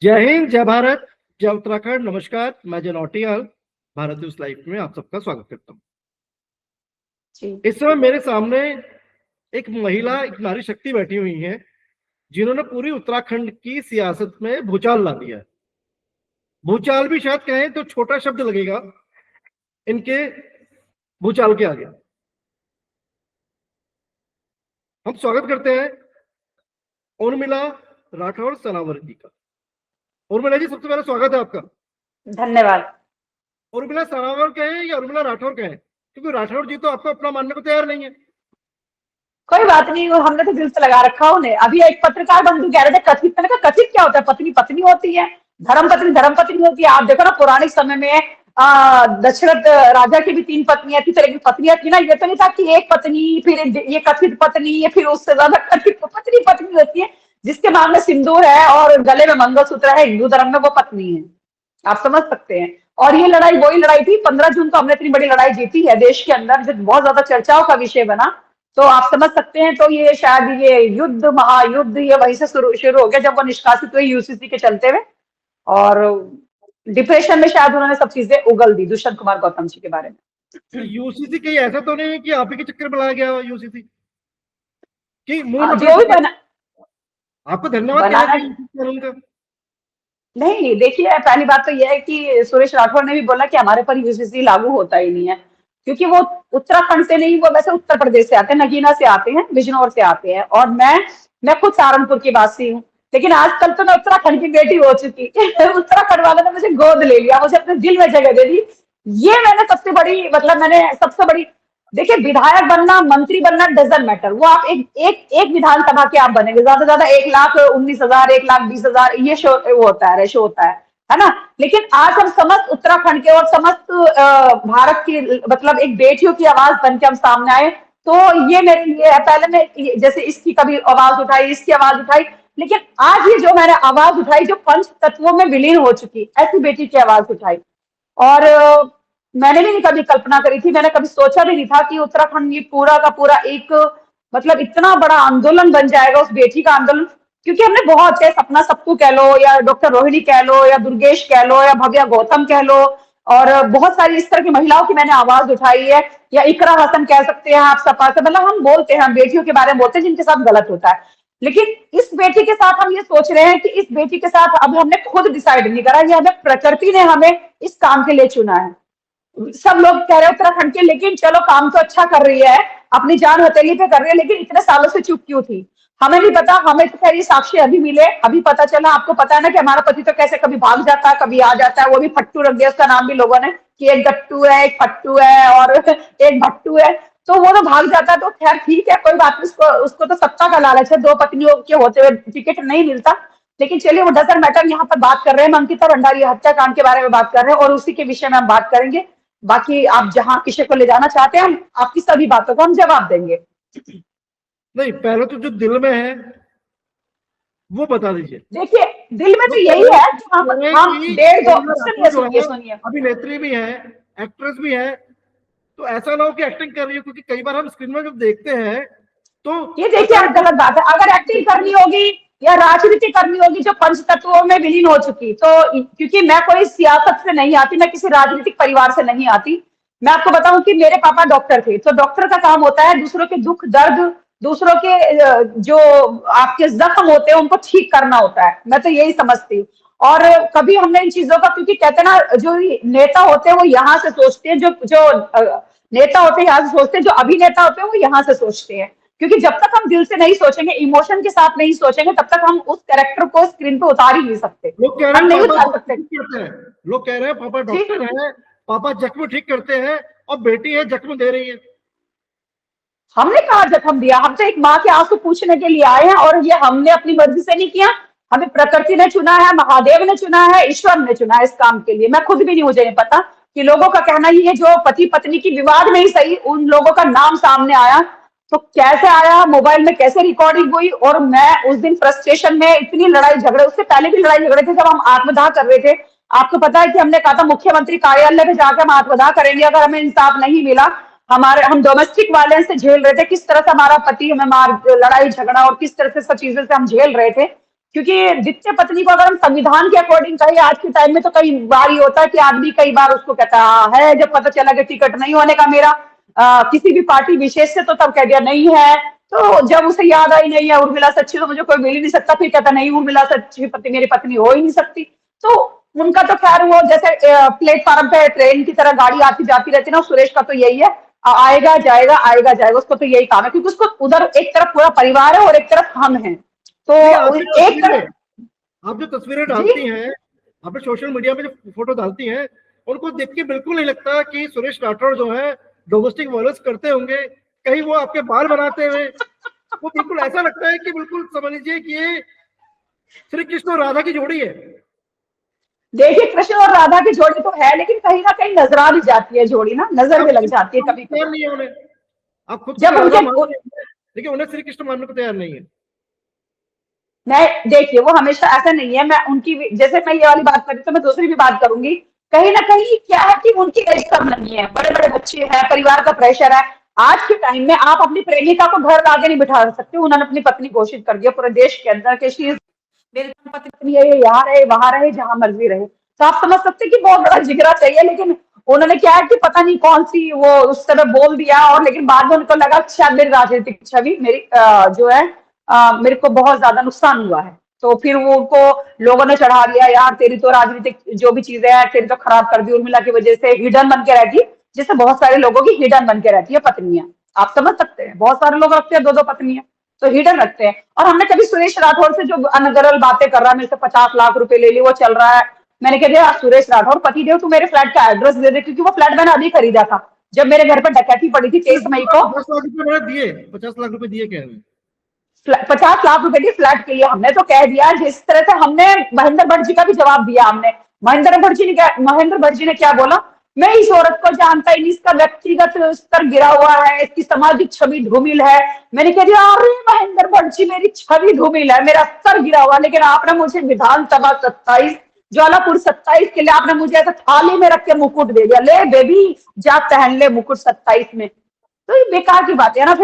जय हिंद, जय भारत, जय उत्तराखंड। नमस्कार, मैं जय नौटियाल भारत न्यूज लाइव में आप सबका स्वागत करता हूँ। जी। इस समय मेरे सामने एक महिला, एक नारी शक्ति बैठी हुई है, जिन्होंने पूरी उत्तराखंड की सियासत में भूचाल ला दिया है। भूचाल भी शायद कहें तो छोटा शब्द लगेगा इनके भूचाल के आगे। हम स्वागत करते हैं उर्मिला राठौर सनावर जी का। उर्मिला जी, सबसे पहले स्वागत है आपका। धन्यवाद। उर्मिला सनावर कहें या उर्मिला राठौर कहें, क्योंकि राठौर जी तो आपको अपना मानने को तैयार नहीं है। कोई बात नहीं, वो हमने तो दिल से लगा रखा उन्हें। अभी एक पत्रकार बंधु कह रहे थे कथित, मैंने कहा कथित क्या होता है? पत्नी पत्नी होती है, धर्म पत्नी होती है। आप देखो ना, पौराणिक समय में दशरथ राजा की भी 3 पत्नियां थी, तरह की पत्नियां थी ना। ये तो नहीं था कि एक पत्नी, फिर ये कथित पत्नी, ये फिर उससे ज्यादा कथित पत्नी पत्नी होती है। जिसके नाम में सिंदूर है और गले में मंगलसूत्र है, हिंदू धर्म में वो पत्नी है। आप समझ सकते हैं। और ये लड़ाई वही लड़ाई थी, 15 जून को हमने इतनी बड़ी लड़ाई जीती है देश के अंदर, जो बहुत ज्यादा चर्चाओं का विषय बना। तो आप समझ सकते हैं। तो ये शायद ये युद्ध, महायुद्ध, ये वहीं से शुरू शुरू हो गया जब वो निष्कासित हुए यूसीसी के चलते हुए। और डिप्रेशन में शायद उन्होंने सब चीजें उगल दी दुष्यंत कुमार गौतम जी के बारे में। यूसीसी कहीं ऐसा तो नहीं है कि आप ही के चक्कर में लाया गया यूसीसी कि मूल जो भी मतलब बना आपको धन्यवाद कहना बनाना चाहिए उनका। नहीं, देखिए पहली बात तो यह है कि सुरेश राठौर ने भी बोला कि हमारे पर यूसीसी लागू होता ही नहीं है, क्योंकि वो उत्तराखंड से नहीं, वो वैसे उत्तर प्रदेश से आते हैं, नगीना से आते हैं, बिजनौर से आते हैं। और मैं खुद सहारनपुर की वासी हूँ, लेकिन आजकल तो मैं उत्तराखंड की बेटी हो चुकी उत्तराखंड वालों ने मुझे गोद ले लिया, मुझे अपने दिल में जगह दे दी। ये मैंने सबसे बड़ी, मतलब मैंने सबसे बड़ी, देखिए विधायक बनना, मंत्री बनना डजंट मैटर। वो आप एक विधानसभा के आप बनेंगे, ज्यादा से ज्यादा 1,19,000, 1,20,000, ये शो वो होता है, रेशो होता है ना। लेकिन आज हम समस्त उत्तराखंड के और समस्त भारत की, मतलब एक बेटियों की आवाज बन के हम सामने आए। तो ये मेरे लिए है। पहले मैं जैसे इसकी कभी आवाज उठाई, इसकी आवाज उठाई, लेकिन आज ये जो मैंने आवाज उठाई, जो पंच तत्वों में विलीन हो चुकी ऐसी बेटी की आवाज उठाई। और मैंने भी नहीं कभी कल्पना करी थी, मैंने कभी सोचा भी नहीं था कि उत्तराखंड ये पूरा का पूरा एक, मतलब इतना बड़ा आंदोलन बन जाएगा, उस बेटी का आंदोलन। क्योंकि हमने बहुत, चाहे सपना सप्पू कह लो, या डॉक्टर रोहिणी कह लो, या दुर्गेश कह लो, या भव्या गौतम कह लो, और बहुत सारी इस तरह की महिलाओं की मैंने आवाज उठाई है। या इकरा हसन कह सकते हैं आप, सपा से, मतलब हम बोलते हैं, हम बेटियों के बारे में बोलते हैं जिनके साथ गलत होता है। लेकिन इस बेटी के साथ हम ये सोच रहे हैं कि इस बेटी के साथ अब हमने खुद डिसाइड नहीं करा, ये हमें प्रकृति ने हमें इस काम के लिए चुना है। सब लोग कह रहे हैं उत्तराखंड के, लेकिन चलो काम तो अच्छा कर रही है, अपनी जान हथेली पे कर रही है, लेकिन इतने सालों से चुप क्यों थी? हमें नहीं पता। हमें तो खैर ये साक्ष्य अभी मिले, अभी पता चला। आपको पता है ना कि हमारा पति तो कैसे कभी भाग जाता है, कभी आ जाता है। वो भी फट्टू रख दिया उसका नाम भी लोगों ने, कि एक गट्टू है, एक फट्टू है, और एक भट्टू है। तो वो तो भाग जाता है, तो खैर ठीक है, कोई बात नहीं। उसको उसको तो सत्ता का लालच है, 2 पत्नियों के होते हुए टिकट नहीं मिलता। लेकिन चलिए, वो डजंट मैटर। यहाँ पर बात कर रहे हैं, हम अंकिता भंडारी हत्याकांड के बारे में बात कर रहे हैं, और उसी के विषय में हम बात करेंगे। बाकी आप जहां किसी को ले जाना चाहते हैं, हम आपकी सभी बातों को हम जवाब देंगे। नहीं, पहले तो जो दिल में है वो बता दीजिए। देखिए, दिल में तो लोग कह यही रहे है हैं कि हम कि डेढ़ दो, उर्मिला सुनिए राठौर जो सुनिए है सुनिए। अभिनेत्री भी है, एक्ट्रेस भी है। तो ऐसा ना हो कि एक्टिंग कर रही हो, क्योंकि कई बार हम स्क्रीन में जब देखते हैं तो ये देखिए, अचानक गलत बात है। अगर एक्टिंग करनी होगी या राजनीति करनी होगी जो पंच तत्वों में विलीन हो चुकी, तो क्योंकि मैं कोई सियासत से नहीं आती, मैं किसी राजनीतिक परिवार से नहीं आती। मैं आपको बताऊं कि मेरे पापा डॉक्टर थे, तो डॉक्टर का काम होता है दूसरों के दुख दर्द, दूसरों के जो आपके जख्म होते हैं उनको ठीक करना होता है। मैं तो यही समझती हूँ। और कभी हमने इन चीजों का, क्योंकि कहते हैं ना, जो नेता होते हैं वो यहाँ से सोचते हैं, जो जो नेता होते हैं यहाँ से सोचते हैं, जो अभिनेता होते हैं वो यहाँ से सोचते हैं। क्योंकि जब तक हम दिल से नहीं सोचेंगे, इमोशन के साथ नहीं सोचेंगे, तब तक हम उस कैरेक्टर को स्क्रीन पे उतार ही नहीं सकते। लोग कह रहे हम हैं नहीं पापा उतार जख्म सकते। ठीक करते हैं। लोग कह रहे हैं पापा जी। डॉक्टर हैं, पापा जख्म ठीक करते हैं, और बेटी है जख्म दे रही है। हमने कहा जख्म दिया? हम तो एक माँ के आंसू पूछने के लिए आए हैं, और ये हमने अपनी मर्जी से नहीं किया। हमें प्रकृति ने चुना है, महादेव ने चुना है, ईश्वर ने चुना है इस काम के लिए। मैं खुद भी नहीं, मुझे नहीं पता कि लोगों का कहना ही है, जो पति पत्नी की विवाद में ही सही उन लोगों का नाम सामने आया। तो कैसे आया, मोबाइल में कैसे रिकॉर्डिंग हुई, और मैं उस दिन फ्रस्ट्रेशन में इतनी लड़ाई झगड़े, उससे पहले भी लड़ाई झगड़े थे जब हम आत्मदाह कर रहे थे। आपको पता है कि हमने कहा था मुख्यमंत्री कार्यालय में जाकर हम आत्मदाह करेंगे अगर हमें इंसाफ नहीं मिला। हम डोमेस्टिक वायलेंस से झेल रहे थे, किस तरह से हमारा पति हमें मार, लड़ाई झगड़ा और किस तरह से सब चीजें से हम झेल रहे थे। क्योंकि द्वितीय पत्नी को अगर हम संविधान के अकॉर्डिंग कहें आज के टाइम में, तो कई बार ये होता है कि आदमी कई बार उसको कहता है, जब पता चला कि टिकट नहीं होने का मेरा किसी भी पार्टी विशेष से, तो तब कह दिया नहीं है। तो जब उसे याद आई नहीं है उर्मिला से अच्छी तो मुझे कोई मिल ही नहीं सकता, फिर कहता नहीं उर्मिला से अच्छी पत्नी मेरी पत्नी हो ही नहीं सकती। तो उनका तो खैर वो जैसे प्लेटफार्म पे ट्रेन की तरह गाड़ी आती जाती रहती है ना, सुरेश का तो यही है, आएगा जाएगा, उसको तो यही काम है, क्योंकि उसको उधर एक तरफ पूरा परिवार है और एक तरफ हम हैं। तो एक तरफ आप जो तस्वीरें जी डालती हैं, आप सोशल मीडिया पे जो फोटो डालती हैं, उनको देख के बिल्कुल नहीं लगता कि सुरेश राठौर जो है डोमेस्टिक वायलेंस करते होंगे, कहीं वो आपके बाल बनाते हुए। वो बिल्कुल ऐसा लगता है कि बिल्कुल समझ लीजिए कि ये श्री कृष्ण और राधा की जोड़ी है। देखिए कृष्ण और राधा की जोड़ी तो है, लेकिन कहीं ना कहीं नजर आ भी जाती है जोड़ी ना, नजर आप में लग जाती है कभी तैयार कभी नहीं है उन्हें, आप खुद को जब राधा उनके मान रहे हैं, लेकिन उन्हें श्री कृष्ण मानने को तैयार नहीं है। मैं देखिए वो हमेशा ऐसा नहीं है, मैं उनकी जैसे मैं ये वाली बात करी तो मैं दूसरी भी बात करूंगी। कहीं ना कहीं क्या है कि उनकी एज कम नहीं है, बड़े बड़े बच्चे हैं, परिवार का प्रेशर है। आज के टाइम में आप अपनी प्रेमिका को घर लाके नहीं बिठा सकते, उन्होंने अपनी पत्नी घोषित कर दिया पूरे देश के अंदर कि शी मेरी पत्नी है, ये यहाँ रहे वहां रहे जहां मर्जी रहे। तो आप समझ सकते हैं कि बहुत बड़ा जिगरा चाहिए, लेकिन उन्होंने क्या है कि पता नहीं कौन सी वो उस समय बोल दिया, और लेकिन बाद में उनको लगा शायद मेरी राजनीतिक छवि मेरी जो है मेरे को बहुत ज्यादा नुकसान हुआ है। तो फिर वो उनको लोगों ने चढ़ा दिया, यार तेरी तो राजनीतिक जो भी चीजें हैं तेरी तो खराब कर दी उर्मिला की वजह से, हिडन बन के रहती है, जैसे बहुत सारे लोगों की हिडन बन के रहती है पत्नियां। आप समझ सकते हैं, बहुत सारे लोग रखते हैं दो दो पत्नियां, तो हिडन रखते हैं। और हमने कभी सुरेश राठौर से जो अनगरल बातें कर रहा है, मेरे से 50 लाख रुपए ले लिए, वो चल रहा है, मैंने कह दिया सुरेश राठौर पति देव तू मेरे फ्लैट का एड्रेस दे दे, क्योंकि वो फ्लैट मैंने अभी खरीदा था जब मेरे घर पर डकैती पड़ी थी 23 मई को। 50 लाख रुपए मैंने दिए, 50 लाख रुपए दिए कह रहे हैं। 50 लाख रुपए की फ्लैट के लिए हमने तो कह दिया, जिस तरह से हमने महेंद्र भट्ट जी का भी जवाब दिया हमने। महेंद्र भट्ट जी ने क्या बोला, मैं इस औरत को जानता ही नहीं, इसका व्यक्तिगत स्तर गिरा हुआ है, इसकी सामाजिक छवि धूमिल है। मैंने कह दिया अरे महेंद्र भट्ट जी मेरी छवि धूमिल है, मेरा स्तर गिरा हुआ, लेकिन आपने मुझे विधानसभा 27 ज्वालापुर 27 के लिए आपने मुझे ऐसा थाली में रख के मुकुट दे दिया, ले बेबी जा पहन ले मुकुट 27 में। तो ये बेकार की बात है ना।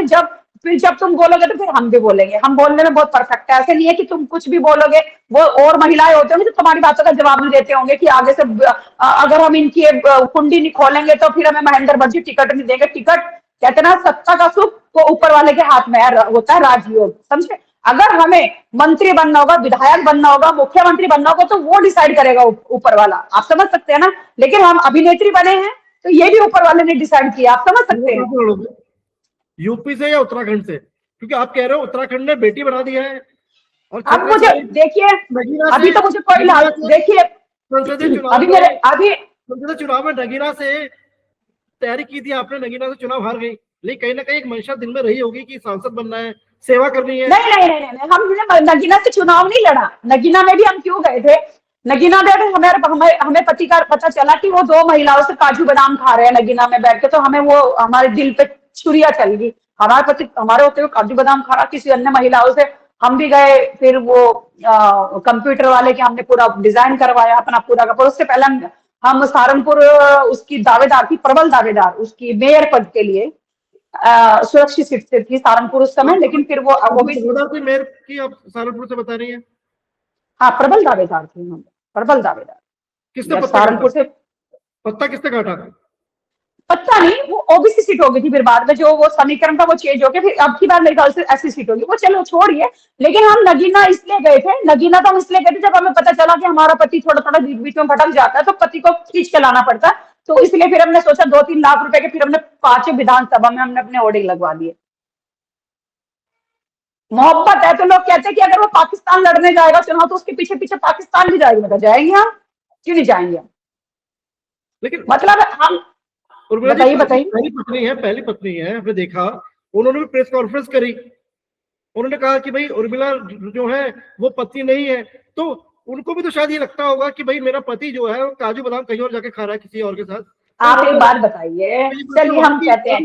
फिर जब तुम बोलोगे तो फिर हम भी बोलेंगे, हम बोलने में बहुत परफेक्ट है, ऐसे नहीं है कि तुम कुछ भी बोलोगे। वो और महिलाएं होते होंगे जो तुम्हारी बातों का जवाब नहीं देते होंगे कि आगे से अगर हम इनकी कुंडी नहीं खोलेंगे तो फिर हमें महेंद्र भट्ट जी टिकट नहीं देंगे। टिकट कहते ना सत्ता का सुख तो ऊपर वाले के हाथ में होता है, राजयोग, समझे। अगर हमें मंत्री बनना होगा, विधायक बनना होगा, मुख्यमंत्री बनना होगा, तो वो डिसाइड करेगा ऊपर वाला, आप समझ सकते हैं ना। लेकिन हम अभिनेत्री बने हैं तो ये भी ऊपर वाले ने डिसाइड किया, आप समझ सकते हैं। यूपी से या उत्तराखंड से, क्योंकि आप कह रहे हो उत्तराखंड ने बेटी बना दिया है, और अब मुझे देखिए, नगीना अभी से तो मुझे कोई लाल देखिए, संसदीय चुनाव अभी में मेरे अभी संसदीय चुनाव में नगीना से तैयारी की थी आपने, नगीना से चुनाव हार गई, लेकिन कहीं ना कहीं एक मंशा दिल में रही होगी कि सांसद बनना है, सेवा करनी है। नहीं, हमने नगीना से चुनाव नहीं लड़ा। नगीना में भी हम क्यों गए थे, नगीना में हमें पति का पता चला कि वो 2 महिलाओं से काजू बादाम खा रहे हैं नगीना में बैठ के, तो हमें वो हमारे दिल पे छुरियां चल गई। हमारे पति हमारे होते हुए काजू बादाम खा रहा किसी अन्य महिलाओं से। हम भी गए, फिर वो कंप्यूटर वाले के हमने पूरा डिजाइन करवाया अपना पूरा का पूरा। उससे पहले हम सहारनपुर उसकी दावेदार थी, प्रबल दावेदार उसकी मेयर पद के लिए, सुरक्षित सीट से थी सहारनपुर उस समय, लेकिन फिर वो भी कोई मेयर की आप सहारनपुर से बता रही है? हाँ प्रबल दावेदार थे हम, प्रबल दावेदार। किसने जब पत्ता सहारनपुर से पत्ता किसने काटा? पता नहीं, वो ओबीसी सीट हो गई थी, फिर बाद में जो वो समीकरण था वो चेंज हो गया, फिर अब की बार मेरे ख्याल से ऐसी सीट होगी, वो चलो छोड़िए। लेकिन हम नगीना इसलिए गए थे, नगीना तो हम इसलिए गए थे जब हमें पता चला कि हमारा पति थोड़ा थोड़ा बीच बीच में भटक जाता है, तो पति को खींच के लाना पड़ता है। तो इसलिए फिर हमने सोचा 2-3 लाख रुपए के, फिर हमने 5 विधानसभा में हमने अपने होर्डिंग लगवा दिए। मोहब्बत है तो लोग कहते हैं कि अगर वो पाकिस्तान लड़ने जाएगा चुनाव तो उसके पीछे पीछे पाकिस्तान भी जाएगी, मतलब जाएंगे हम, क्यों नहीं जाएंगे हम। लेकिन मतलब हम बताइए पहली पत्नी है, हमने देखा उन्होंने भी प्रेस कॉन्फ्रेंस करी, उन्होंने कहा कि भाई उर्मिला जो है वो पत्नी नहीं है, तो उनको भी तो शायद ये लगता होगा कि भाई मेरा पति जो है वो काजू बादाम कहीं और जाके खा रहा है किसी और के साथ। आप एक बात बताइए, चलिए हम कहते हैं,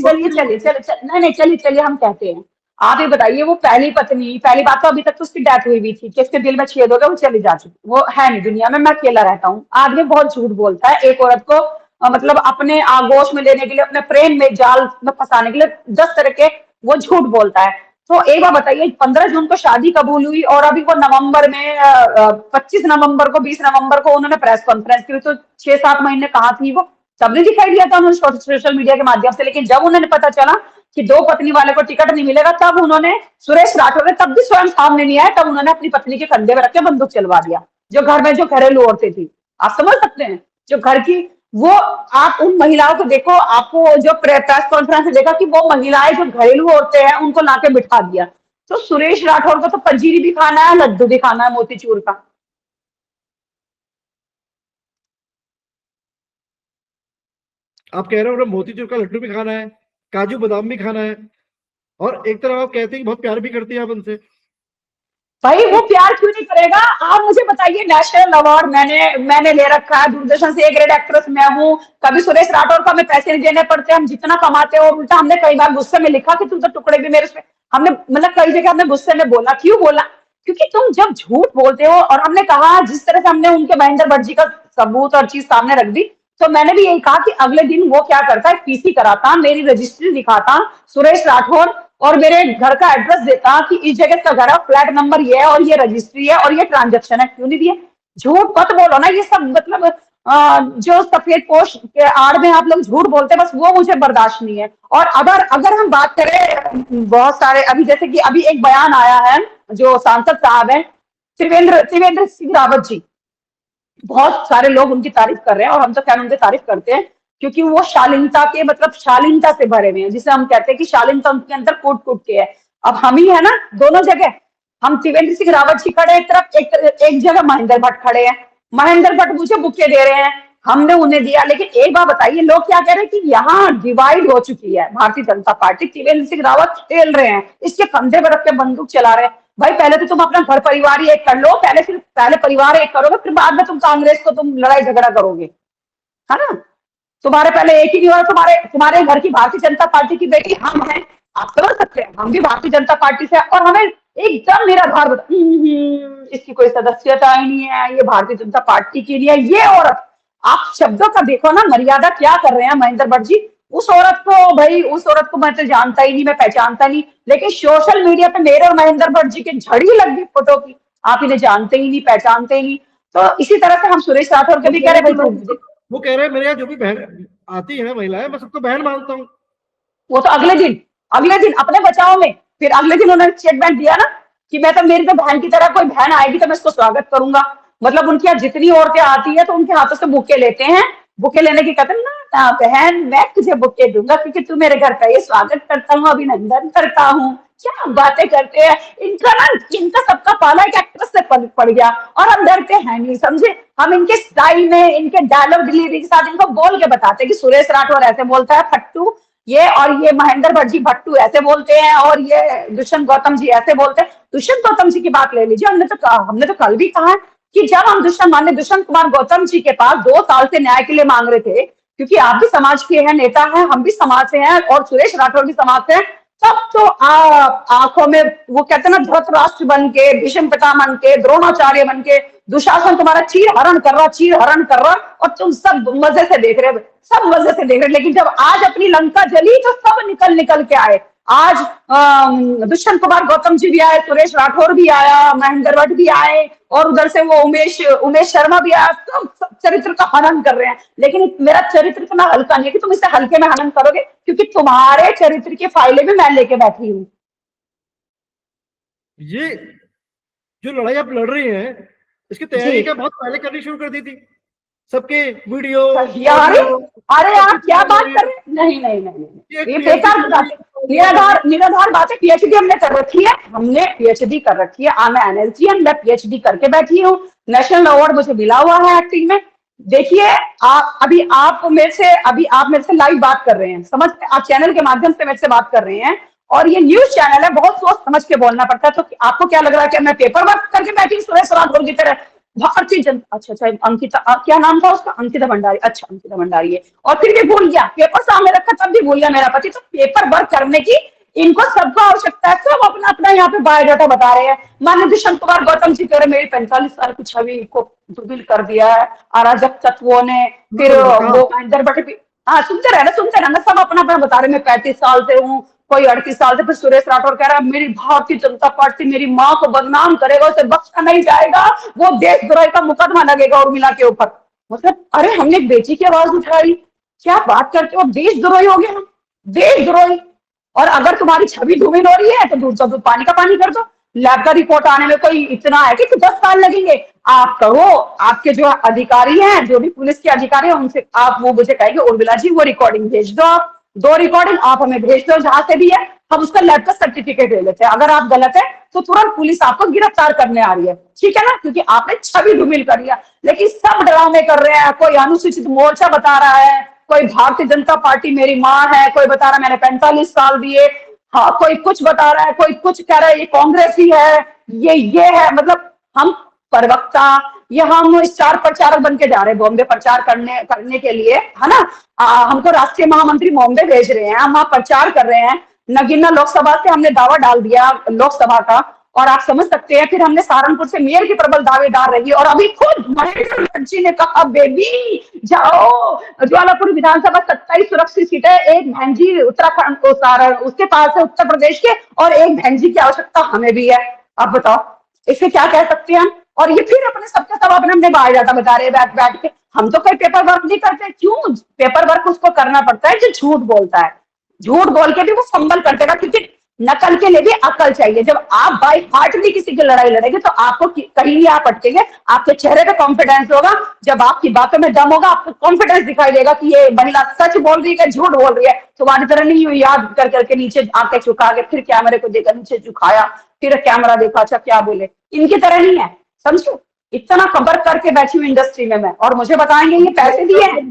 चलिए हम कहते हैं, आप ये बताइए वो पहली बात तो अभी तक तो उसकी डेथ हुई थी कि उसके दिल में छेद हो गया, वो चली जा चुकी, वो है नहीं दुनिया में, मैं अकेला रहता हूँ। आदमी बहुत झूठ बोलता है एक औरत को, मतलब अपने आगोश में लेने के लिए, अपने प्रेम में जाल में फंसाने के लिए 10 तरह के वो झूठ बोलता है। तो एक बार बताइए, 15 जून को शादी कबूल हुई और अभी वो नवंबर में 25 नवंबर को 20 नवंबर को उन्होंने प्रेस कॉन्फ्रेंस की, तो 6-7 महीने कहाँ थी वो? सबने दिखाई दिया था उन्होंने सोशल मीडिया के माध्यम से। लेकिन जब उन्हें पता चला कि दो पत्नी वाले को टिकट नहीं मिलेगा, तब उन्होंने, सुरेश राठौर ने तब भी स्वयं सामने नहीं आया, तब उन्होंने अपनी पत्नी के कंधे में रख के बंदूक चलवा दिया। जो घर में जो घरेलू औरतें थी, आप समझ सकते हैं, जो घर की, वो, आप उन महिलाओं को देखो, आपको जो प्रेस कॉन्फ्रेंस में देखा कि वो महिलाएं जो घरेलू औरतें हैं उनको लाके बिठा दिया। तो सुरेश राठौर को तो पंजीरी भी खाना है, लड्डू भी खाना है मोतीचूर का। आप कह रहे हो ना, मोतीचूर का लड्डू भी खाना है, काजू बादाम भी खाना है, और एक तरफ आप कहते हैं कि बहुत प्यार भी करती है आप उनसे। भाई वो प्यार क्यों नहीं करेगा? आप मुझे बताइए, नेशनल अवार्ड मैंने मैंने ले रखा है, दूरदर्शन से ए ग्रेड एक्ट्रेस मैं हूँ, कभी सुरेश राठौर को हमें पैसे नहीं देने पड़ते, हम जितना कमाते हैं, और उल्टा हमने कई बार गुस्से में लिखा कि तुम तो टुकड़े भी मेरे से, हमने मतलब कई जगह हमने गुस्से में बोला। क्यों बोला? क्योंकि तुम जब झूठ बोलते हो, और हमने कहा जिस तरह से हमने उनके महेंद्र भट्ट जी का सबूत और चीज सामने रख दी, तो मैंने भी यही कहा कि अगले दिन वो क्या करता है, पीसी कराता, मेरी रजिस्ट्री दिखाता सुरेश राठौर, और मेरे घर का एड्रेस देता कि इस जगह का घर है, फ्लैट नंबर ये है, और ये रजिस्ट्री है, और ये ट्रांजेक्शन है। क्यों नहीं दिया? झूठ मत बोलो ना, ये सब मतलब जो सफेद पोश के आड़ में आप लोग झूठ बोलते हैं, बस वो मुझे बर्दाश्त नहीं है। और अगर अगर हम बात करें बहुत सारे, अभी जैसे कि अभी एक बयान आया है, जो सांसद साहब है त्रिवेंद्र त्रिवेंद्र सिंह रावत जी, बहुत सारे लोग उनकी तारीफ कर रहे हैं, और हम तो खैर उनकी तारीफ करते हैं, क्योंकि वो शालीनता के, मतलब शालीनता से भरे हुए हैं, जिसे हम कहते हैं कि शालीनता उनके अंदर कूट कूट के है। अब हम ही है ना दोनों जगह, हम त्रिवेंद्र सिंह रावत जी खड़े एक तरफ, एक जगह महेंद्र भट्ट खड़े हैं। महेंद्र भट्ट मुझे बुके दे रहे हैं, हमने उन्हें दिया। लेकिन एक बात बताइए, लोग क्या कह रहे हैं कि यहाँ डिवाइड हो चुकी है भारतीय जनता पार्टी, त्रिवेंद्र सिंह रावत खेल रहे हैं, इसके कंधे पर रख के बंदूक चला रहे हैं। भाई पहले तो तुम अपना घर परिवार ही एक कर लो, पहले परिवार एक करोगे, फिर बाद में तुम कांग्रेस को तुम लड़ाई झगड़ा करोगे, है ना? तुम्हारे पहले एक ही नहीं हुआ, तुम्हारे तुम्हारे घर की भारतीय जनता पार्टी की बेटी हम हैं, आप समझ सकते हैं, हम भी भारतीय जनता पार्टी से, और हमें एकदम निराधार बता, इसकी कोई सदस्यता ही नहीं है, ये भारतीय जनता पार्टी की नहीं है ये औरत। आप शब्दों का देखो ना, मर्यादा क्या कर रहे हैं महेंद्र भट्ट जी। उस औरत को, भाई उस औरत को मैं तो जानता ही नहीं, मैं पहचानता नहीं, लेकिन सोशल मीडिया पे मेरे और महेंद्र भट्ट जी की झड़ी लग गई फोटो की, आप इन्हें जानते ही नहीं, पहचानते ही नहीं। तो इसी तरह से हम सुरेश राठौर के वो भी कह कह रहे रहे कि भाई, वो कह रहे हैं मेरे यहाँ जो भी बहन आती है महिलाएं, मैं सबको बहन मानता हूँ। वो तो अगले दिन अपने बचाव में, फिर अगले दिन उन्होंने स्टेटमेंट दिया ना कि मैं तो, मेरी तो बहन की तरह कोई बहन आएगी तो मैं इसको स्वागत करूंगा। मतलब उनके यहाँ जितनी औरतें आती है तो उनके हाथों से बुके लेते हैं, बुके लेने की कहते हैं ना, बहन मैं तुझे बुके दूंगा क्योंकि तू मेरे घर का ये स्वागत करता हूँ, अभिनंदन करता हूँ। क्या बातें करते हैं इनका ना, इनका सबका पाला एक एक्ट्रेस से पड़ गया, और हम डरते हैं नहीं, समझे? हम इनके स्टाइल में, इनके डायलॉग डिलीवरी के साथ इनको बोल के बताते हैं कि सुरेश राठौर ऐसे बोलता है फट्टू ये, और ये महेंद्र भट्ट जी भट्टू ऐसे बोलते हैं, और ये दुष्यंत गौतम जी ऐसे बोलते हैं। दुष्यंत गौतम जी की बात ले लीजिए, हमने तो कल भी कहा है कि जब हम दुष्यंत कुमार गौतम जी के पास 2 साल से न्याय के लिए मांग रहे थे, क्योंकि आप भी समाज के हैं, नेता हैं, हम भी समाज से हैं, और सुरेश राठौर भी समाज से हैं, तब तो आंखों में वो कहते हैं ना, धृतराष्ट्र बन के, भीष्म पितामह के, द्रोणाचार्य बन के दुशासन तुम्हारा चीर हरण कर रहा, और तुम सब मजे से देख रहे, सब मजे से देख रहे। लेकिन जब आज अपनी लंका जली तो सब निकल निकल के आए। आज दुष्यंत कुमार गौतम जी भी आए, सुरेश राठौर भी आया, महेंद्र भट्ट भी आए, और उधर से वो उमेश शर्मा भी आया, सब चरित्र का हनन कर रहे हैं। लेकिन मेरा चरित्र इतना हल्का नहीं है कि तुम इसे हल्के में हनन करोगे, क्योंकि तुम्हारे चरित्र की फाइलें भी मैं लेके बैठी हूँ। ये जो लड़ाई आप लड़ रही हैं, इसकी तैयारी क्या बहुत पहले करनी शुरू कर दी थी? सबके वीडियो, अरे अरे आप क्या बात कर रहे हैं? नहीं नहीं नहीं नहीं, ये बेकार बातें, निराधार बातें। पीएचडी हमने कर रखी है, हमने पीएचडी कर रखी है, मैं एनएसडी मैं पीएचडी करके बैठी हूँ, नेशनल अवार्ड मुझे मिला हुआ है एक्टिंग में। देखिए आप मेरे से लाइव बात कर रहे हैं, समझ, आप चैनल के माध्यम से मेरे से बात कर रहे हैं, और ये न्यूज चैनल है, बहुत सोच समझ के बोलना पड़ता है। तो आपको क्या लग रहा है कि मैं पेपर वर्क करके बैठी सुरेश राठौर की तरह? भारतीय जनता, अच्छा अंकिता, क्या नाम था उसका, अंकिता भंडारी, अच्छा अंकिता भंडारी है, और फिर भी भूल गया, पेपर सामने रखा तब भी भूल गया मेरा पति। तो पेपर वर्क करने की इनको सबको आवश्यकता है, सब अपना अपना यहाँ पे बायोडाटा बता रहे हैं। माननीय दुष्यंत कुमार गौतम जी कह रहे मेरी 45 साल की छवि को दुर्बिल कर दिया है अराजक तत्वों ने, फिर वो महेंद्र भट्ट भी, हाँ सुनते रहना, सब अपना अपना बता रहे, मैं 35 साल से हूँ, कोई 38 साल से, फिर सुरेश राठौर कह रहा है मेरी भारतीय जनता पार्टी मेरी माँ को बदनाम करेगा, उसे बख्शा नहीं जाएगा, वो देशद्रोही का मुकदमा लगेगा उर्मिला के ऊपर। मतलब अरे हमने एक बेटी की आवाज उठाई, क्या बात करते हो, देशद्रोही हो गए हम, देशद्रोही। और अगर तुम्हारी छवि धूमिल हो रही है तो दूध का दूध पानी का पानी कर दो। लैब का रिपोर्ट आने में कोई इतना है कि 10 साल लगेंगे? आप कहो, आपके जो अधिकारी हैं, जो भी पुलिस के अधिकारी हैं, उनसे आप वो मुझे कहेंगे उर्मिला जी वो रिकॉर्डिंग भेज दो, आप 2 रिकॉर्डिंग आप हमें भेज दो जहां से भी है, हम उसका लैब का सर्टिफिकेट ले लेते हैं। अगर आप गलत है तो तुरंत पुलिस आपको गिरफ्तार करने आ रही है, ठीक है ना, क्योंकि आपने छवि धूमिल कर लिया। लेकिन सब ड्रामे कर रहे हैं, कोई अनुसूचित मोर्चा बता रहा है, कोई भारतीय जनता पार्टी मेरी माँ है, कोई बता रहा है मैंने 45 साल दिए, हाँ कोई कुछ बता रहा है, कोई कुछ कह रहा है ये कांग्रेस ही है, ये है। मतलब हम प्रवक्ता, ये हम स्टार प्रचारक बन के जा रहे हैं बॉम्बे प्रचार करने के लिए, है ना। हमको राष्ट्रीय महामंत्री बॉम्बे भेज रहे हैं, हम वहां प्रचार कर रहे हैं। नगीना लोकसभा से हमने दावा डाल दिया लोकसभा का, और आप समझ सकते हैं फिर हमने सहारनपुर से मेयर की प्रबल दावेदार रही, और अभी खुद महेंद्र बनर्जी ने कहा बेबी जाओ, ज्वालापुर विधानसभा 27 सुरक्षित सीट है, एक भैंजी उत्तराखंड को सारण उसके पास है उत्तर प्रदेश के, और एक भैंजी की आवश्यकता हमें भी है। अब बताओ इसे क्या कह सकते हैं हम। और ये फिर अपने सबके सब अपने बायोडाटा बता रहे हैं बैठ बैठ के। हम तो कोई पेपर वर्क नहीं करते, क्यों पेपर वर्क उसको करना पड़ता है जो झूठ बोलता है, झूठ बोल के भी वो फंबल कर देगा, क्योंकि नकल के लिए भी अकल चाहिए। जब आप बाई हार्ट भी किसी की लड़ाई लड़ेंगे तो आपको कहीं नहीं आप अटकेंगे, आपके चेहरे पे कॉन्फिडेंस होगा, जब आपकी बातों में दम होगा आपको कॉन्फिडेंस दिखाई देगा कि ये महिला सच बोल रही है झूठ बोल रही है। तुम्हारी तरह नहीं हुई याद कर करके नीचे आंखें झुका के फिर कैमरे को देखकर नीचे झुकाया, फिर कैमरा देखा, अच्छा क्या बोले, इनकी तरह नहीं है, समझो। इतना कबर करके बैठी हुई इंडस्ट्री में मैं, और मुझे बताएंगे ये पैसे दिए हैं।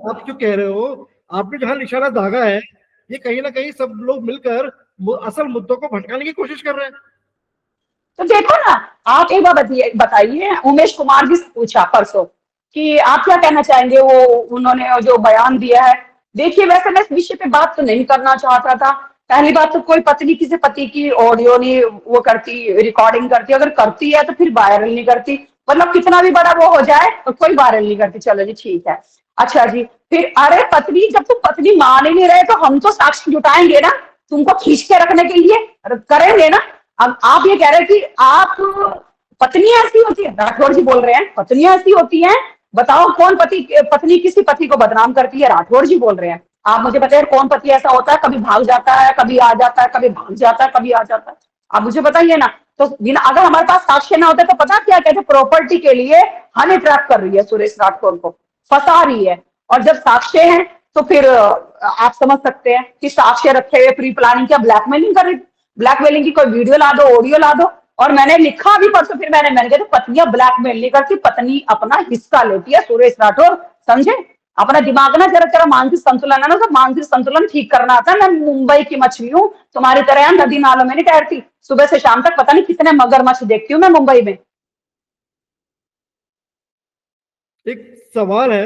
आप क्यों कह रहे हो, आपने जहां निशाना दागा है ये कहीं ना कहीं सब लोग मिलकर असल मुद्दों को भटकाने की कोशिश कर रहे हैं। तो देखो ना, आप एक बार बताइए, उमेश कुमार जी से पूछा परसों कि आप क्या कहना चाहेंगे, वो उन्होंने जो बयान दिया है। देखिए वैसे मैं इस विषय पे बात तो नहीं करना चाहता था। पहली बात तो कोई पत्नी किसी पति की ऑडियो नहीं वो करती, रिकॉर्डिंग करती, अगर करती है तो फिर वायरल नहीं करती, मतलब कितना भी बड़ा वो हो जाए तो कोई वायरल नहीं करती, चलो जी ठीक है। अच्छा जी, फिर अरे पत्नी, जब तुम पत्नी मान ही नहीं रहे तो हम तो साक्ष्य जुटाएंगे ना, तुमको खींच के रखने के लिए करेंगे ना। अब आप ये कह रहे हैं कि आप पत्नी ऐसी होती है, राठौर जी बोल रहे हैं पत्नी ऐसी होती हैं, बताओ कौन पत्नी किसी पति को बदनाम करती है, राठौर जी बोल रहे हैं। आप मुझे बताइए कौन पति ऐसा होता है, कभी भाग जाता है, कभी आ जाता है, कभी भाग जाता है, कभी आ जाता है, आप मुझे बताइए ना। तो बिना, अगर हमारे पास साक्ष्य ना होते तो पता क्या कहते, प्रॉपर्टी के लिए हनी ट्रैप कर रही है सुरेश राठौर को, फंसा रही है। और जब साक्ष्य है तो फिर आप समझ सकते हैं कि साक्ष्य रखे हुए प्री प्लानिंग क्या ब्लैकमेलिंग कर रही, ब्लैकमेलिंग की कोई वीडियो ला दो, ऑडियो ला दो। और मैंने लिखा भी परसों, फिर मैंने कहा पत्नियां ब्लैकमेल नहीं करती, पत्नी अपना हिस्सा लेती है। सुरेश राठौर समझे, अपना दिमाग ना जरा जरा मानसिक संतुलन है ना, तो मानसिक संतुलन ठीक करना आता है। मैं मुंबई की मछली हूँ, तुम्हारी तरह नदी नालों में नहीं तैरती, सुबह से शाम तक पता नहीं कितने मगरमच्छ देखती हूँ मैं मुंबई में। एक सवाल है,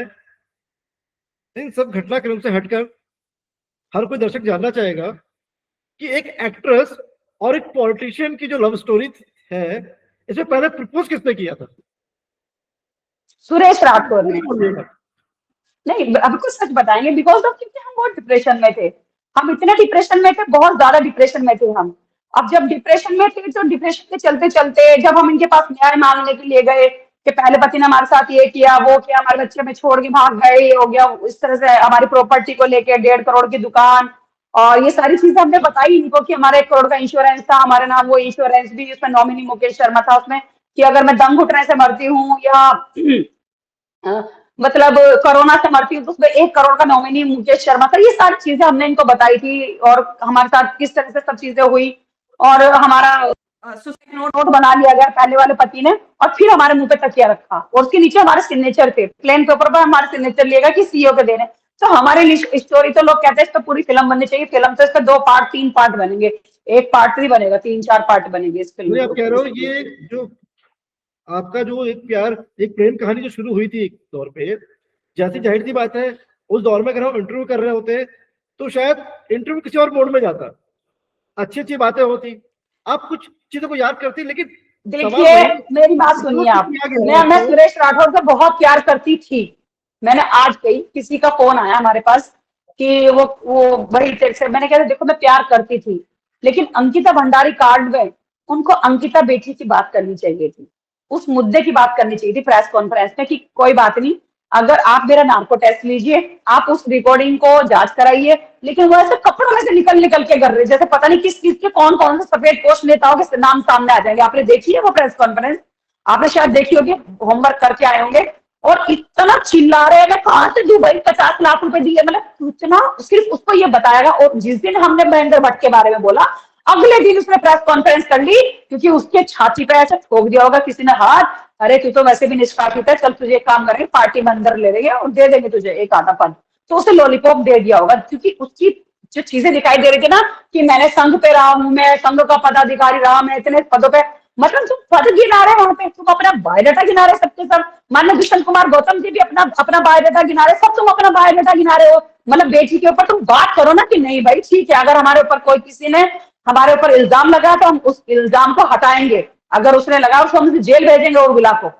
इन सब घटनाक्रम से हटकर हर कोई दर्शक जानना चाहेगा कि एक एक्ट्रेस और एक पॉलिटिशियन की जो लव स्टोरी है, इसमें पहले प्रपोज किसने किया था? सुरेश राठौर ने। नहीं अब कुछ सच बताएंगे, बिकॉज ऑफ क्योंकि हम बहुत डिप्रेशन में थे, हम इतने डिप्रेशन में थे, बहुत ज्यादा डिप्रेशन में थे हम। अब जब डिप्रेशन में थे तो डिप्रेशन के चलते चलते जब हम इनके पास न्याय मांगने के लिए गए कि पहले पति ने हमारे साथ ये किया वो किया, हमारे बच्चे में छोड़ के भाग गए, ये हो गया, इस तरह से हमारी प्रॉपर्टी को लेके 1.5 करोड़ की दुकान, और ये सारी चीजें हमने बताई इनको कि हमारा 1 करोड़ का इंश्योरेंस था, हमारे नाम वो इंश्योरेंस भी, उसमें नॉमिनी मुकेश शर्मा था उसमें, कि अगर मैं दम घुटने से मरती हूँ या मतलब कोरोना से मरती हूँ तो उसमें 1 करोड़ का नॉमिनी मुकेश शर्मा था। ये सारी चीजें हमने इनको बताई थी, और हमारे साथ किस तरह से सब चीजें हुई, और हमारा सुसाइड नोट बना लिया गया पहले वाले पति ने, और फिर हमारे मुंह पे तकिया रखा, और उसके नीचे हमारे सिग्नेचर थे, प्लेन पेपर पर हमारे सिग्नेचर लिएगा कि सीईओ के देने। तो हमारी स्टोरी तो लोग कहते हैं इस पर पूरी फिल्म बननी चाहिए, फिल्म तो इसका 2 पार्ट 3 पार्ट बनेंगे, 1 पार्ट नहीं बनेगा, 3-4 पार्ट बनेंगे इस फिल्म। आप कह रहे हो ये जो आपका जो एक प्यार, एक प्रेम कहानी जो शुरू हुई थी एक दौर पे, जैसी जाहिर सी बात है उस दौर में अगर हम इंटरव्यू कर रहे होते तो शायद इंटरव्यू किसी और मोड में जाता, अच्छी अच्छी बातें होती, आप कुछ चीजों को याद करती, लेकिन देखिए मेरी बात सुनिए आप, मैं सुरेश राठौर से बहुत प्यार करती थी। मैंने आज कही किसी का फोन आया हमारे पास कि वो बड़ी तेरे से, मैंने कहा देखो मैं प्यार करती थी, लेकिन अंकिता भंडारी कांड में उनको अंकिता बेटी की बात करनी चाहिए थी, उस मुद्दे की बात करनी चाहिए थी प्रेस कॉन्फ्रेंस में कि कोई बात नहीं, अगर आप मेरा नार्को टेस्ट लीजिए, आप उस रिकॉर्डिंग को जांच कराइए। लेकिन वो ऐसे कपड़ों में से निकल निकल के कर रहे, जैसे पता नहीं किस चीज के कौन कौन से सफेद पोस्ट नेताओं के नाम सामने आ जाएंगे। आपने देखी है वो प्रेस कॉन्फ्रेंस? आपने शायद देखी होगी, होमवर्क करके आए होंगे। और इतना चिल्ला रहे हैं, कहाँ से दूं भाई 50 लाख रुपए दिए, मतलब इतना सिर्फ उसको ये बताया। और जिस दिन हमने महेंद्र भट्ट के बारे में बोला, अगले दिन उसने प्रेस कॉन्फ्रेंस कर ली, क्योंकि उसके छाती पे ऐसे ठोक दिया होगा किसी ने हाथ, अरे तू तो वैसे भी निष्कासित है, चल तुझे एक काम करेंगे, पार्टी में अंदर ले लेंगे और दे देंगे तुझे एक आधा पद। तो उसे लॉलीपॉप दे दिया होगा, क्योंकि उसकी जो चीजें दिखाई दे रही थी ना, कि मैंने संघ पे रहा हूं, मैं संघ का पदाधिकारी रहा, मैं इतने पदों पे, मतलब तुम पद गिना रहे वहां पे, तुम अपना बायोडाटा गिना रहे सबके सब। माननीय दुष्यंत कुमार गौतम जी भी अपना अपना बायोडाटा गिना रहे, सब तुम अपना बायोडाटा गिना रहे हो। मतलब बेटी के ऊपर तुम बात करो ना कि नहीं भाई ठीक है, अगर हमारे ऊपर कोई किसी ने हमारे ऊपर इल्जाम लगा तो हम उस इल्जाम को हटाएंगे, अगर उसने लगा उसको हम जेल भेजेंगे और गुला को।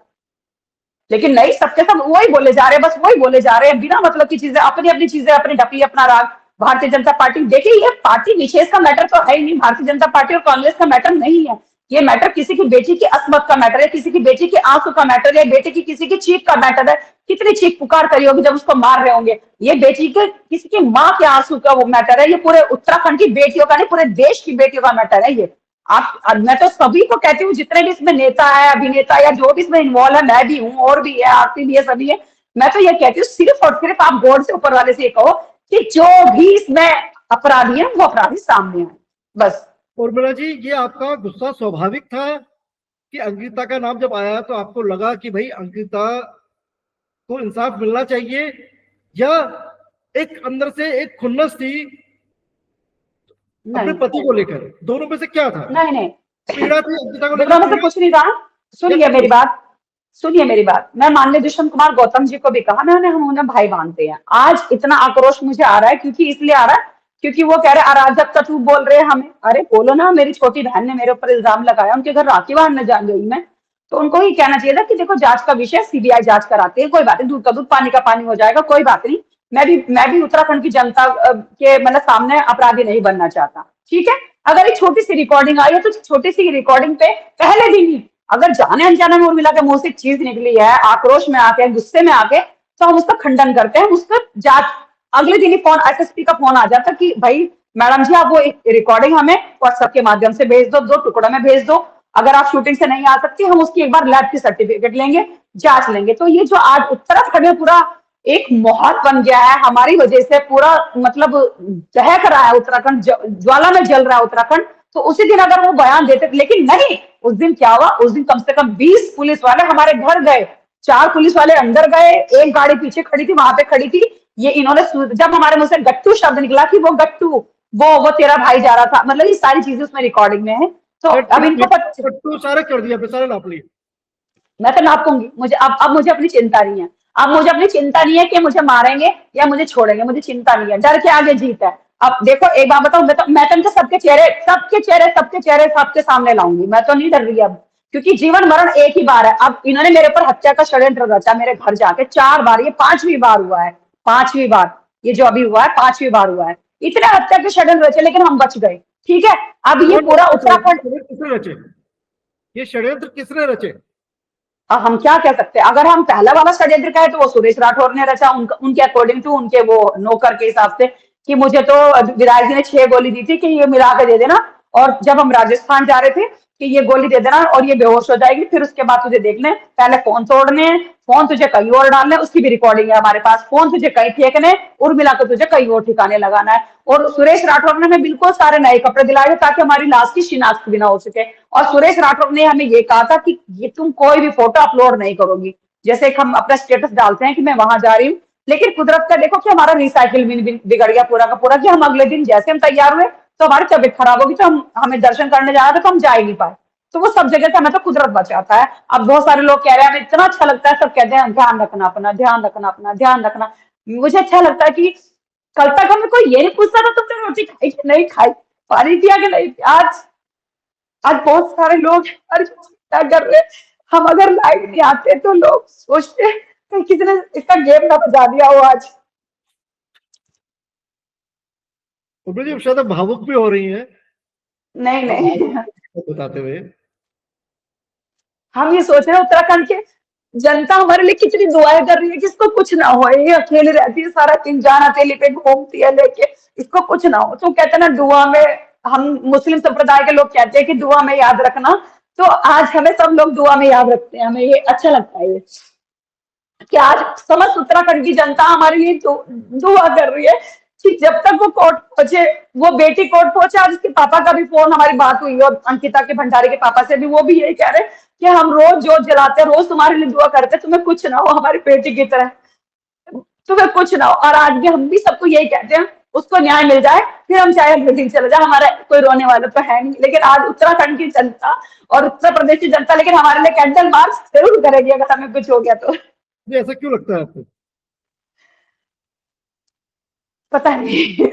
लेकिन नहीं, सबके सब वही बोले जा रहे हैं, बस वही बोले जा रहे हैं, बिना मतलब की चीजें, अपनी अपनी चीजें, अपनी डपी अपना राग। भारतीय जनता पार्टी, देखिए ये पार्टी विशेष का मैटर तो है ही नहीं, भारतीय जनता पार्टी और कांग्रेस का मैटर नहीं है। ये मैटर किसी की बेटी की असमत का मैटर है, किसी की बेटी के आंसू का मैटर है, बेटे की किसी की चीख का मैटर है। कितनी चीख पुकार करी होगी जब उसको मार रहे होंगे। ये बेटी के किसी की माँ के आंसू का वो मैटर है, ये पूरे उत्तराखंड की बेटियों का नहीं, पूरे देश की बेटियों का मैटर है ये। आप, मैं तो सभी को कहती हूँ जितने भी इसमें नेता है, अभिनेता या जो भी इसमें इन्वॉल्व है, मैं भी हूँ और भी है, आरती भी है, सभी है। मैं तो ये कहती हूँ सिर्फ और सिर्फ आप गॉड से ऊपर वाले से ये कहो कि जो भी इसमें अपराधी है वो अपराधी सामने आए, बस। उर्मिला जी, ये आपका गुस्सा स्वाभाविक था कि अंकिता का नाम जब आया तो आपको लगा कि भाई अंकिता को इंसाफ मिलना चाहिए, या एक अंदर से एक खुन्नस थी अपने नहीं पति को लेकर? दोनों में से क्या था? नहीं नहीं, पीड़ा थी अंकिता को लेकर, दोनों में से पीड़ा, कुछ नहीं था। या सुनिए मेरी खुन्नस? बात, सुनिए मेरी बात, मैं माननीय दुष्यंत कुमार गौतम जी को भी कहा, मैंने, हम उन्हें भाई मानते हैं। आज इतना आक्रोश मुझे आ रहा है क्योंकि इसलिए आ रहा है क्योंकि वो कह रहे अराजक तत्व बोल रहे हैं हमें। अरे बोलो ना, मेरी छोटी बहन ने मेरे ऊपर इल्जाम लगाया, उनके घर राखी बांधने जा गई मैं, तो उनको ही कहना चाहिए था कि देखो जांच का विषय सीबीआई जांच कराती है, कोई बात नहीं, दूध का दूध पानी का पानी हो जाएगा, कोई बात नहीं। मैं भी उत्तराखंड की जनता के मतलब सामने अपराधी नहीं बनना चाहता, ठीक है। अगर एक छोटी सी रिकॉर्डिंग आई है तो छोटी सी रिकॉर्डिंग पे पहले दिन ही अगर जाने अनजाने में उर्मिला के मुंह से चीज निकली है, आक्रोश में आके, गुस्से में आके, तो हम उसका खंडन करते हैं, उसका जांच। अगले दिन ही फोन, एसएसपी का फोन आ जाता कि भाई मैडम जी आप वो रिकॉर्डिंग हमें व्हाट्सएप के माध्यम से भेज दो, 2 टुकड़ों में भेज दो, अगर आप शूटिंग से नहीं आ सकती हम उसकी एक बार लैब की सर्टिफिकेट लेंगे, जांच लेंगे। तो ये जो आज उत्तराखंड में पूरा एक माहौल बन गया है हमारी वजह से, पूरा मतलब दहक रहा है उत्तराखंड, ज्वाला में जल रहा है उत्तराखंड। तो उसी दिन अगर वो बयान देते, लेकिन नहीं, उस दिन क्या हुआ, उस दिन कम से कम 20 पुलिस वाले हमारे घर गए, 4 पुलिस वाले अंदर गए, एक गाड़ी पीछे खड़ी थी, वहां पे खड़ी थी। ये इन्होंने जब हमारे मुंह से गट्टू शब्द निकला कि वो गट्टू, वो तेरा भाई जा रहा था, मतलब ये सारी चीजें उसमें रिकॉर्डिंग में है। तो अब इनको तो सारे कर दिया, सारे नाप लिए। मैं तो नापूंगी, मुझे अब मुझे अपनी चिंता नहीं है। अब मुझे अपनी चिंता नहीं है कि मुझे मारेंगे या मुझे छोड़ेंगे, मुझे चिंता नहीं है, डर के आगे जीत है। अब देखो एक बात बताऊं, मैं तो इनके सबके चेहरे सबके सामने लाऊंगी, मैं तो नहीं डर रही अब, क्योंकि जीवन मरण एक ही बार है। अब इन्होंने मेरे पर हत्या का षड्यंत्र रचा, मेरे घर जाके 4 बार, ये 5वीं बार हुआ है, 5वीं बार, ये जो अभी हुआ है 5वीं बार हुआ है। इतने हत्या के षड्यंत्र रचे लेकिन हम बच गए, ठीक है। अब ये पूरा उत्तराखंड, किसने रचे? ये षड्यंत्र किसने रचे? अब हम क्या कह सकते हैं, अगर हम पहला वाला षड्यंत्र कहे तो वो सुरेश राठौर ने रचा, उनके अकॉर्डिंग टू उनके वो नौकर के हिसाब से, कि मुझे तो विधायक जी ने 6 गोली दी थी कि ये मिला के दे देना, और जब हम राजस्थान जा रहे थे कि ये गोली दे देना और ये बेहोश हो जाएगी, फिर उसके बाद तुझे देखने, पहले फोन तोड़ने, फोन तुझे कहीं और डालने, उसकी भी रिकॉर्डिंग है हमारे पास, फोन तुझे कहीं फेंकने, उर्मिला को तुझे कहीं और ठिकाने लगाना है। और सुरेश राठौर ने हमें बिल्कुल सारे नए कपड़े दिलाए ताकि हमारी लाश की शिनाख्त भी ना हो सके। और सुरेश राठौर ने हमें ये कहा था कि ये तुम कोई भी फोटो अपलोड नहीं करोगी, जैसे हम अपना स्टेटस डालते हैं कि मैं वहां जा रही हूँ। लेकिन कुदरत का देखो कि हमारा रिसाइकिल बिन बिगड़ गया पूरा का पूरा, कि हम अगले दिन जैसे हम तैयार हुए तो हमारी तबीयत खराब होगी, तो हमें दर्शन करने जाना था तो हम जा ही नहीं पाए। तो वो सब जगह से हमें तो कुदरत बचाता है। अब बहुत सारे लोग कह रहे हैं हमें इतना अच्छा लगता है, सब कहते हैं ध्यान रखना अपना, ध्यान रखना अपना, ध्यान रखना। मुझे अच्छा लगता है कि कल तक हमें कोई ये नहीं पूछता था तुमने रोटी खाई कि नहीं खाई, पानी पिया कि नहीं। आज आज बहुत सारे लोग हर क्या कर रहे हैं, हम अगर लाइट नहीं आते तो लोग सोचते हैं कि किसी ने इसका गेम ना बजा दिया हो आज। उर्मिला जी अब शायद आप भावुक भी हो रही हैं नहीं अब नहीं, बताते हुए। हम ये सोच रहे हैं उत्तराखंड के जनता हमारे लिए कितनी दुआएं कर रही है कि इसको कुछ ना हो, ये अकेले रहती है सारा दिन, जान हथेली पे घूमती है लेके, इसको कुछ ना हो। तो कहते हैं ना दुआ में, हम मुस्लिम संप्रदाय के लोग कहते हैं कि दुआ में याद रखना, तो आज हमें सब लोग दुआ में याद रखते हैं, हमें ये अच्छा लगता है ये कि आज समस्त उत्तराखंड की जनता हमारे लिए दुआ कर रही है कि जब तक वो कोर्ट पहुंचे, वो बेटी कोर्ट पहुंचे। आज उसके पापा का भी फोन, हमारी बात हुई और अंकिता के भंडारी के पापा से भी, वो भी यही कह रहे हैं कि हम रोज जोत जलाते हैं, रोज तुम्हारे लिए दुआ करते हैं, तुम्हें कुछ ना हो हमारी बेटी की तरह, तुम्हें कुछ ना हो। और आज भी हम भी सबको यही कहते हैं, उसको न्याय मिल जाए, फिर हम चाहे अगले दिन चले जाए, हमारा कोई रोने वाला तो है नहीं। लेकिन आज उत्तराखंड की जनता और उत्तर प्रदेश की जनता लेकिन हमारे लिए कैंडल मार्च जरूर करेगी अगर हमें कुछ हो गया तो। ये ऐसा क्यों लगता है आपको? पता नहीं।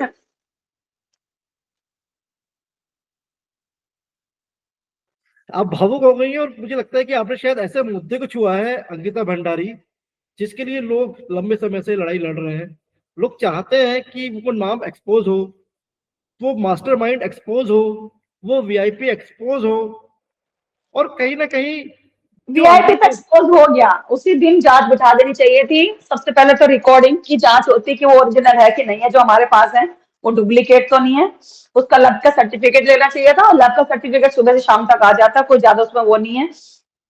आप भावुक हो गई हैं और मुझे लगता है कि आपने शायद ऐसे मुद्दे को छुआ है, अंकिता भंडारी, जिसके लिए लोग लंबे समय से लड़ाई लड़ रहे हैं। लोग चाहते हैं कि वो नाम एक्सपोज हो, वो मास्टरमाइंड एक्सपोज हो, वो वीआईपी एक्सपोज हो, और कहीं ना कहीं जो वीआईपी तक अंकिता। एक्सपोज हो गया, उसी दिन जांच बिठा देनी चाहिए थी। सबसे पहले तो रिकॉर्डिंग की जांच होती कि वो ओरिजिनल है कि नहीं है, जो हमारे पास है वो डुप्लीकेट तो नहीं है। उसका लैब का सर्टिफिकेट लेना चाहिए था, और लैब का सर्टिफिकेट सुबह से शाम तक आ जाता, कोई ज्यादा उसमें वो नहीं है।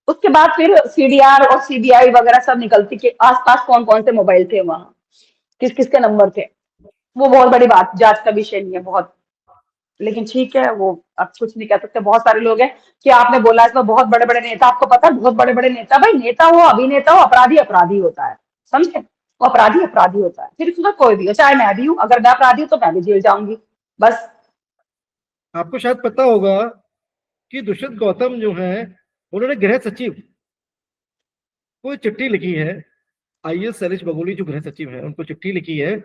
उसके बाद फिर सीडीआर और सीबीआई वगैरह सब निकलती कि आसपास कौन कौन से मोबाइल थे, वहां किस किस के नंबर थे। वो बहुत बड़ी बात, जांच का विषय नहीं है बहुत। लेकिन ठीक है, वो अब कुछ नहीं कह सकते। बहुत सारे लोग हैं कि आपने बोला इसमें बहुत बड़े बड़े नेता, आपको पता है बहुत बड़े बड़े नेता, भाई नेता हो अभिनेता हो, अपराधी अपराधी होता है, समझे? वो अपराधी अपराधी होता है, फिर उसमें कोई भी हो, चाहे मैं भी हूँ, अगर मैं अपराधी हूँ तो मैं भी जेल जाऊंगी, बस। आपको शायद पता होगा कि दुष्यंत गौतम जो है, उन्होंने गृह सचिव को चिट्ठी लिखी है। आईएएस शैलेश बगोली जो गृह सचिव है, उनको चिट्ठी लिखी है,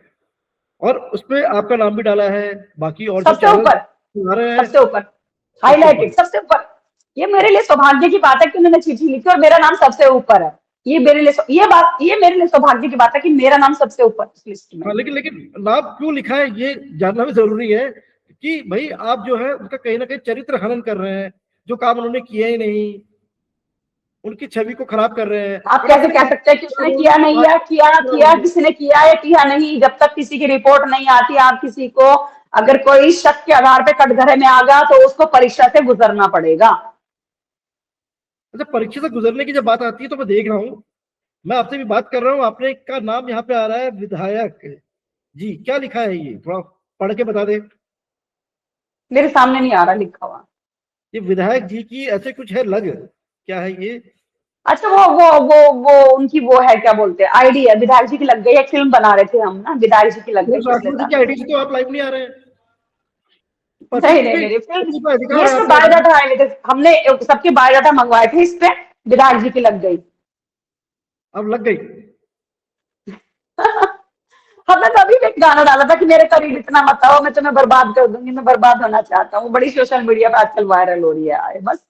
और उसमें आपका नाम भी डाला है। बाकी और जो सबसे चैनल ऊपर, आ रहे हैं, सबसे ऊपर, सबसे ऊपर। हाईलाइटेड सबसे ऊपर। ये मेरे लिए सौभाग्य की बात है कि उन्होंने चिट्ठी लिखी और मेरा नाम सबसे ऊपर है। ये मेरे लिए ये मेरे लिए सौभाग्य की बात है कि मेरा नाम सबसे ऊपर इस लिस्ट में। हाँ, लेकिन लेकिन नाम क्यों लिखा है ये जानना भी जरूरी है, कि भाई आप जो है उनका कहीं ना कहीं चरित्र हनन कर रहे हैं। जो काम उन्होंने किया ही नहीं, उनकी छवि को खराब कर रहे हैं। आप और कैसे आपने कह सकते हैं कि उसने किया नहीं कहा, है? किया किया, किसने किया है किया नहीं, जब तक किसी की रिपोर्ट नहीं आती, आप किसी को अगर कोई शक के आधार पे कटघरे में आ गया तो उसको परीक्षा से गुजरना पड़ेगा। अच्छा, परीक्षा से गुजरने की जब बात आती है तो मैं देख रहा हूँ, मैं आपसे भी बात कर रहा हूँ, आपने का नाम यहाँ पे आ रहा है विधायक जी। क्या लिखा है ये, थोड़ा पढ़ के बता दे। मेरे सामने नहीं आ रहा लिखा हुआ। ये विधायक जी की ऐसे कुछ है लग, क्या है ये? अच्छा, वो उनकी वो है, क्या बोलते हैं, आईडी है, विधायक जी की लग गई। एक फिल्म बना रहे थे हम ना, विधायक जी की लग गई सुरेश पिछले राठौर जी साल। की आईडी से तो आप लाइव नहीं आ रहे हैं। पति नहीं नहीं पे नहीं नहीं, फिल्म, पति का अधिकार ये है इस पे आपके आगे। बायोडाटा आए हुए थे, हमने सबके बायोडाटा मंगवाए थे इस पे, विधायक जी की लग गई। अब लग गई। हमने तो अभी एक गाना डाला था कि मेरे करीब इतना मत आओ, मैं तुम्हें बर्बाद कर दूंगी, मैं बर्बाद होना चाहता हूँ। बड़ी सोशल मीडिया पे आजकल वायरल हो रही है आए बस।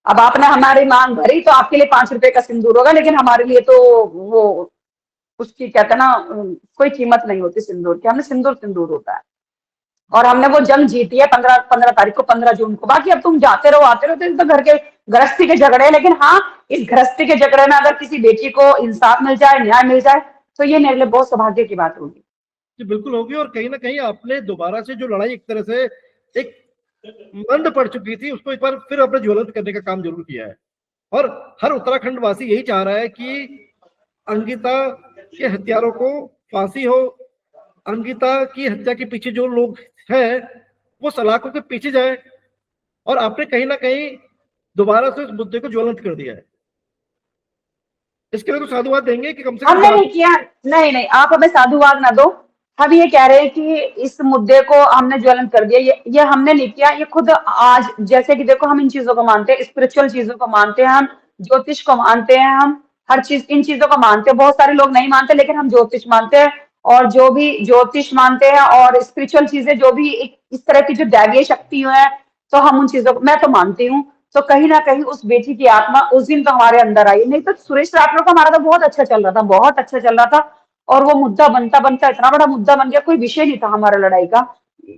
अब आपने हमारी मांग भरी तो आपके लिए 5 रुपए का सिंदूर होगा, लेकिन हमारे लिए तो वो, उसकी कहते हैं ना, कोई कीमत नहीं होती सिंदूर की। हमने सिंदूर सिंदूर होता है। और हमने वो जंग जीती है 15 तारीख को, 15 जून को। बाकी अब तुम जाते रहो आते रहो, तो ये तो घर के गृहस्थी के झगड़े हैं। लेकिन हाँ, इस गृहस्थी के झगड़े में अगर किसी बेटी को इंसाफ मिल जाए, न्याय मिल जाए, तो ये मेरे लिए बहुत सौभाग्य की बात होगी। जी बिल्कुल होगी। और कहीं ना कहीं आपने दोबारा से जो लड़ाई, एक तरह से एक मंद पड़ चुकी थी, उसको एक बार फिर अपने ज्वलंत करने का काम जरूर किया है। और हर उत्तराखंड वासी यही चाह रहा है कि अंकिता के हत्यारों को फांसी हो। अंकिता की हत्या के पीछे जो लोग हैं, वो सलाखों के पीछे जाए। और आपने कहीं ना कहीं दोबारा से उस मुद्दे को ज्वलंत कर दिया है। इसके लिए तो साधुवाद देंगे कि कम से कम हमने जांच। नहीं किया। नहीं नहीं, आप हमें साधुवाद ना दो। हम ये कह रहे हैं कि इस मुद्दे को हमने ज्वलन कर दिया, ये हमने नहीं किया। ये खुद आज, जैसे कि देखो, हम इन चीजों को मानते हैं, स्पिरिचुअल चीजों को मानते हैं, हम ज्योतिष को मानते हैं, हम हर चीज इन चीजों को मानते हैं। बहुत सारे लोग नहीं मानते, लेकिन हम ज्योतिष मानते हैं। और जो भी ज्योतिष मानते हैं और स्पिरिचुअल चीजें, जो भी इस तरह की जो दैवीय शक्ति है, तो हम उन चीजों को, मैं तो मानती हूँ। तो कहीं ना कहीं उस बेटी की आत्मा उस दिन तो हमारे अंदर आई। नहीं तो सुरेश राठौर का हमारा तो बहुत अच्छा चल रहा था, बहुत अच्छा चल रहा था। और वो मुद्दा बनता बनता इतना बड़ा मुद्दा बन गया, कोई विषय नहीं था हमारा लड़ाई का।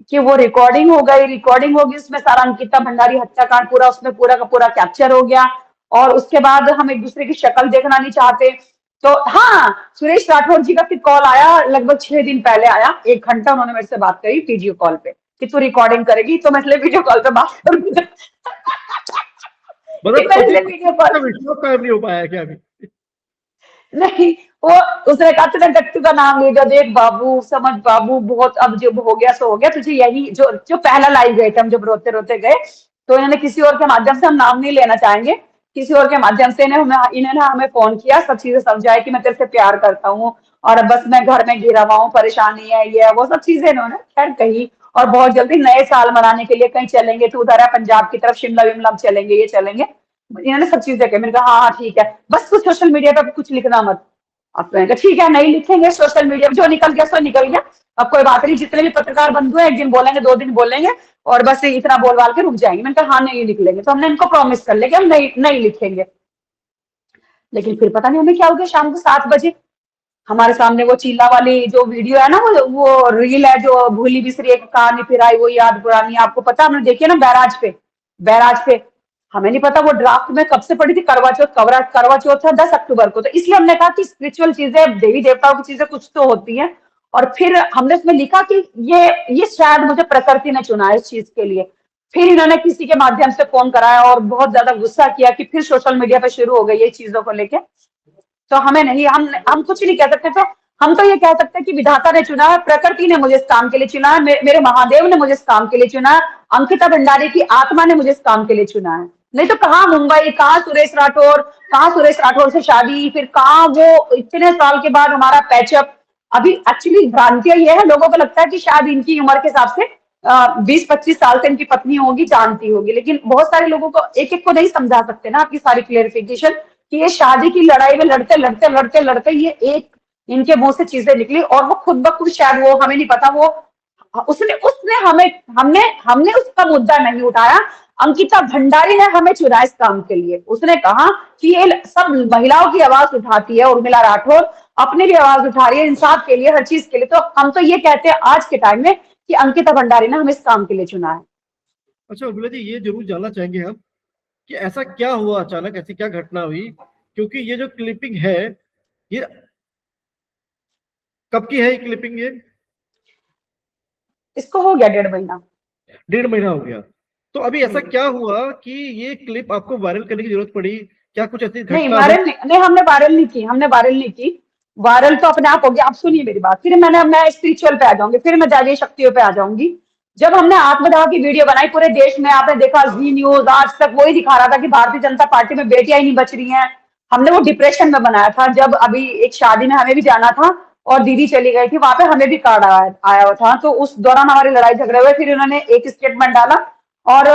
कि वो रिकॉर्डिंग हो गई, रिकॉर्डिंग होगी, उसमें सारा अंकिता भंडारी हत्याकांड पूरा उसमें पूरा का पूरा कैप्चर हो गया। और उसके बाद हम एक दूसरे की शक्ल देखना नहीं चाहते। तो हाँ, सुरेश राठौर जी का फिर कॉल आया, लगभग 6 दिन पहले आया, 1 घंटा उन्होंने मेरे से बात करी वीडियो कॉल पे कि तू रिकॉर्डिंग करेगी, तो मैं इसलिए वीडियो कॉल पे बात करूंगी। कि मतलब मैं पति इसलिए वीडियो कॉल, का विश्वास कायम नहीं हो पाया क्या अभी? नहीं, वो उसने कहा तूने गट्टू का नाम ले लिया, देख बाबू, समझ बाबू, बहुत अब जो हो गया सो हो गया, तुझे यही जो जो पहला लाइव गए थे हम, जब रोते रोते गए, तो इन्होंने किसी और के माध्यम से, हम नाम नहीं लेना चाहेंगे, किसी और के माध्यम से इन्होंने हमें फोन किया, सब चीजें समझाई कि मैं तेरे से प्यार करता हूँ और बस मैं घर में घिरा हुआ हूँ, परेशानी है, ये है, वो सब चीजें इन्होंने खैर कही। और बहुत जल्दी नए साल मनाने के लिए कहीं चलेंगे, तो उधर है पंजाब की तरफ, शिमला विमला चलेंगे, ये चलेंगे, इन्होंने सब चीजें कही। मैंने कहा हाँ हाँ ठीक है, बस कुछ सोशल मीडिया पे कुछ लिखना मत। अब मैंने कहा ठीक है, नहीं लिखेंगे सोशल मीडिया पे, जो निकल गया सो निकल गया, अब कोई बात नहीं, जितने भी पत्रकार बंधु हैं एक दिन बोलेंगे, 2 दिन बोलेंगे और बस इतना बोल बाल के रुक जाएंगे। मैंने कहा हाँ नहीं लिख लेंगे, तो हमने इनको प्रॉमिस कर लिया कि हम नहीं नहीं लिखेंगे। लेकिन फिर पता नहीं हमें क्या हो गया, शाम को 7 बजे हमारे सामने वो चीला वाली जो वीडियो है ना, वो रील है जो भूली बिसरी एक कहानी फिर आई वो याद पुरानी, आपको पता, हमने देखी है ना बैराज पे, बैराज पे। हमें नहीं पता वो ड्राफ्ट में कब से पड़ी थी, करवा चौथ, करवा चौथ था 10 अक्टूबर को, तो इसलिए हमने कहा कि स्पिरिचुअल चीजें, देवी देवताओं की चीजें कुछ तो होती हैं। और फिर हमने उसमें लिखा कि ये शायद मुझे प्रकृति ने चुना है इस चीज के लिए। फिर इन्होंने किसी के माध्यम से फोन कराया और बहुत ज्यादा गुस्सा किया कि फिर सोशल मीडिया पे शुरू हो गई ये चीजों को लेके। तो हमें नहीं, हम कुछ नहीं कह सकते, तो हम तो ये कह सकते हैं कि विधाता ने चुना है, प्रकृति ने मुझे इस काम के लिए चुना है, मेरे महादेव ने मुझे इस काम के लिए चुना है, अंकिता भंडारी की आत्मा ने मुझे इस काम के लिए चुना है। नहीं तो कहाँ मुंबई, कहाँ सुरेश राठौर, कहाँ सुरेश राठौर से शादी, फिर कहाँ वो इतने साल के बाद हमारा पैचअप। अभी एक्चुअली भ्रांतियां ये है, लोगों को लगता है कि शायद इनकी उम्र के हिसाब से 20-25 साल से इनकी पत्नी होगी, जानती होगी, लेकिन बहुत सारे लोगों को एक एक को नहीं समझा सकते ना आपकी सारी क्लेरिफिकेशन, कि ये शादी की लड़ाई में लड़ते लड़ते लड़ते लड़ते ये एक इनके मुंह से चीजें निकली, और वो खुद ब खुद, शायद वो हमें नहीं पता, वो उसने उसने हमें हमने हमने उसका मुद्दा नहीं उठाया। अंकिता भंडारी ने हमें चुना इस काम के लिए। उसने कहा कि ये सब महिलाओं की आवाज उठाती है, उर्मिला राठौर अपने भी आवाज उठा रही है इंसाफ के लिए, हर चीज के लिए, तो हम तो ये कहते हैं आज के टाइम में कि अंकिता भंडारी ने हमें इस काम के लिए चुना है। अच्छा उर्मिला जी, ये जरूर जानना चाहेंगे हम कि ऐसा क्या हुआ, अचानक ऐसी क्या घटना हुई, क्योंकि ये जो क्लिपिंग है, ये कब की है ये क्लिपिंग? ये इसको हो गया 1.5 महीना। 1.5 महीना हो गया। तो अभी ऐसा क्या हुआ कि ये क्लिप आपको वायरल करने की जरूरत पड़ी? क्या कुछ ऐसी नहीं घटना हुई? वायरल नहीं, नहीं हमने वायरल नहीं की, हमने वायरल नहीं की। वायरल तो अपने आप हो गया। आप सुनिए मेरी बात, फिर मैं स्पिरिचुअल पे आ जाऊंगी, फिर मैं दैवीय शक्तियों पे आ जाऊंगी। जब हमने आत्मदाह की वीडियो बनाई पूरे देश में, आपने देखा जी न्यूज आज तक वही दिखा रहा था कि भारतीय जनता पार्टी में बेटियां ही नहीं बच रही हैं। हमने वो डिप्रेशन में बनाया था, जब अभी एक शादी में हमें भी जाना था और दीदी चली गई थी, वहां पे हमें भी कार्ड आया हुआ था, तो उस दौरान हमारी लड़ाई झगड़े हुए, फिर उन्होंने एक स्टेटमेंट डाला। और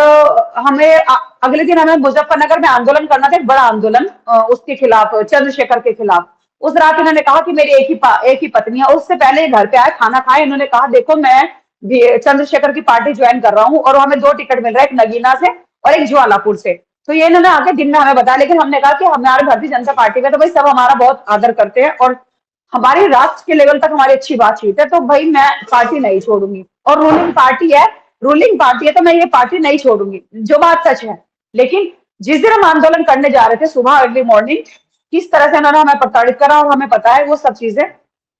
अगले दिन हमें मुजफ्फरनगर में आंदोलन करना था, एक बड़ा आंदोलन उसके खिलाफ, चंद्रशेखर के खिलाफ। उस रात इन्होंने कहा कि मेरी एक ही पत्नी है। उससे पहले घर पे आए, खाना खाए, इन्होंने कहा देखो मैं चंद्रशेखर की पार्टी ज्वाइन कर रहा हूँ और हमें 2 टिकट मिल रहा है, एक नगीना से और एक ज्वालापुर से। तो ये इन्होंने आके दिन में हमें बताया, लेकिन हमने कहा कि हमारे भारतीय जनता पार्टी में तो भाई सब हमारा बहुत आदर करते हैं और हमारे राष्ट्र के लेवल तक हमारी अच्छी बातचीत है, तो भाई मैं पार्टी नहीं छोड़ूंगी, और रूलिंग पार्टी है तो मैं ये पार्टी नहीं छोड़ूंगी, जो बात सच है। लेकिन जिस दिन हम आंदोलन करने जा रहे थे सुबह अर्ली मॉर्निंग, किस तरह से उन्होंने हमें प्रताड़ित करा और हमें पता है वो सब चीजें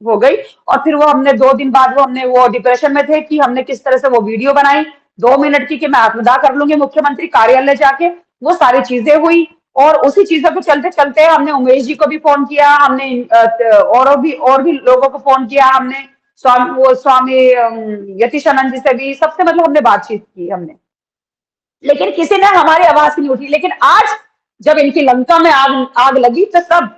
हो गई। और फिर वो हमने 2 दिन बाद हमने वो डिप्रेशन में थे कि हमने किस तरह से वो वीडियो बनाई 2 मिनट की कि मैं आत्मदाह कर लूंगी मुख्यमंत्री कार्यालय जाके, वो सारी चीजें हुई। और उसी चीजों को चलते चलते हमने उमेश जी को भी फोन किया, हमने और भी लोगों को फोन किया, हमने स्वामी यतीशानंद जी से भी, सबसे मतलब हमने बातचीत की हमने, लेकिन किसी ने हमारी आवाज नहीं उठी। लेकिन आज जब इनकी लंका में आग आग लगी तो सब,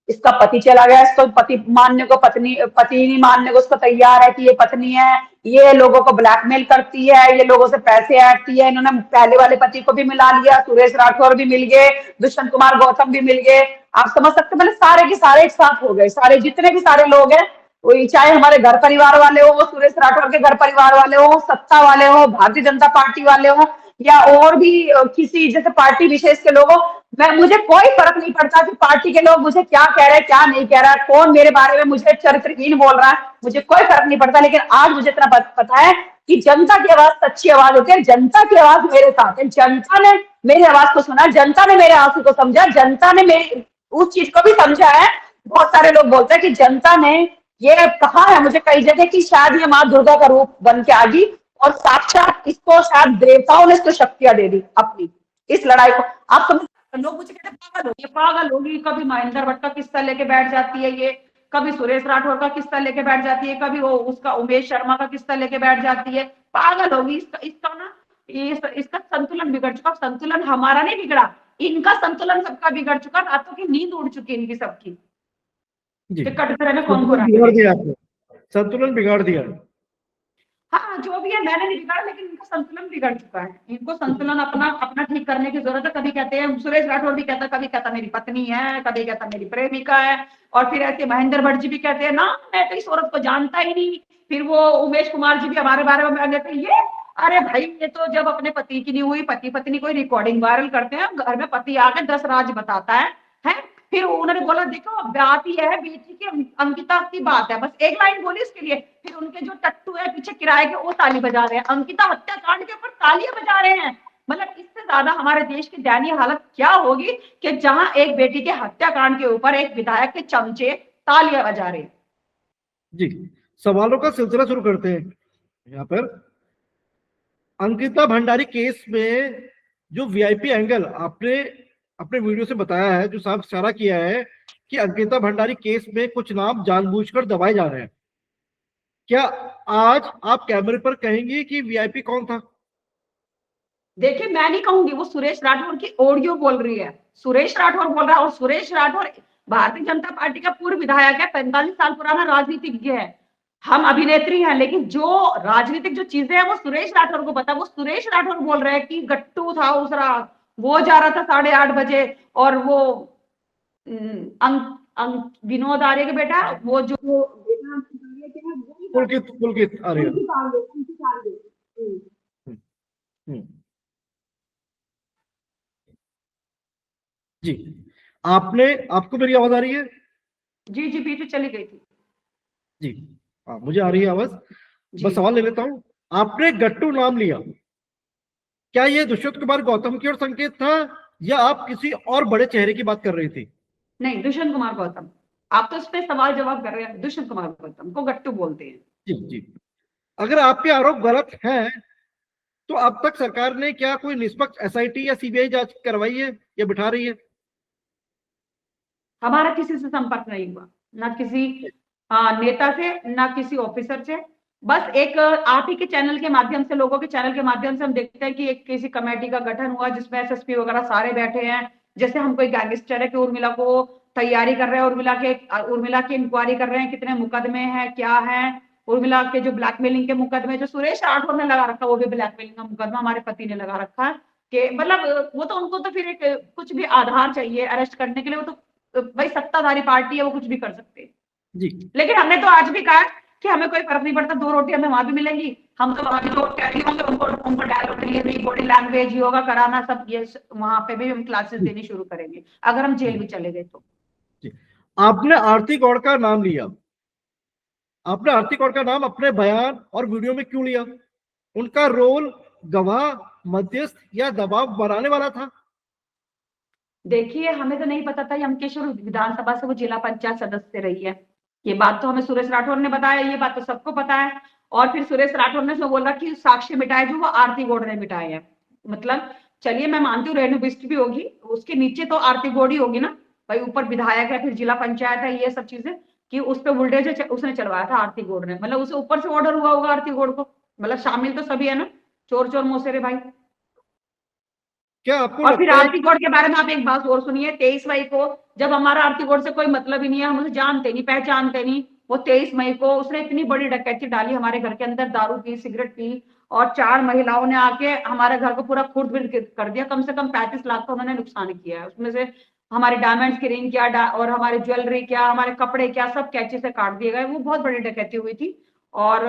इसका पति चला गया, इसको पति मानने को पति नहीं मानने को उसको तैयार है कि ये पत्नी है, ये लोगों को ब्लैकमेल करती है, ये लोगों से पैसे ऐंठती है। इन्होंने पहले वाले पति को भी मिला लिया, सुरेश राठौर भी मिल गए, दुष्यंत कुमार गौतम भी मिल गए। आप समझ सकते, मतलब सारे के सारे एक साथ हो गए, सारे जितने भी सारे लोग हैं, वही चाहे हमारे घर परिवार वाले हो, सुरेश राठौर के घर परिवार वाले हो, सत्ता वाले हो, भारतीय जनता पार्टी वाले हो, या और भी किसी जैसे पार्टी विशेष के लोगों, मैं मुझे कोई फर्क नहीं पड़ता कि पार्टी के लोग मुझे क्या कह रहे हैं क्या नहीं कह रहा है, कौन मेरे बारे में मुझे चरित्रहीन बोल रहा है, मुझे कोई फर्क नहीं पड़ता। लेकिन आज मुझे इतना पता है कि जनता की आवाज सच्ची आवाज होती है, जनता की आवाज मेरे साथ है, जनता ने मेरी आवाज को सुना, जनता ने मेरे आंसू को समझा, जनता ने मेरी उस चीज को भी समझा है। बहुत सारे लोग बोलते हैं कि जनता ने ये कहा है मुझे कई जगह कि शायद ये माँ दुर्गा का रूप बन के आ गई और साक्षात इसको शायद देवताओं ने इसको शक्तियां दे दी अपनी इस लड़ाई को। आप समझ, लोग मुझे कहते हैं पागल होगी, पागल होगी, कभी महेंद्र भट्ट का किस्सा लेके बैठ जाती है ये, कभी सुरेश राठौर का किस्सा लेके बैठ जाती है, कभी वो उसका उमेश शर्मा का किस्सा लेके बैठ जाती है, पागल होगी। इसका ना इसका संतुलन बिगड़ चुका। संतुलन हमारा नहीं बिगड़ा, इनका संतुलन सबका बिगड़ चुका, रातों की नींद उड़ चुकी है इनकी सबकी। जी, कटघरे में कौन संतुलन बिगाड़ दिया आपने, संतुलन बिगाड़ दिया। हाँ जो भी है, मैंने नहीं बिगाड़ा, लेकिन इनका संतुलन बिगड़ चुका है। इनको संतुलन अपना अपना ठीक करने की जरूरत है। कभी कहते हैं सुरेश राठौर भी कहता, कभी कहता मेरी पत्नी है, कभी कहता मेरी प्रेमिका है, और फिर ऐसे महेंद्र भट्ट जी भी कहते हैं ना मैं तो इस औरत को जानता ही नहीं। फिर वो उमेश कुमार जी भी हमारे बारे में कहते हैं ये, अरे भाई ये तो जब अपने पति की नहीं हुई, पति पत्नी कोई रिकॉर्डिंग वायरल करते हैं, घर में पति आके 10 राज बताता है। फिर उन्होंने बोला देखो बात ही है बेटी की अंकिता की बात है, बस एक लाइन बोली इसके लिए। फिर उनके जो टट्टू है पीछे किराए के वो ताली बजा रहे हैं, अंकिता हत्याकांड के ऊपर तालियां बजा रहे हैं। मतलब इससे ज्यादा हमारे देश की दयनीय हालत क्या होगी कि जहां एक बेटी के हत्याकांड के ऊपर एक विधायक के चमचे तालियां बजा रहे हैं। जी, सवालों का सिलसिला शुरू करते हैं। यहाँ पर अंकिता भंडारी केस में जो वीआईपी एंगल आपने अपने वीडियो से बताया है, जो साफ इशारा किया है कि अंकिता भंडारी केस में कुछ नाम जानबूझकर दबाए जा रहे हैं, क्या आज आप कैमरे पर कहेंगे कि वीआईपी कौन था? देखिए मैं नहीं कहूंगी, वो सुरेश राठौर की ऑडियो बोल रही है, सुरेश राठौर बोल रहा है। और सुरेश राठौर भारतीय जनता पार्टी का पूर्व विधायक है, 45 साल पुराना राजनीतिज्ञ है। हम अभिनेत्री हैं, लेकिन जो राजनीतिक जो चीजें हैं वो सुरेश राठौर को पता। वो सुरेश राठौर बोल रहे हैं कि गट्टू था उस रात, वो जा रहा था 8:30 बजे, और वो विनोद आर्य के बेटा, वो जो पुलकित पुलकित आर्य। जी, आपको मेरी आवाज आ रही है? जी जी बीच में चली गई थी। जी हाँ, मुझे आ रही है आवाज। बस सवाल ले लेता हूँ, आपने गट्टू नाम लिया, क्या ये दुष्यंत कुमार गौतम की ओर संकेत था या आप किसी और बड़े चेहरे की बात कर रही थी? नहीं, दुष्यंत कुमार गौतम। आप तो उस पर सवाल जवाब कर रहे हैं, दुष्यंत कुमार गौतम को गट्टू बोलते हैं। जी जी, अगर आपके आरोप गलत हैं तो अब तक सरकार ने क्या कोई निष्पक्ष एसआईटी या सीबीआई जांच करवाई है या बिठा रही है? हमारा किसी से संपर्क नहीं हुआ, ना किसी नेता से, ना किसी ऑफिसर से। बस एक आप ही के चैनल के माध्यम से, लोगों के चैनल के माध्यम से हम देखते हैं कि एक किसी कमेटी का गठन हुआ जिसमें एसएसपी वगैरह सारे बैठे हैं, जैसे हम कोई गैंगस्टर है कि उर्मिला को तैयारी कर रहे हैं, उर्मिला की इंक्वायरी कर रहे हैं, कितने मुकदमे हैं, क्या है, उर्मिला के जो ब्लैकमेलिंग के मुकदमे जो सुरेश राठौर ने लगा रखा, वो भी ब्लैकमेलिंग का मुकदमा हमारे पति ने लगा रखा है। कि मतलब वो तो उनको तो फिर एक कुछ भी आधार चाहिए अरेस्ट करने के लिए, वो तो भाई सत्ताधारी पार्टी है, वो कुछ भी कर सकते हैं। जी, लेकिन हमने तो आज भी कहा कि हमें कोई फर्क नहीं पड़ता, 2 रोटी हमें वहां भी मिलेंगी, हम तो वहां भी होंगे, उनको dialogue delivery, body language, yoga कराना, सब ये वहां पे भी हम क्लासेस देनी शुरू करेंगे अगर हम जेल भी चले गए तो। आपने आरती गौड़ का नाम लिया, आपने आरती गौड़ का नाम अपने बयान और वीडियो में क्यों लिया? उनका रोल गवाह, मध्यस्थ या दबाव बनाने वाला था? देखिए हमें तो नहीं पता था यमकेश्वर विधानसभा से वो जिला पंचायत सदस्य रही है, ये बात तो हमें सुरेश राठौर ने बताया, ये बात तो सबको पता है। और फिर सुरेश राठौर ने जो बोला कि साक्ष्य मिटाए जो वो आरती गौड़ ने मिटाए हैं, मतलब चलिए मैं मानती हूँ रेणु बिष्ट भी होगी, उसके नीचे तो आरती गौड़ ही होगी ना भाई, ऊपर विधायक है, फिर जिला पंचायत है, ये सब चीजें कि उस पर बुलडोजर उसने चलवाया था आरती गौड़ ने, मतलब उसे ऊपर से ऑर्डर हुआ होगा आरती गौड़ को, मतलब शामिल तो सभी है ना, चोर चोर मोसेरे भाई। क्या आपको और फिर लगता है आरती गौड़ के बारे में आप एक बात और सुनिए, 23 मई को, जब हमारा आरती गौड़ से कोई मतलब ही नहीं है, हम उसे जानते नहीं पहचानते नहीं, वो 23 मई को उसने इतनी बड़ी डकैती डाली हमारे घर के अंदर, दारू पी, सिगरेट पी, और 4 महिलाओं ने आके हमारे घर को पूरा खुर्द कर दिया, कम से कम 35 लाख का उन्होंने नुकसान किया है, उसमें से हमारे डायमंड्स की रिंग क्या और हमारी ज्वेलरी क्या, हमारे कपड़े क्या, सब कैंची से काट दिए गए। वो बहुत बड़ी डकैती हुई थी, और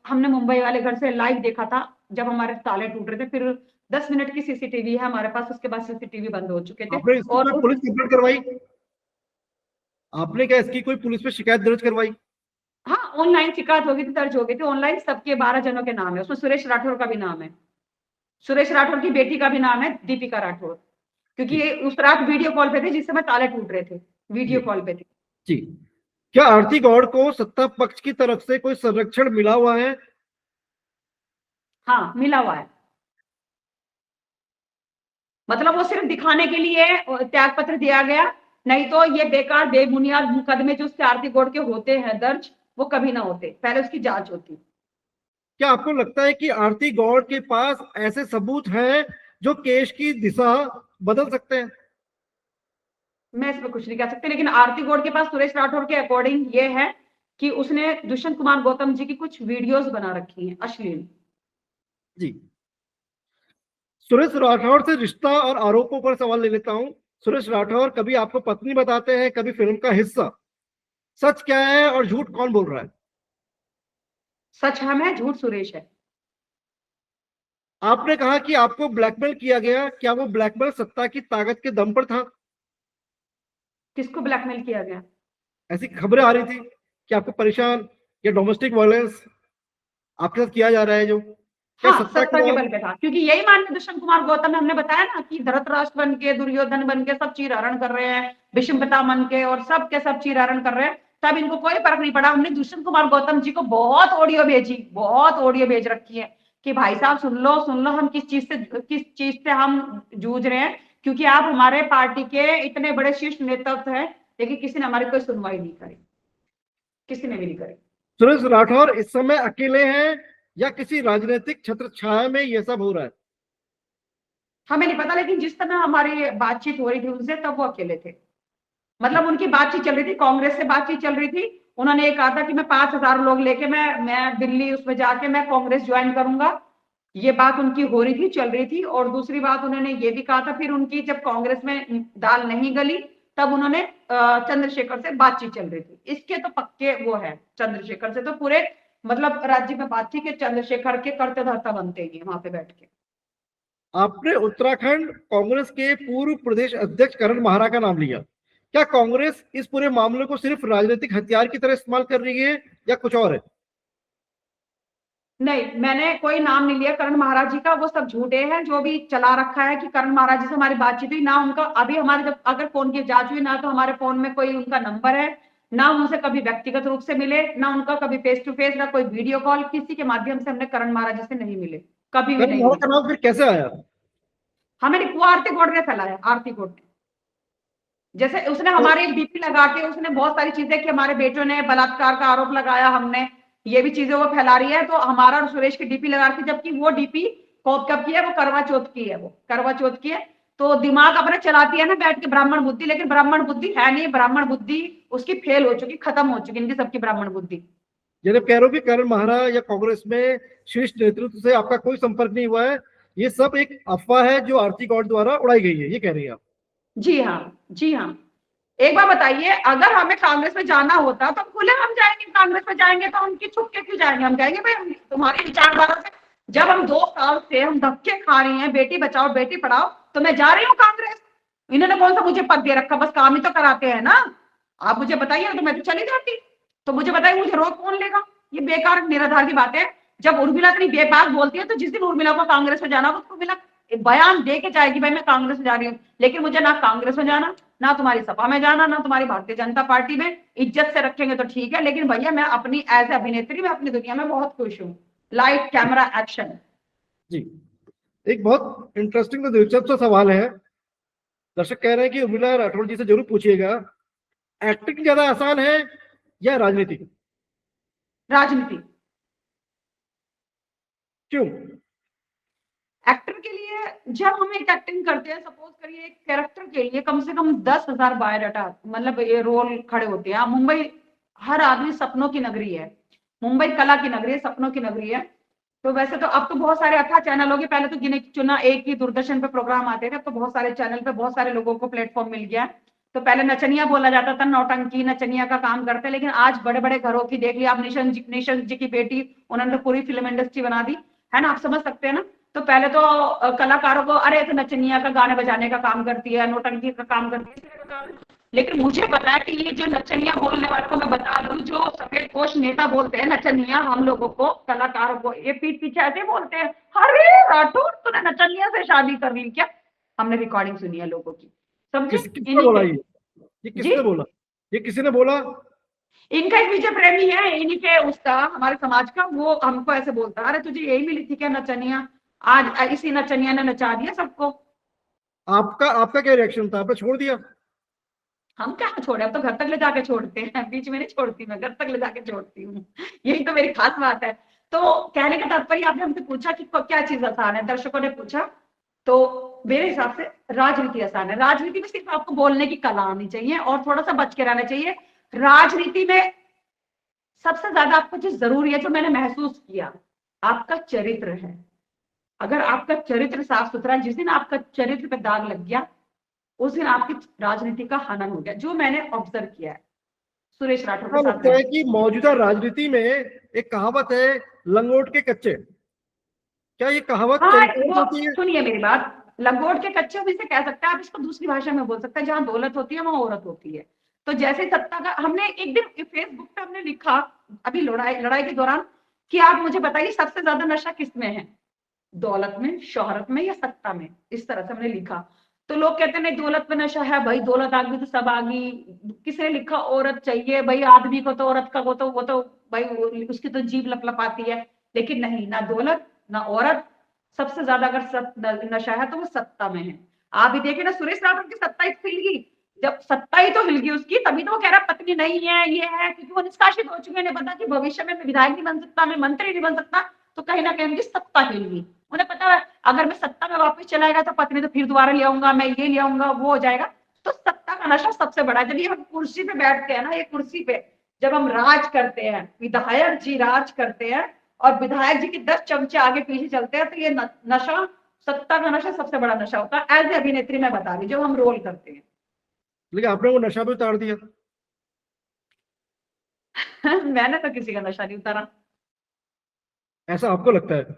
हमने मुंबई वाले घर से लाइव देखा था जब हमारे ताले टूट रहे थे। फिर 10 मिनट की सीसीटीवी है हमारे पास, उसके बाद सीसीटीवी बंद हो चुके थे। आपने इसकी कोई पुलिस कंप्लेंट करवाई? आपने क्या इसकी कोई पुलिस पे शिकायत दर्ज करवाई? हाँ ऑनलाइन शिकायत होगी थी, दर्ज हो गई थी ऑनलाइन, सबके 12 जनों के नाम है, उसमें सुरेश राठौर का भी नाम है, सुरेश राठौर की बेटी का भी नाम है दीपिका राठौर, क्योंकि जी ये उस रात वीडियो कॉल पे थे जिस समय ताले टूट रहे थे, वीडियो जी कॉल पे थे। जी। क्या आरती गौड़ को सत्ता पक्ष की तरफ से कोई संरक्षण मिला हुआ है? हाँ, मिला हुआ है। मतलब वो सिर्फ दिखाने के लिए त्याग पत्र दिया गया, नहीं तो ये बेकार बेबुनियाद मुकदमे जो उसके आरती गौड़ के होते हैं दर्ज, वो कभी ना होते, पहले उसकी जांच होती। क्या आपको लगता है कि आरती गौड़ के पास ऐसे सबूत हैं जो केस की दिशा बदल सकते हैं? मैं इसमें कुछ नहीं कह सकती, लेकिन आरती गौड़ के पास सुरेश राठौर के अकॉर्डिंग ये है कि उसने दुष्यंत कुमार गौतम जी की कुछ वीडियोस बना रखी हैं अश्लील। जी। सुरेश राठौर से रिश्ता और आरोपों पर सवाल ले लेता हूं। सुरेश राठौर कभी आपको पत्नी बताते हैं, कभी फिल्म का हिस्सा। सच क्या है और झूठ कौन बोल रहा है? सच हम है, झूठ सुरेश है। आपने कहा कि आपको ब्लैकमेल किया गया, क्या वो ब्लैकमेल सत्ता की ताकत के दम पर था? किसको ब्लैकमेल किया गया? ऐसी खबरें आ रही थी कि आपको परेशान या डोमेस्टिक वायलेंस आपके साथ किया जा रहा है, जो क्या हाँ, सत्ता सत्ता की के वजह? बल पे था, क्योंकि यही मान के दुष्यंत कुमार गौतम, हमने बताया ना कि धृतराष्ट्र बन के, दुर्योधन बन के सब चीर हरण कर रहे हैं, भीष्म पितामह बन के, और सब के सब चीर हरण कर रहे हैं, तब इनको कोई फर्क नहीं पड़ा। हमने दुष्यंत कुमार गौतम जी को बहुत ऑडियो भेजी, बहुत ऑडियो भेज रखी है कि भाई साहब सुन लो हम किस चीज से हम जूझ रहे हैं, क्योंकि आप हमारे पार्टी के इतने बड़े शीर्ष नेतृत्व हैं, लेकिन किसी ने हमारी कोई सुनवाई नहीं करी, किसी ने भी नहीं करी। सुरेश राठौर इस समय अकेले हैं या किसी राजनीतिक छत्र छाया में ये सब हो रहा है? हमें नहीं पता, लेकिन जिस समय हमारी बातचीत हो रही थी उनसे, तब वो अकेले थे। मतलब उनकी बातचीत चल रही थी, कांग्रेस से बातचीत चल रही थी। उन्होंने ये कहा था कि मैं 5,000 लोग लेके मैं दिल्ली उसमें जाके मैं कांग्रेस ज्वाइन करूंगा। ये बात उनकी हो रही थी, चल रही थी। और दूसरी बात उन्होंने ये भी कहा था, फिर उनकी जब कांग्रेस में दाल नहीं गली, तब उन्होंने चंद्रशेखर से बातचीत चल रही थी। इसके तो पक्के वो है, चंद्रशेखर से तो पूरे मतलब राज्य में बात थी कि चंद्रशेखर के करते धरता बनते ही वहां पे बैठ के। आपने उत्तराखंड कांग्रेस के पूर्व प्रदेश अध्यक्ष करण माहरा का नाम लिया। क्या कांग्रेस इस पूरे मामले को सिर्फ राजनीतिक हथियार की तरह इस्तेमाल कर रही है या कुछ और है? नहीं, मैंने कोई नाम नहीं लिया करण महाराज जी का, वो सब झूठे हैं जो भी चला रखा है कि करण महाराज जी से हमारी बातचीत हुई ना। उनका अभी हमारे जब अगर फोन की जांच हुई ना, तो हमारे फोन में कोई उनका नंबर है ना, उनसे कभी व्यक्तिगत रूप से मिले ना, उनका कभी फेस टू फेस, ना कोई वीडियो कॉल, किसी के माध्यम से हमने करण महाराज जी से नहीं मिले, कभी भी करण नहीं माहरा मिले। का नाम फिर कैसे आया? हमें नहीं, वो आरती गौड़ ने फैलाया, आरती गौड़ ने। जैसे उसने तो हमारे एक डीपी लगा के उसने बहुत सारी चीजें कि हमारे बेटों ने बलात्कार का आरोप लगाया, हमने ये भी चीजें वो फैला रही है, तो हमारा और सुरेश की डीपी लगा के, जबकि वो डीपी कब की है, वो करवा चौथ की है, वो करवा चौथ की है। तो दिमाग अपना चलाती है ना बैठ के ब्राह्मण बुद्धि, लेकिन ब्राह्मण बुद्धि है नहीं, ब्राह्मण बुद्धि उसकी फेल हो चुकी, खत्म हो चुकी इनकी सबकी ब्राह्मण बुद्धि। जब कह रहे हो कि करण माहरा या कांग्रेस में शीर्ष नेतृत्व से आपका कोई संपर्क नहीं हुआ है, ये सब एक अफवाह है जो आरती गौड़ द्वारा उड़ाई गई है, ये कह रही है आप? जी हाँ, जी हाँ। एक बार बताइए, अगर हमें कांग्रेस में जाना होता तो खुले हम जाएंगे, कांग्रेस में जाएंगे तो उनकी छुप के क्यों जाएंगे? हम जाएंगे भाई, हम तुम्हारी विचारधारा से, जब हम 2 साल से हम धक्के खा रही हैं बेटी बचाओ बेटी पढ़ाओ, तो मैं जा रही हूँ कांग्रेस। इन्होंने कौन सा मुझे पद दे रखा, बस काम ही तो कराते हैं ना। आप मुझे बताइए तो मैं तो चली जाती। तो मुझे बताइए, मुझे रोक कौन लेगा? ये बेकार निराधार की बात है। जब उर्मिला इतनी बेबाक बोलती है, तो जिस दिन उर्मिला को कांग्रेस में जाना हो, तो उर्मिला बयान दे के जाएगी भाई मैं कांग्रेस में जा रही हूँ, लेकिन मुझे ना कांग्रेस में जाना, ना तुम्हारी सपा में जाना, ना तुम्हारी भारतीय जनता पार्टी में। इज्जत से रखेंगे तो ठीक है, लेकिन भैया मैं अपनी एज ए अभिनेत्री, मैं अपनी दुनिया में बहुत खुश हूँ। Light camera action. जी। एक बहुत इंटरेस्टिंग तो दिलचस्प सा सवाल है। दर्शक कह रहे हैं कि उर्मिला राठौर जी से जरूर पूछिएगा, एक्टिंग ज्यादा आसान है या राजनीति? राजनीति। क्यों? एक्टर के लिए, जब हम एक एक्टिंग करते हैं, सपोज करिए एक कैरेक्टर के लिए कम से कम 10,000 बायोडाटा, मतलब ये रोल खड़े होते हैं। मुंबई हर आदमी सपनों की नगरी है, मुंबई कला की नगरी है, सपनों की नगरी है। तो वैसे तो अब तो बहुत सारे अथा चैनल हो गए, पहले तो गिने चुना एक ही दूरदर्शन पे प्रोग्राम आते थे, अब तो बहुत सारे चैनल पे बहुत सारे लोगों को प्लेटफॉर्म मिल गया। तो पहले नचनिया बोला जाता था, नौटंकी नचनिया का काम करते, लेकिन आज बड़े बड़े घरों की देख लिया आप, निशंक जी की बेटी, उन्होंने तो पूरी फिल्म इंडस्ट्री बना दी है ना, आप समझ सकते हैं ना। तो पहले तो कलाकारों को, अरे तो नचनिया का गाने बजाने का काम करती है, नौटंकी का काम करती है, लेकिन मुझे पता है कि ये जो नचनिया बोलने वाले को मैं बता दूं, जो सफेद पोश नेता बोलते हैं नचनिया हम लोगों को, कलाकारों को, ये पीठ पीछे ऐसे बोलते हैं, अरे राठौर तूने नचनिया से शादी कर ली क्या? हमने रिकॉर्डिंग सुनी है लोगों की, समझे? किसने इन्हीं बोला के। ये जी, किसने बोला? ये किसी ने बोला? इनका एक विजय प्रेमी है, इन्हीं के उसका, हमारे समाज का, वो हमको ऐसे बोलता है, अरे तुझे यही मिली थी क्या नचनिया, आज इसी नचनिया ने नचा दिया सबको। आपका आपका क्या रिएक्शन था? आपने छोड़ दिया? हम क्या छोड़े, अब तो घर तक ले जाके छोड़ते हैं, बीच में नहीं छोड़ती मैं, घर तक ले जाके छोड़ती हूँ। यही तो मेरी खास बात है। तो कहने का तात्पर्य, आपने हमसे पूछा कि क्या चीज आसान है, दर्शकों ने पूछा, तो मेरे हिसाब से राजनीति आसान है। राजनीति में सिर्फ आपको बोलने की कला आनी चाहिए और थोड़ा सा बच के रहना चाहिए। राजनीति में सबसे ज्यादा आपको जो जरूरी है, जो मैंने महसूस किया, आपका चरित्र है। अगर आपका चरित्र साफ सुथरा है, जिस दिन आपका चरित्र पे दाग लग गया, उस दिन आपकी राजनीति का हनन हो गया, जो मैंने ऑब्जर्व किया है सुरेश राठौर के क्या साथ लगता है रहे। कि मौजूदा राजनीति में एक कहावत है, लंगोट के कच्चे, क्या ये कहावत हाँ, चरित्र वो होती है? सुनिए मेरी बात, लंगोट के कच्चे भी से कह सकते हैं आप, इसको दूसरी भाषा में बोल सकते हैं, जहां दौलत होती है वहां औरत होती है। तो जैसे सत्ता का, हमने एक दिन फेसबुक पे हमने लिखा, अभी लड़ाई लड़ाई के दौरान, कि आप मुझे बताइए सबसे ज्यादा नशा किस में है, दौलत में, शोहरत में, या सत्ता में? इस तरह से हमने लिखा। तो लोग कहते हैं नहीं दौलत में नशा है भाई, दौलत आ गई तो सब आ गई। किसने लिखा औरत चाहिए भाई, आदमी को तो औरत का वो तो भाई उसकी तो जीभ लपलपाती है। लेकिन नहीं, ना दौलत ना औरत, सबसे ज्यादा अगर नशा है तो वो सत्ता में है। आप भी देखिए ना, सुरेश राठौर की सत्ता हिल गई, जब सत्ता ही तो हिल गई उसकी, तभी तो वो कह रहा पत्नी नहीं है, ये है, क्योंकि वो निष्कासित हो चुके हैं, पता कि भविष्य में मैं विधायक नहीं बन सकता, मैं मंत्री नहीं बन सकता। तो कहीं ना कहीं उनकी सत्ता हिल गई। उन्हें पता है अगर मैं सत्ता में वापस चलाएगा तो पत्नी तो फिर दोबारा ले आऊंगा, मैं ये ले आऊंगा, वो हो जाएगा। तो सत्ता का नशा सबसे बड़ा है। जब ये हम कुर्सी पे बैठते हैं ना, ये कुर्सी पे जब हम राज करते हैं, विधायक जी राज करते हैं, और विधायक जी के 10 चमचे आगे पीछे चलते हैं, तो ये नशा, सत्ता का नशा सबसे बड़ा नशा होता है। एज ए अभिनेत्री मैं बता रही, जब हम रोल करते हैं। लेकिन आपने वो नशा भी उतार दिया। मैंने तो किसी का नशा नहीं उतारा। ऐसा आपको लगता है?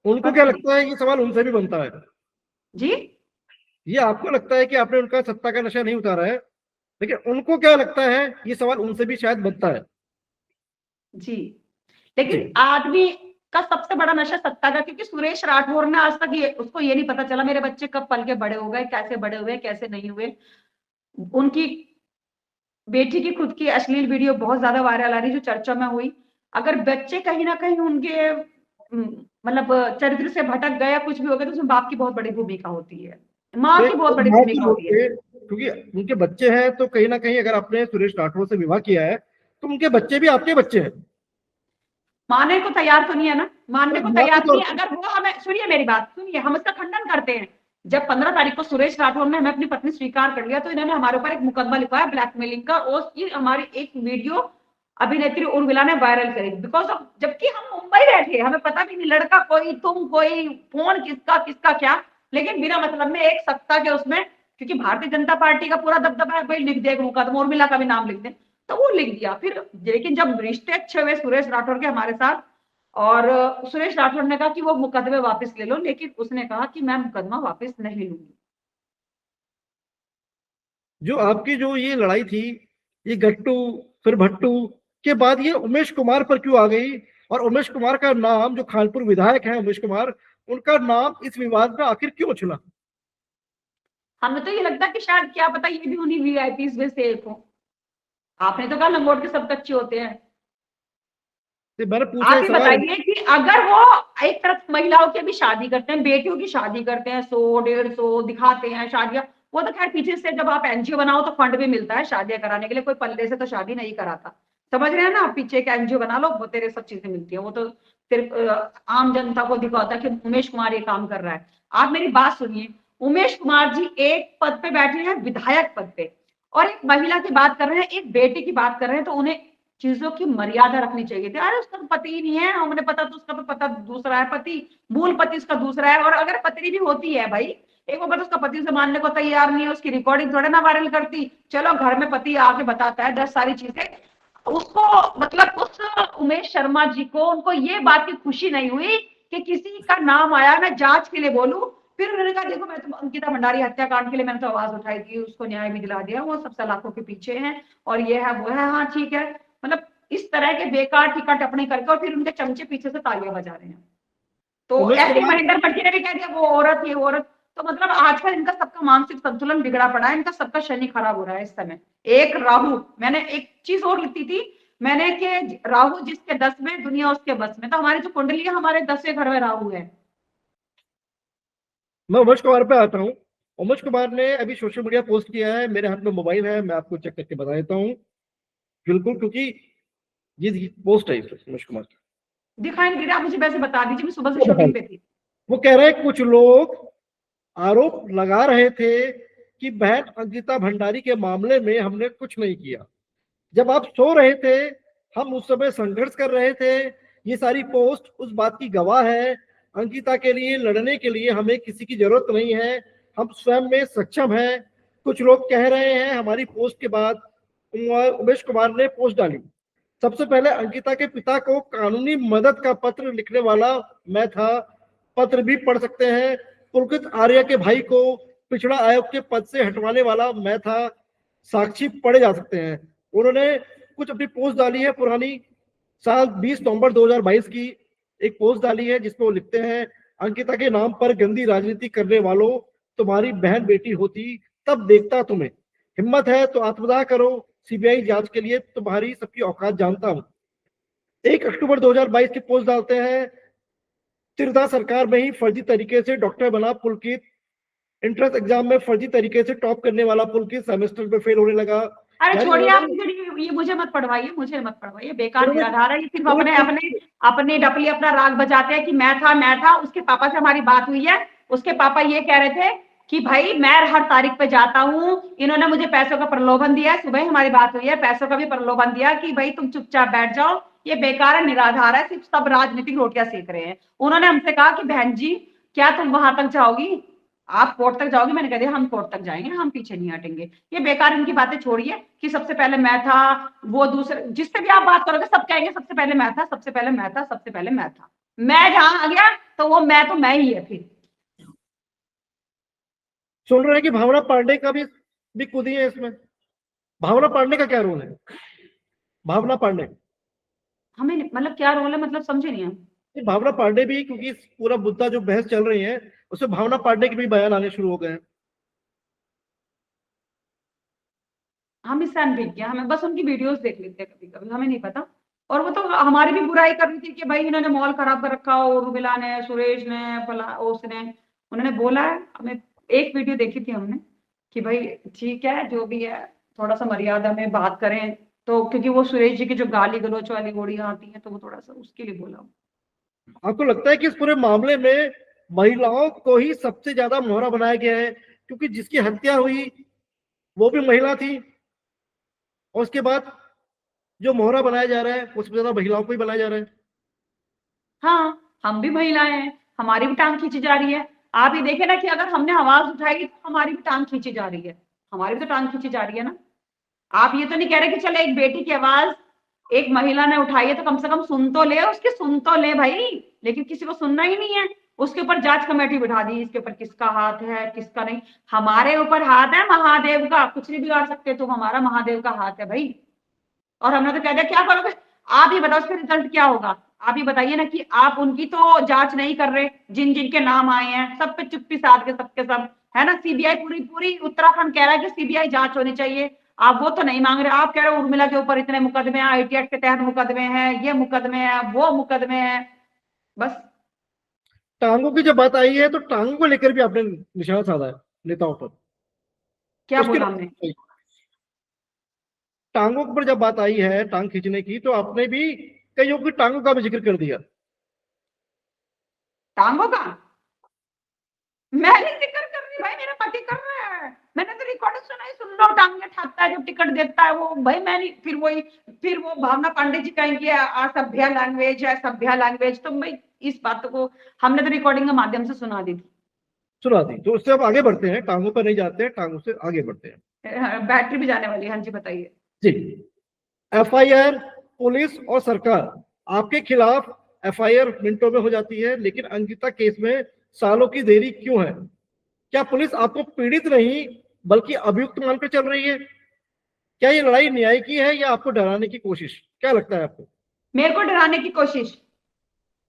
उनको क्या पता नहीं। लगता है? ये सवाल उनसे भी बनता है। जी। ये आपको लगता है कि आपने उनका सत्ता का नशा नहीं उतारा है, लेकिन उनको क्या लगता है, ये सवाल उनसे भी शायद बनता है। जी, जी। लेकिन आदमी का सबसे बड़ा नशा सत्ता का, क्योंकि सुरेश राठौर ने आज तक ये, उसको ये नहीं पता चला मेरे बच्चे कब पल के बड़े हो गए, कैसे बड़े हुए, कैसे नहीं हुए। उनकी बेटी की खुद की अश्लील वीडियो बहुत ज्यादा वायरल आ रही, जो चर्चा में हुई। अगर बच्चे कहीं ना कहीं उनके मतलब चरित्र से भटक गया, कुछ भी हो गया, तो उसमें बाप की बहुत बड़ी भूमिका होती है, माँ की बहुत बड़ी माँ की भूमिका रोल होती है। पे, क्योंकि उनके बच्चे हैं, तो कहीं ना कहीं अगर आपने सुरेश राठौर से विवाह किया है, तो उनके बच्चे भी आपके बच्चे हैं। मानने को तैयार तो नहीं है ना, मानने एक को माँ के तैयार नहीं तौर है। पर। अगर वो हमें, सुनिए मेरी बात सुनिए, हम इसका खंडन करते हैं। जब 15 तारीख को सुरेश राठौर ने हमें अपनी पत्नी स्वीकार कर लिया, तो इन्होंने हमारे ऊपर एक मुकदमा लिखवाया ब्लैकमेलिंग का, और ये हमारी एक वीडियो अभिनेत्री उर्मिला ने वायरल करी, बिकॉज ऑफ, जबकि हम मुंबई बैठे, हमें पता भी नहीं, लड़का कोई, तुम कोई, फोन किसका किसका क्या, लेकिन बिना मतलब में एक सत्ता के उसमें, क्योंकि भारतीय जनता पार्टी का पूरा दबदबा है, भाई लिख दे मुकदमा, उर्मिला का भी नाम लिख दे, तो वो लिख दिया फिर। लेकिन जब रिश्ते अच्छे हुए सुरेश राठौर के हमारे साथ, और सुरेश राठौर ने कहा कि वो मुकदमे वापस ले लो, लेकिन उसने कहा कि मैं मुकदमा वापस नहीं लूंगी। जो आपकी जो ये लड़ाई थी, ये गट्टू फिर भट्टू के बाद ये उमेश कुमार पर क्यों आ गई? और उमेश कुमार का नाम, जो खानपुर विधायक है उमेश कुमार, उनका नाम इस विवाद में आखिर क्यों चला? हमें तो ये लगता है कि शायद क्या पता ये भी उन्हीं वीआईपी में से एक हो। आपने तो कहा लंगोट के सब कच्चे होते हैं। तो मैंने पूछा आप ये ही सवाल। बताइए कि अगर वो एक तरफ महिलाओं की भी शादी करते हैं, बेटियों की शादी करते हैं, 100 150 दिखाते हैं शादियां, वो तो खैर पीछे से जब आप एनजीओ बनाओ तो फंड भी मिलता है शादियां कराने के लिए, कोई पल्ले से तो शादी नहीं कराता। समझ रहे हैं ना आप, पीछे एक एनजीओ बना लो, वो तेरे सब चीजें मिलती है, वो तो सिर्फ आम जनता को दिखाता है कि उमेश कुमार ये काम कर रहा है। आप मेरी बात सुनिए, उमेश कुमार जी एक पद पे बैठे हैं, विधायक पद पे, और एक महिला की बात कर रहे हैं, एक बेटी की बात कर रहे हैं, तो उन्हें चीजों की मर्यादा रखनी चाहिए थी। अरे उसका तो पति ही नहीं है, हमने पता, तो उसका तो पता दूसरा है, पति मूल पति उसका दूसरा है। और अगर पत्नी भी होती है भाई, एक बार उसका पति उसे मानने को तैयार नहीं है, उसकी रिकॉर्डिंग थोड़े ना वायरल करती, चलो घर में पति आके बताता है 10 सारी चीजें उसको, मतलब उस उमेश शर्मा जी को, उनको ये बात की खुशी नहीं हुई कि किसी का नाम आया, मैं जांच के लिए बोलूं। फिर उन्होंने कहा देखो, मैं तो अंकिता भंडारी हत्याकांड के लिए मैंने तो आवाज उठाई थी, उसको न्याय भी दिला दिया, वो सब सलाखों के पीछे हैं, और ये है वो है, हाँ ठीक है। मतलब इस तरह के बेकार टीका टपने करके, और फिर उनके चमचे पीछे से तालियां बजा रहे हैं। तो उमेश ऐसे ही कुमार महेंद्र भट्टी ने भी कह दिया वो औरत, ये औरत। तो मतलब आजकल इनका सबका मानसिक संतुलन बिगड़ा पड़ा है, इनका सबका शनि खराब हो रहा है इस समय। एक राहु, मैंने एक चीज और लिखी थी मैंने कि राहु जिसके 10 में, दुनिया उसके बस में। तो हमारी जो कुंडली है, हमारे 10वें घर में राहु है। मैं उमेश कुमार पे आता हूँ। उमेश कुमार ने अभी सोशल मीडिया पोस्ट किया है, मेरे हाथ में मोबाइल है, मैं आपको चेक करके बता देता हूँ। बिल्कुल, क्योंकि ये पोस्ट है इस उमेश कुमार की। दिखाई नहीं दे रहा, आप मुझे वैसे बता दीजिए, मैं सुबह से वो बता शूटिंग दो। पे थी। वो कह रहे हैं कुछ लोग आरोप लगा रहे थे कि बहन अंकिता भंडारी के मामले में हमने कुछ नहीं किया। जब आप सो रहे थे, हम उस समय संघर्ष कर रहे थे। ये सारी पोस्ट उस बात की गवाह है। अंकिता के लिए लड़ने के लिए हमें किसी की जरूरत नहीं है, हम स्वयं में सक्षम हैं। कुछ लोग कह रहे हैं। हमारी पोस्ट के बाद उमेश कुमार ने पोस्ट डाली। सबसे पहले अंकिता के पिता को कानूनी मदद का पत्र लिखने वाला मैं था, पत्र भी पढ़ सकते हैं। पुलकित आर्य के भाई को पिछड़ा आयोग के पद से हटवाने वाला मैं था, साक्षी पढ़े जा सकते हैं। उन्होंने कुछ अपनी पोस्ट डाली है पुरानी, साल 20 नवंबर 2022 की एक पोस्ट डाली है, जिसमें वो लिखते हैं, अंकिता के नाम पर गंदी राजनीति करने वालों, तुम्हारी बहन बेटी होती तब देखता तुम्हें। हिम्मत है तो आत्मदाह करो, सीबीआई जांच के लिए तुम्हारी सबकी औकात जानता हूं। 1 अक्टूबर 2022 की पोस्ट डालते हैं, तिरदा सरकार में ही फर्जी तरीके से डॉक्टर बना पुलकित, एंट्रेंस एग्जाम में फर्जी तरीके से टॉप करने वाला पुलकित सेमेस्टर में फेल होने लगा। अरे यानी छोड़िए आप, उन्होंने ये मुझे मत पढ़वाइए, मुझे मत पढ़वाइए, बेकार उन्होंने निराधार है। ये सिर्फ अपने उन्होंने अपने अपने डपली अपना राग बजाते हैं कि मैं था। उसके पापा से हमारी बात हुई है, उसके पापा ये कह रहे थे कि भाई मैं हर तारीख पे जाता हूँ, इन्होंने मुझे पैसों का प्रलोभन दिया है। सुबह ही हमारी बात हुई है, पैसों का भी प्रलोभन दिया कि भाई तुम चुपचाप बैठ जाओ। ये बेकार है, निराधार है, सिर्फ सब राजनीतिक रोटियां सेक रहे हैं। उन्होंने हमसे कहा कि बहन जी क्या तुम वहां तक जाओगी, आप कोर्ट तक जाओगे? मैंने कह दिया हम कोर्ट तक जाएंगे, हम पीछे नहीं हटेंगे। ये बेकार इनकी बातें छोड़िए कि सबसे पहले मैं था, वो दूसरे, जिससे भी आप बात करोगे सब कहेंगे सबसे पहले मैं था, सबसे पहले मैं था, सबसे पहले मैं था। मैं जहां आ गया तो वो मैं तो मैं ही है। फिर सुन रहे हैं कि भावना पांडे का भी खुद ही है इसमें। भावना पांडे का क्या रोल है? भावना पांडे, हमें मतलब क्या रोल है, मतलब समझे नहीं हम। ये भावना पांडे भी, क्योंकि इस पूरा मुद्दा जो बहस चल रही है उसमें भावना पांडे के भी बयान आने शुरू हो गए हैं। हम इससे अनभिज्ञ हैं, हमें बस उनकी वीडियोस देख लेते हैं कभी कभी, हमें नहीं पता। और वो तो हमारी भी बुराई कर रही थी कि भाई इन्होंने मॉल खराब कर रखा, और उर्मिला ने, सुरेश ने, फला उसने, उन्होंने बोला है हमें। एक वीडियो देखी थी हमने कि भाई ठीक है जो भी है, थोड़ा सा मर्यादा में बात करें। तो क्योंकि वो सुरेश जी की जो गाली गलौच वाली गोलियां आती हैं, तो वो थोड़ा सा उसके लिए बोला। आपको लगता है कि इस पूरे मामले में महिलाओं को ही सबसे ज्यादा मोहरा बनाया गया है? क्योंकि जिसकी हत्या हुई वो भी महिला थी, और उसके बाद जो मोहरा बनाया जा रहा है वो सबसे ज्यादा महिलाओं को ही बनाया जा रहा है। हाँ, हम भी महिलाएं हैं, हमारी भी टांग खींची जा रही है। आप ये देखे ना कि अगर हमने आवाज उठाई तो हमारी भी टांग खींची जा रही है, हमारी भी तो टांग खींची जा रही है ना। आप ये तो नहीं कह रहे कि चले एक बेटी की आवाज एक महिला ने उठाई है तो कम से कम सुन तो ले, उसकी सुन तो ले भाई। लेकिन किसी को सुनना ही नहीं है। उसके ऊपर जांच कमेटी बिठा दी, इसके ऊपर किसका हाथ है किसका नहीं। हमारे ऊपर हाथ है महादेव का, कुछ नहीं बिगाड़ सकते तुम, हमारा महादेव का हाथ है भाई। और हमने तो कह दिया क्या करोगे? आप ही बताओ उसका रिजल्ट क्या होगा। आप ही बताइए ना कि आप उनकी तो जांच नहीं कर रहे, जिन जिन के नाम आए हैं सब पे चुप्पी साध के सबके सब, है ना। सीबीआई पूरी पूरी उत्तराखंड कह रहा है कि सीबीआई जांच होनी चाहिए। आप वो तो नहीं मांग रहे, आप कह रहे हो उर्मिला के ऊपर इतने मुकदमे हैं, आईटी एक्ट के तहत मुकदमे हैं, ये मुकदमे हैं, वो मुकदमे हैं। बस टांगों की जब बात आई है तो टांगों को लेकर भी आपने निशाना साधा है नेताओं पर। क्या उसके बोला बाद हमने? टांगों पर जब बात आई है टांग खींचने की, तो आपने भी कईयों की टांगों का भी जिक्र कर दिया। टांगों का मैं नहीं जिक्र कर रही भाई, मेरा पति कर रहा है। मैंने तो रिकॉर्डिंग सुनाई, सुन लो, टांगे ठाकता है जब टिकट देता है वो भाई। मैं नहीं, फिर वही, फिर वो भावना पांडे जी कहेंगे असभ्य लैंग्वेज है, सभ्य लैंग्वेज। तो भाई इस बात को हमने तो रिकॉर्डिंग के माध्यम से सुना दी थी। सुना दी तो उससे अब आगे बढ़ते हैं, टांगों पर नहीं जाते हैं, टांगों से आगे बढ़ते हैं। बैटरी भी जाने वाली है। हाँ जी बताइए। जी, एफआईआर, पुलिस और सरकार आपके खिलाफ एफआईआर मिनटों में हो जाती है, लेकिन अंकिता केस में सालों की देरी क्यों है? क्या पुलिस आपको पीड़ित नहीं बल्कि अभियुक्त मानकर चल रही है? क्या ये लड़ाई न्याय की है या आपको डराने की कोशिश, क्या लगता है आपको? मेरे को डराने की कोशिश,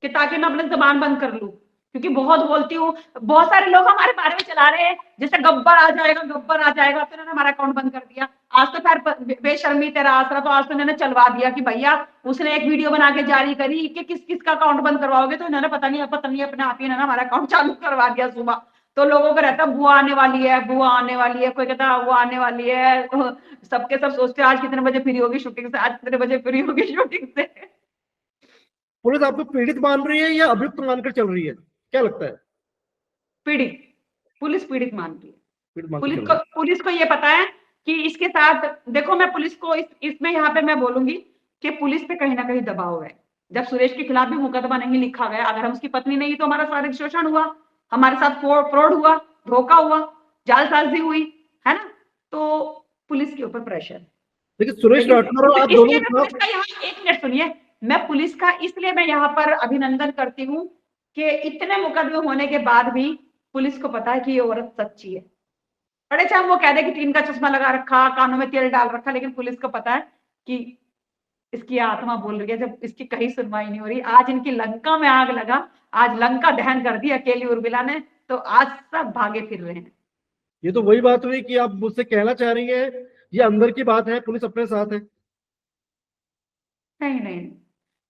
कि ताकि मैं अपनी जबान बंद कर लूं, क्योंकि बहुत बोलती हूँ। बहुत सारे लोग हमारे बारे में चला रहे हैं जैसे गब्बर आ जाएगा, गब्बर आ जाएगा, तो इन्होंने हमारा अकाउंट बंद कर दिया। आज तो खैर बेशर्मी तेरा आसरा, तो आज तो इन्होंने चलवा दिया कि भैया उसने एक वीडियो बना के जारी करी कि किस किस का अकाउंट बंद करवाओगे, तो इन्होंने पता नहीं अपने आप ही इन्होंने हमारा अकाउंट चालू करवा दिया सुबह। तो लोगों को रहता बुआ आने वाली है, बुआ आने वाली है, कोई कहता वो आने वाली है, तो सबके सब सोचते आज कितने बजे फ्री होगी शूटिंग से, आज कितने बजे फ्री होगी शूटिंग से। पुलिस आपको पीड़ित मान रही है या अभियुक्त मानकर चल रही है, क्या लगता है? पीड़ित, पुलिस पीड़ित मान रही है। पीड़ित मानकर चल रही है। पुलिस को ये पता है कि इसके साथ, देखो मैं पुलिस को इसमें यहाँ पे मैं बोलूंगी कि पुलिस पे कहीं ना कहीं दबाव है। जब सुरेश के खिलाफ भी मुकदमा नहीं लिखा गया, अगर हम उसकी पत्नी नहीं तो हमारा शारीरिक शोषण हुआ, हमारे साथ फ्रॉड हुआ, धोखा हुआ, जालसाजी हुई, है ना, तो पुलिस के ऊपर प्रेशर। लेकिन सुरेश लेकिन राठौर और आप इसलिए दोनों मैं पुलिस का यहाँ, एक मिनट सुनिए, मैं पुलिस का इसलिए मैं यहाँ पर अभिनंदन करती हूँ कि इतने मुकदमे होने के बाद भी पुलिस को पता है कि ये औरत सच्ची है। बड़े चाहे वो कह दे कि टीन का चश्मा लगा रखा, कानों में तेल डाल रखा, लेकिन पुलिस को पता है कि इसकी आत्मा बोल रही है। जब इसकी कहीं सुनवाई नहीं हो रही, आज इनकी लंका में आग लगा, आज लंका दहन कर दी अकेली उर्मिला ने, तो आज सब भागे फिर रहे हैं। ये तो वही बात हुई कि आप मुझसे कहना चाह रही हैं ये अंदर की बात है, पुलिस अपने साथ है। नहीं नहीं,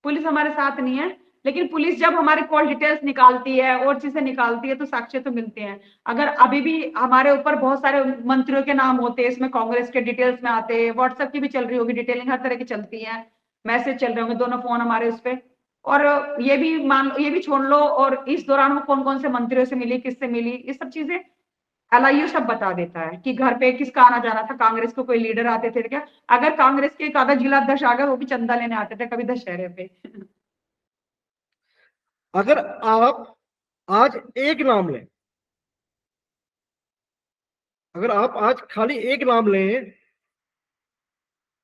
पुलिस हमारे साथ नहीं है, लेकिन पुलिस जब हमारे कॉल डिटेल्स निकालती है और चीजें निकालती है तो साक्ष्य तो मिलते हैं। अगर अभी भी हमारे ऊपर बहुत सारे मंत्रियों के नाम होते हैं, इसमें कांग्रेस के डिटेल्स में आते हैं, व्हाट्सएप की भी चल रही होगी डिटेलिंग, हर तरह की चलती है, मैसेज चल रहे होंगे, दोनों फोन हमारे उस पर। और ये भी ये भी छोड़ लो, और इस दौरान वो कौन कौन से मंत्रियों से मिली, किससे मिली, ये सब चीजें एलआईयू सब बता देता है कि घर पे किसका आना जाना था, कांग्रेस को कोई लीडर आते थे क्या, अगर कांग्रेस के एक आधा जिला अध्यक्ष आ गए, वो भी चंदा लेने आते थे कभी दशहरे पे। अगर आप आज एक नाम लें, अगर आप आज खाली एक नाम लें,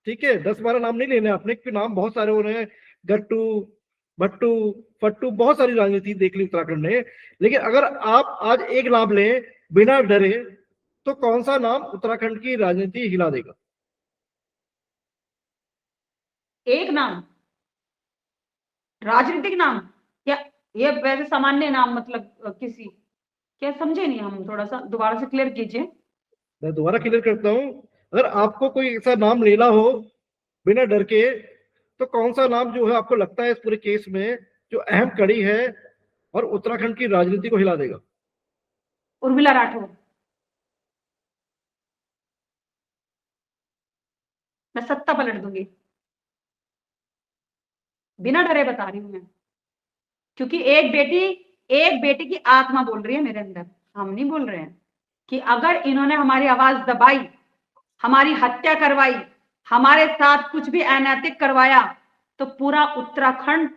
ठीक है, 10-12 नाम नहीं लेने आपने, क्योंकि नाम बहुत सारे हो रहे हैं, गट्टू, भट्टू, फट्टू, बहुत सारी राजनीति देख ली उत्तराखंड ने, लेकिन अगर आप आज एक नाम लें बिना डरे, तो कौन सा नाम उत्तराखंड की राजनीति हिला देगा? एक नाम, राजनीतिक नाम, या ये वैसे सामान्य नाम, मतलब किसी, क्या समझे नहीं हम, थोड़ा सा दोबारा से क्लियर कीजिए। मैं दोबारा क्लियर करता हूं, अगर आपको कोई ऐसा नाम लेना हो बिना डर के, तो कौन सा नाम जो है आपको लगता है इस पूरे केस में जो अहम कड़ी है और उत्तराखंड की राजनीति को हिला देगा? उर्मिला राठौर। मैं सत्ता पलट दूंगी, बिना डरे बता रही हूं मैं, क्योंकि एक बेटी की आत्मा बोल रही है मेरे अंदर, हम नहीं बोल रहे हैं, कि अगर इन्होंने हमारी आवाज दबाई, हमारी हत्या करवाई, हमारे साथ कुछ भी अनैतिक करवाया, तो पूरा उत्तराखंड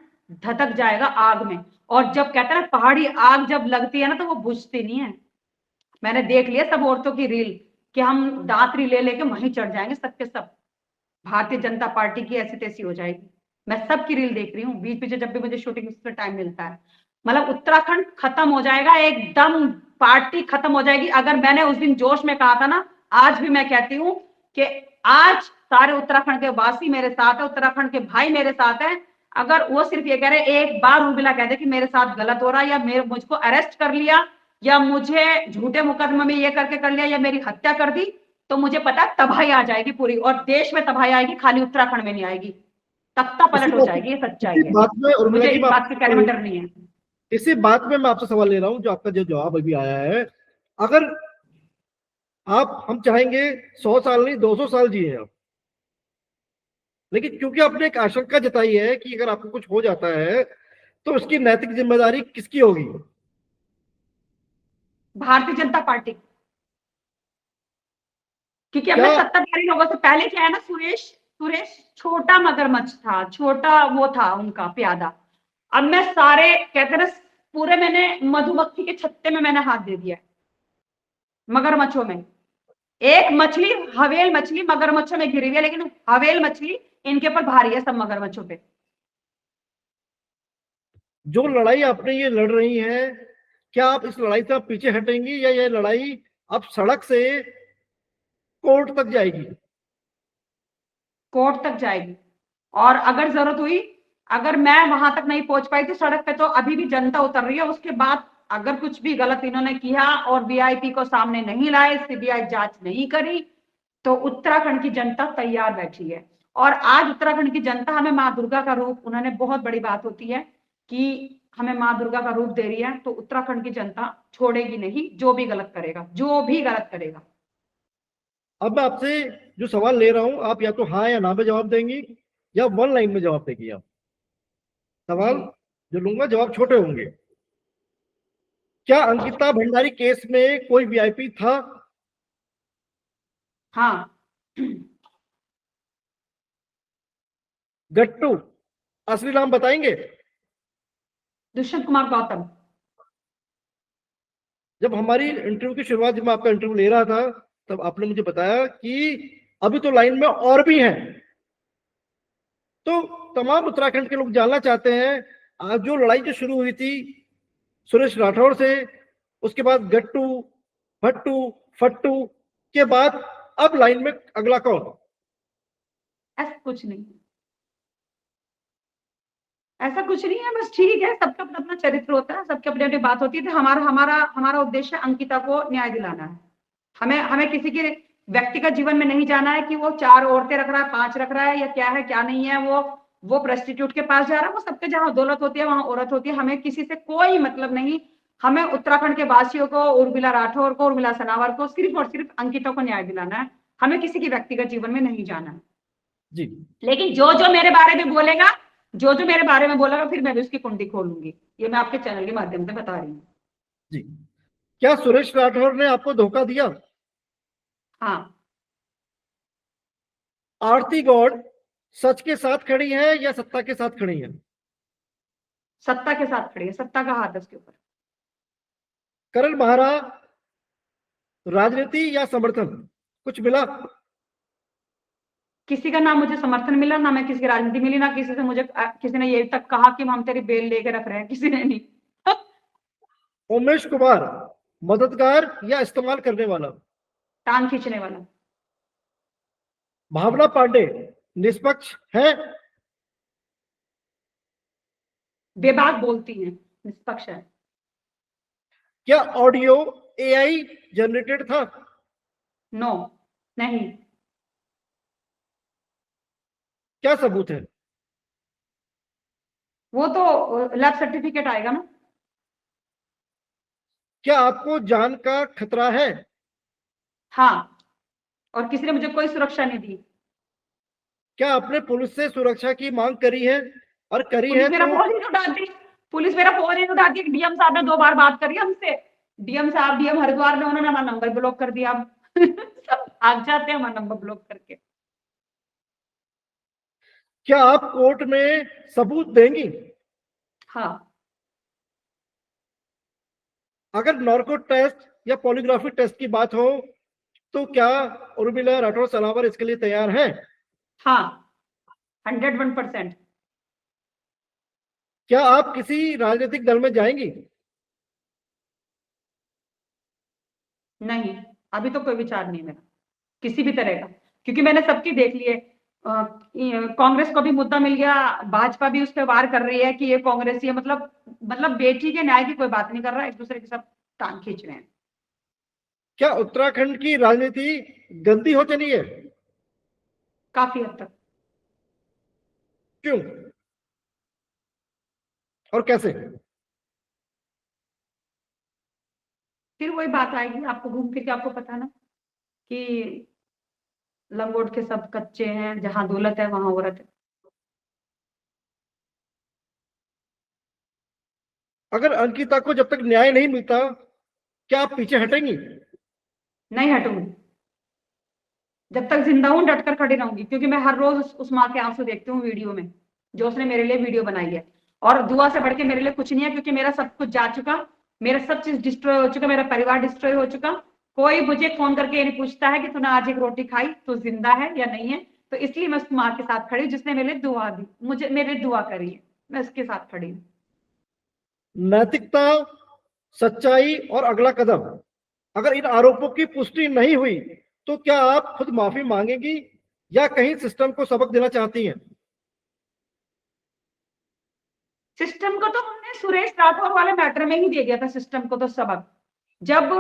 धधक जाएगा आग में। और जब कहते हैं ना पहाड़ी आग जब लगती है ना तो वो बुझती नहीं है। मैंने देख लिया सब औरतों की रील कि हम दातरी ले लेके वहीं चढ़ जाएंगे, सबके सब भारतीय जनता पार्टी की ऐसी तैसी हो जाएगी। मैं सबकी रील देख रही हूँ बीच बीच, जब भी मुझे शूटिंग में टाइम मिलता है। मतलब उत्तराखंड खत्म हो जाएगा एकदम, पार्टी खत्म हो जाएगी। अगर मैंने उस दिन जोश में कहा था ना, आज भी मैं कहती हूँ कि आज सारे उत्तराखंड के वासी मेरे साथ है, उत्तराखंड के भाई मेरे साथ है। अगर वो सिर्फ ये कह रहे एक बार उर्मिला कह दे कि मेरे साथ गलत हो रहा है, या मेरे मुझको अरेस्ट कर लिया, या मुझे झूठे मुकदमे में ये करके कर लिया, या मेरी हत्या कर दी, तो मुझे पता है तबाही आ जाएगी पूरी, और देश में तबाही आएगी, खाली उत्तराखंड में नहीं आएगी, तख्ता पलट हो जाएगी। ये सच्चाई इसी है, बात में उर्मिला मुझे जी, इस बात के कहने में डर नहीं है। इसी बात में मैं आपसे सवाल ले रहा हूं, जो आपका जो जवाब अभी आया है, अगर आप, हम चाहेंगे 100 साल नहीं 200 साल जिए आप, लेकिन क्योंकि आपने एक आशंका जताई है कि अगर आपको कुछ हो जाता है तो उसकी नैतिक जिम्मेदारी किसकी होगी? भारतीय जनता पार्टी, क्योंकि अब मैं क्या सत्ताधारी लोगों से, पहले क्या है ना, सुरेश सुरेश छोटा मगरमच्छ था, छोटा वो था उनका प्यादा। अब मैं सारे कहते ना पूरे, मैंने मधुमक्खी के छत्ते में मैंने हाथ दे दिया है, मगरमच्छों में। एक मछली, हवेल मछली मगरमच्छों में घिरी हुई है, लेकिन हवेल मछली इनके ऊपर भारी है, सब मगरमच्छों पे। जो लड़ाई आपने ये लड़ रही है, क्या आप इस लड़ाई से आप पीछे हटेंगी या ये लड़ाई अब सड़क से कोर्ट तक जाएगी? कोर्ट तक जाएगी। और अगर जरूरत हुई, अगर मैं वहां तक नहीं पहुंच पाई थी सड़क पे, तो अभी भी जनता उतर रही है। उसके बाद अगर कुछ भी गलत इन्होंने किया और वीआईपी को सामने नहीं लाए, सीबीआई जांच नहीं करी, तो उत्तराखंड की जनता तैयार बैठी है। और आज उत्तराखंड की जनता हमें माँ दुर्गा का रूप, उन्होंने बहुत बड़ी बात होती है कि हमें माँ दुर्गा का रूप दे रही है, तो उत्तराखंड की जनता छोड़ेगी नहीं, जो भी गलत करेगा, जो भी गलत करेगा। अब मैं आपसे जो सवाल ले रहा हूं, आप या तो हाँ या ना में जवाब देंगी, या वन लाइन में जवाब देंगी आप। जी। सवाल जो लूंगा, जवाब छोटे होंगे। क्या अंकिता भंडारी केस में कोई वीआईपी था? हाँ। गट्टू, असली नाम बताएंगे? दुष्यंत कुमार गौतम। जब हमारी इंटरव्यू की शुरुआत, जब मैं आपका इंटरव्यू ले रहा था, तब आपने मुझे बताया कि अभी तो लाइन में और भी हैं। तो तमाम उत्तराखंड के लोग जानना चाहते हैं, आज जो लड़ाई जो शुरू हुई थी सुरेश राठौर से, उसके बाद गट्टू, भट्टू, फट्टू के बाद अब लाइन में अगला कौन? ऐसा कुछ नहीं है, ऐसा कुछ नहीं है। बस ठीक है, सबका अपना अपना चरित्र होता है, सबकी अपनी अपनी बात होती है। तो हमारा हमारा हमारा उद्देश्य अंकिता को न्याय दिलाना है। हमें हमें किसी के व्यक्तिगत जीवन में नहीं जाना है कि वो 4 औरतें रख रहा है, 5 रख रहा है, या क्या है क्या नहीं है। वो प्रोस्टिट्यूट के पास जा रहा है। वो सबके जहां दौलत होती है वहां औरत होती है। हमें किसी से कोई मतलब नहीं। हमें उत्तराखंड के वासियों को, उर्मिला राठौर को, उर्मिला सनावर को, सिर्फ और सिर्फ अंकिता को न्याय दिलाना है। हमें किसी की व्यक्तिगत जीवन में नहीं जाना है। जी। लेकिन जो जो मेरे बारे में बोलेगा, जो जो मेरे बारे में बोलेगा, फिर मैं भी उसकी कुंडी खोलूंगी। ये मैं आपके चैनल के माध्यम से बता रही हूँ। जी। क्या सुरेश राठौर ने आपको धोखा दिया? हाँ। आरती गौड़ सच के साथ खड़ी है या सत्ता के साथ खड़ी है? सत्ता के साथ खड़ी है, सत्ता का हाथ है उसके ऊपर। करण महारा, राजनीति या समर्थन, कुछ मिला? किसी का ना मुझे समर्थन मिला, ना मैं किसी की राजनीति मिली, ना किसी से मुझे किसी ने ये तक कहा कि हम तेरी बेल लेके रख रहे हैं। किसी ने नहीं। उमेश कुमार, मददगार या इस्तेमाल करने वाला? टांग खींचने वाला। भावना पांडे निष्पक्ष है? बेबाक बोलती है, निष्पक्ष है। क्या ऑडियो एआई जनरेटेड था? नो, नहीं। क्या सबूत है? वो तो लैब सर्टिफिकेट आएगा ना। क्या आपको जान का खतरा है? हाँ, और किसी ने मुझे कोई सुरक्षा नहीं दी। क्या आपने पुलिस से सुरक्षा की मांग करी है, और करी है पुलिस मेरा तो? फोन ही उठाती। पुलिस मेरा फोन ही उठाती। डीएम साहब ने 2 बार बात करी हमसे। डीएम साहब, डीएम हरिद्वार ने, उन्होंने हमारा नंबर ब्लॉक कर दिया। सब भाग जाते हैं हमारा नंबर ब्लॉक करके। क्या आप कोर्ट में सबूत देंगी? हाँ। अगर नार्को टेस्ट या पॉलीग्राफी टेस्ट की बात हो, तो क्या उर्मिला राठौर सलावर इसके लिए तैयार है? हाँ, 101%। क्या आप किसी राजनीतिक दल में जाएंगी? नहीं, अभी तो कोई विचार नहीं मेरा किसी भी तरह का, क्योंकि मैंने सबकी देख ली है। कांग्रेस को भी मुद्दा मिल गया, भाजपा भी उस पर वार कर रही है कि ये कांग्रेसी है। मतलब बेटी के न्याय की कोई बात नहीं कर रहा, एक दूसरे के सब टांग खींच रहे हैं। क्या उत्तराखंड की राजनीति गंदी हो चली है? काफी हद तक। क्यों और कैसे? फिर वही बात आएगी, आपको घूम फिर के आपको पता ना कि लंगोट के सब कच्चे हैं, जहां दौलत है वहां औरत है। अगर अंकिता को जब तक न्याय नहीं मिलता, क्या आप पीछे हटेंगी? नहीं हटूंगी। जब तक जिंदा हूं डट कर खड़ी रहूंगी, क्योंकि मैं हर रोज उस माँ के आंसू देखती हूँ वीडियो में, जो उसने मेरे लिए वीडियो बनाई है। और दुआ से बढ़ के मेरे लिए कुछ नहीं है, क्योंकि मेरा सब कुछ जा चुका, मेरा सब चीज डिस्ट्रॉय हो चुका, मेरा परिवार डिस्ट्रॉय हो चुका। कोई मुझे फोन करके ये नहीं पूछता है कि तूने आज एक रोटी खाई, तू जिंदा है या नहीं है। तो इसलिए मैं उस माँ के साथ खड़ी हूँ जिसने मेरे लिए दुआ दी, मुझे मेरे लिए दुआ करी है। मैं उसके साथ खड़ी हूँ। नैतिकता, सच्चाई और अगला कदम, अगर इन आरोपों की पुष्टि नहीं हुई, तो क्या आप खुद माफी मांगेंगी या कहीं सिस्टम को सबक देना चाहती हैं? सिस्टम को तो हमने सुरेश राठौर वाले मैटर में ही दे दिया था, सिस्टम को तो सबक। जब